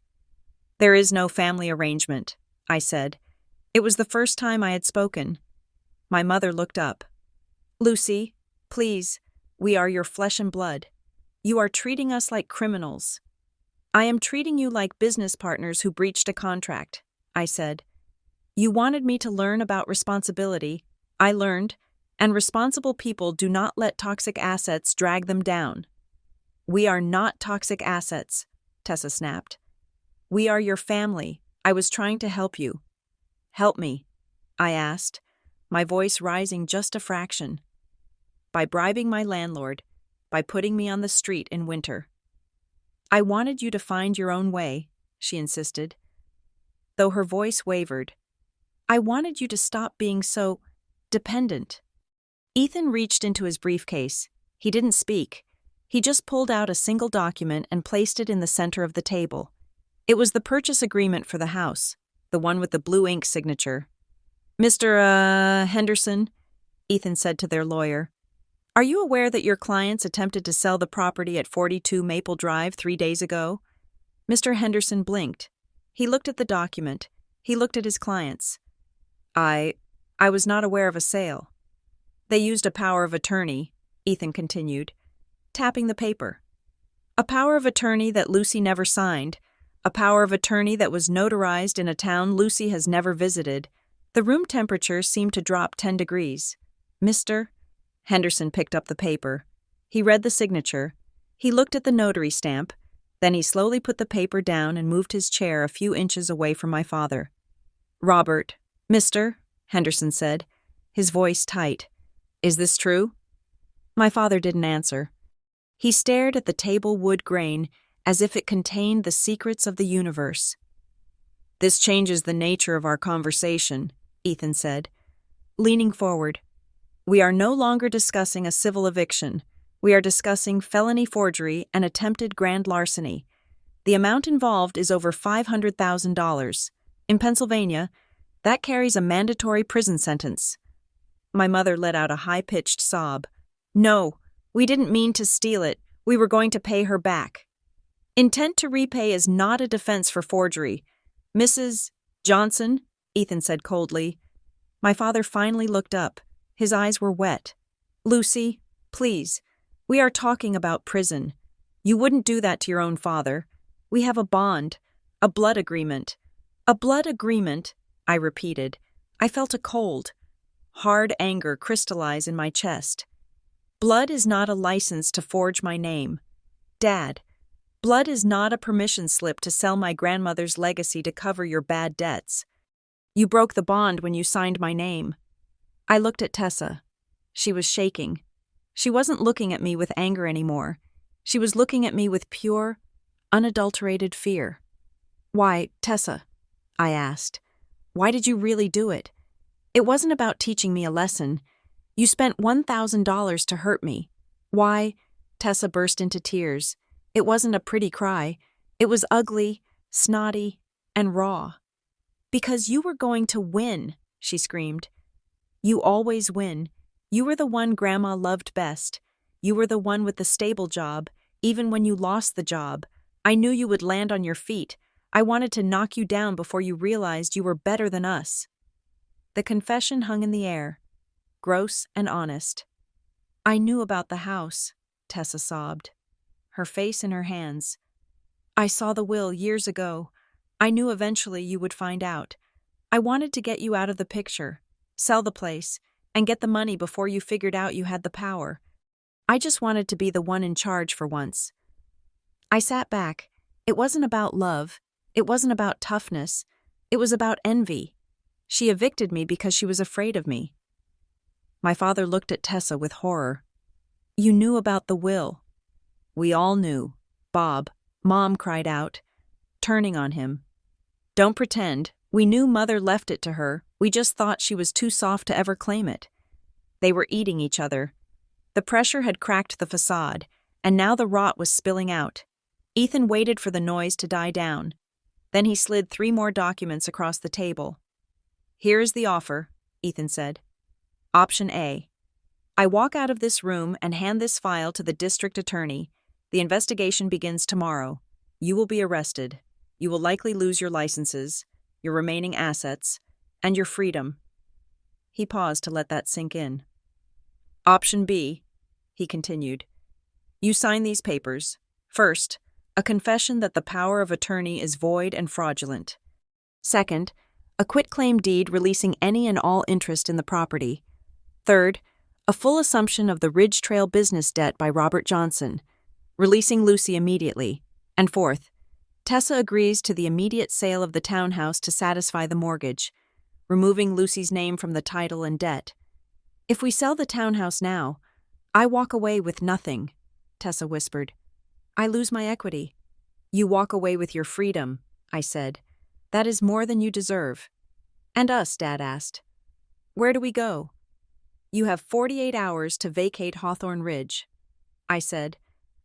"There is no family arrangement," I said. It was the first time I had spoken. My mother looked up. "Lucy, please, we are your flesh and blood. You are treating us like criminals." "I am treating you like business partners who breached a contract," I said. "You wanted me to learn about responsibility. I learned, and responsible people do not let toxic assets drag them down." "We are not toxic assets," Tessa snapped. "We are your family. I was trying to help you." "Help me?" I asked, my voice rising just a fraction. "By bribing my landlord, by putting me on the street in winter." "I wanted you to find your own way," she insisted, though her voice wavered. "I wanted you to stop being so dependent." Ethan reached into his briefcase. He didn't speak. He just pulled out a single document and placed it in the center of the table. It was the purchase agreement for the house, the one with the blue ink signature. "Mr. Henderson," Ethan said to their lawyer, "are you aware that your clients attempted to sell the property at 42 Maple Drive 3 days ago?" Mr. Henderson blinked. He looked at the document. He looked at his clients. I was not aware of a sale." "They used a power of attorney," Ethan continued, tapping the paper. "A power of attorney that Lucy never signed, a power of attorney that was notarized in a town Lucy has never visited." The room temperature seemed to drop 10 degrees. "Mr. Henderson picked up the paper. He read the signature. He looked at the notary stamp. Then he slowly put the paper down and moved his chair a few inches away from my father. "Robert." "Mr. Henderson said, his voice tight. "Is this true?" My father didn't answer. He stared at the table wood grain as if it contained the secrets of the universe. "This changes the nature of our conversation," Ethan said, leaning forward. "We are no longer discussing a civil eviction. We are discussing felony forgery and attempted grand larceny. The amount involved is over $500,000. In Pennsylvania, that carries a mandatory prison sentence. My mother let out a high-pitched sob. No, we didn't mean to steal it. We were going to pay her back. Intent to repay is not a defense for forgery. Mrs. Johnson, Ethan said coldly. My father finally looked up. His eyes were wet. Lucy, please. We are talking about prison. You wouldn't do that to your own father. We have a bond, a blood agreement. A blood agreement, I repeated. I felt a cold, hard anger crystallize in my chest. Blood is not a license to forge my name. Dad, blood is not a permission slip to sell my grandmother's legacy to cover your bad debts. You broke the bond when you signed my name. I looked at Tessa. She was shaking. She wasn't looking at me with anger anymore. She was looking at me with pure, unadulterated fear. Why, Tessa, I asked, why did you really do it? It wasn't about teaching me a lesson. You spent $1,000 to hurt me. Why? Tessa burst into tears. It wasn't a pretty cry. It was ugly, snotty, and raw. Because you were going to win, she screamed. You always win. You were the one Grandma loved best. You were the one with the stable job, even when you lost the job. I knew you would land on your feet. I wanted to knock you down before you realized you were better than us. The confession hung in the air, gross and honest. I knew about the house, Tessa sobbed, her face in her hands. I saw the will years ago. I knew eventually you would find out. I wanted to get you out of the picture, sell the place, and get the money before you figured out you had the power. I just wanted to be the one in charge for once. I sat back. It wasn't about love. It wasn't about toughness. It was about envy. She evicted me because she was afraid of me. My father looked at Tessa with horror. You knew about the will. We all knew. Bob, Mom cried out, turning on him. Don't pretend. We knew Mother left it to her. We just thought she was too soft to ever claim it. They were eating each other. The pressure had cracked the facade, and now the rot was spilling out. Ethan waited for the noise to die down. Then he slid 3 more documents across the table. Here is the offer, Ethan said. Option A. I walk out of this room and hand this file to the district attorney. The investigation begins tomorrow. You will be arrested. You will likely lose your licenses, your remaining assets, and your freedom. He paused to let that sink in. Option B, he continued. You sign these papers. First, a confession that the power of attorney is void and fraudulent. Second, a quitclaim deed releasing any and all interest in the property. Third, a full assumption of the Ridge Trail business debt by Robert Johnson, releasing Lucy immediately. And fourth, Tessa agrees to the immediate sale of the townhouse to satisfy the mortgage, removing Lucy's name from the title and debt. If we sell the townhouse now, I walk away with nothing, Tessa whispered. I lose my equity. You walk away with your freedom, I said. That is more than you deserve. And us, Dad asked. Where do we go? You have 48 hours to vacate Hawthorne Ridge, I said.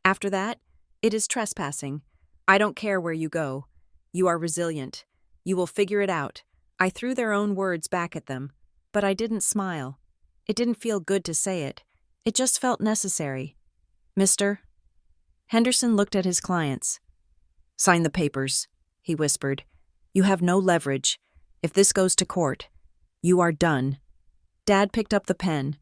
After that, it is trespassing. I don't care where you go. You are resilient. You will figure it out. I threw their own words back at them, but I didn't smile. It didn't feel good to say it. It just felt necessary. Mister? Henderson looked at his clients. Sign the papers, he whispered. You have no leverage. If this goes to court, you are done. Dad picked up the pen.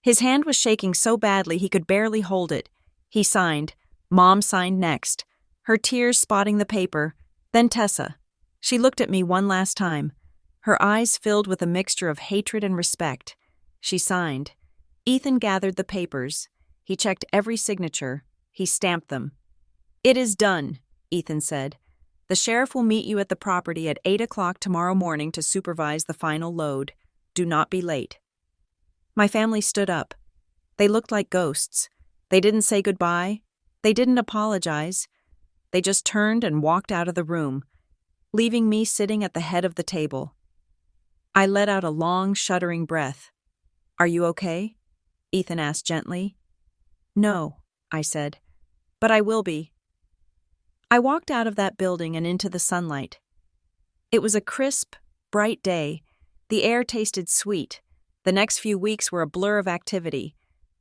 His hand was shaking so badly he could barely hold it. He signed. Mom signed next, her tears spotting the paper. Then Tessa. She looked at me one last time, her eyes filled with a mixture of hatred and respect. She signed. Ethan gathered the papers. He checked every signature. He stamped them. It is done, Ethan said. The sheriff will meet you at the property at 8 o'clock tomorrow morning to supervise the final load. Do not be late. My family stood up. They looked like ghosts. They didn't say goodbye. They didn't apologize. They just turned and walked out of the room, leaving me sitting at the head of the table. I let out a long, shuddering breath. Are you okay? Ethan asked gently. No, I said, but I will be. I walked out of that building and into the sunlight. It was a crisp, bright day. The air tasted sweet. The next few weeks were a blur of activity.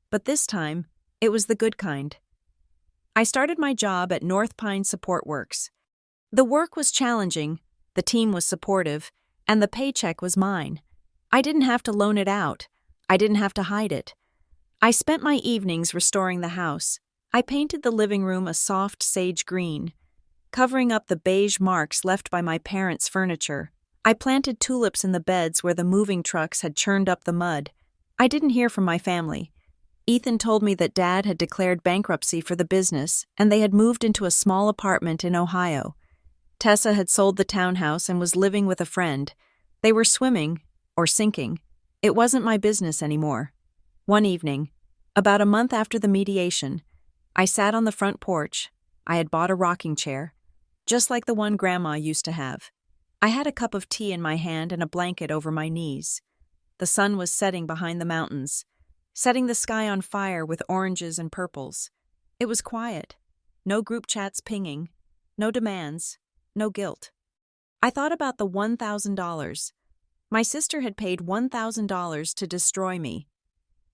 But this time, it was the good kind. I started my job at North Pine Support Works. The work was challenging, the team was supportive, and the paycheck was mine. I didn't have to loan it out. I didn't have to hide it. I spent my evenings restoring the house. I painted the living room a soft sage green, covering up the beige marks left by my parents' furniture. I planted tulips in the beds where the moving trucks had churned up the mud. I didn't hear from my family. Ethan told me that Dad had declared bankruptcy for the business, and they had moved into a small apartment in Ohio. Tessa had sold the townhouse and was living with a friend. They were swimming, or sinking. It wasn't my business anymore. One evening, about a month after the mediation, I sat on the front porch. I had bought a rocking chair, just like the one Grandma used to have. I had a cup of tea in my hand and a blanket over my knees. The sun was setting behind the mountains, setting the sky on fire with oranges and purples. It was quiet. No group chats pinging. No demands. No guilt. I thought about the $1,000. My sister had paid $1,000 to destroy me.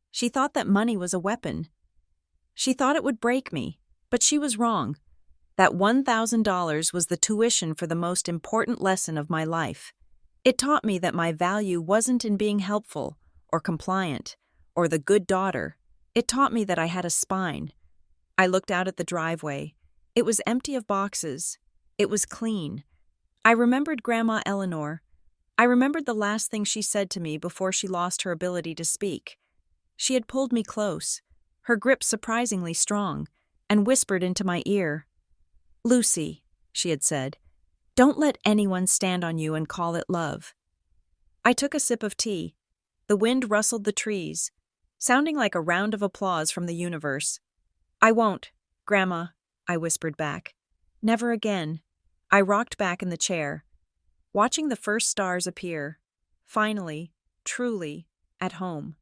She thought that money was a weapon. She thought it would break me, but she was wrong. That $1,000 was the tuition for the most important lesson of my life. It taught me that my value wasn't in being helpful or compliant or the good daughter. It taught me that I had a spine. I looked out at the driveway. It was empty of boxes. It was clean. I remembered Grandma Eleanor. I remembered the last thing she said to me before she lost her ability to speak. She had pulled me close, her grip surprisingly strong, and whispered into my ear. "Lucy," she had said, "don't let anyone stand on you and call it love." I took a sip of tea. The wind rustled the trees, sounding like a round of applause from the universe. "I won't, Grandma," I whispered back. "Never again." I rocked back in the chair, watching the first stars appear. Finally, truly, at home.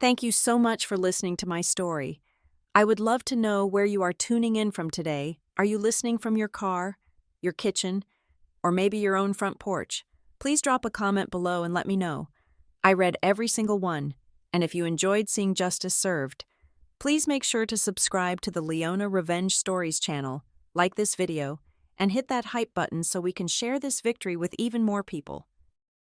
Thank you so much for listening to my story. I would love to know where you are tuning in from today. Are you listening from your car, your kitchen, or maybe your own front porch? Please drop a comment below and let me know. I read every single one, and if you enjoyed seeing justice served, please make sure to subscribe to the Leona Revenge Stories channel, like this video, and hit that hype button so we can share this victory with even more people.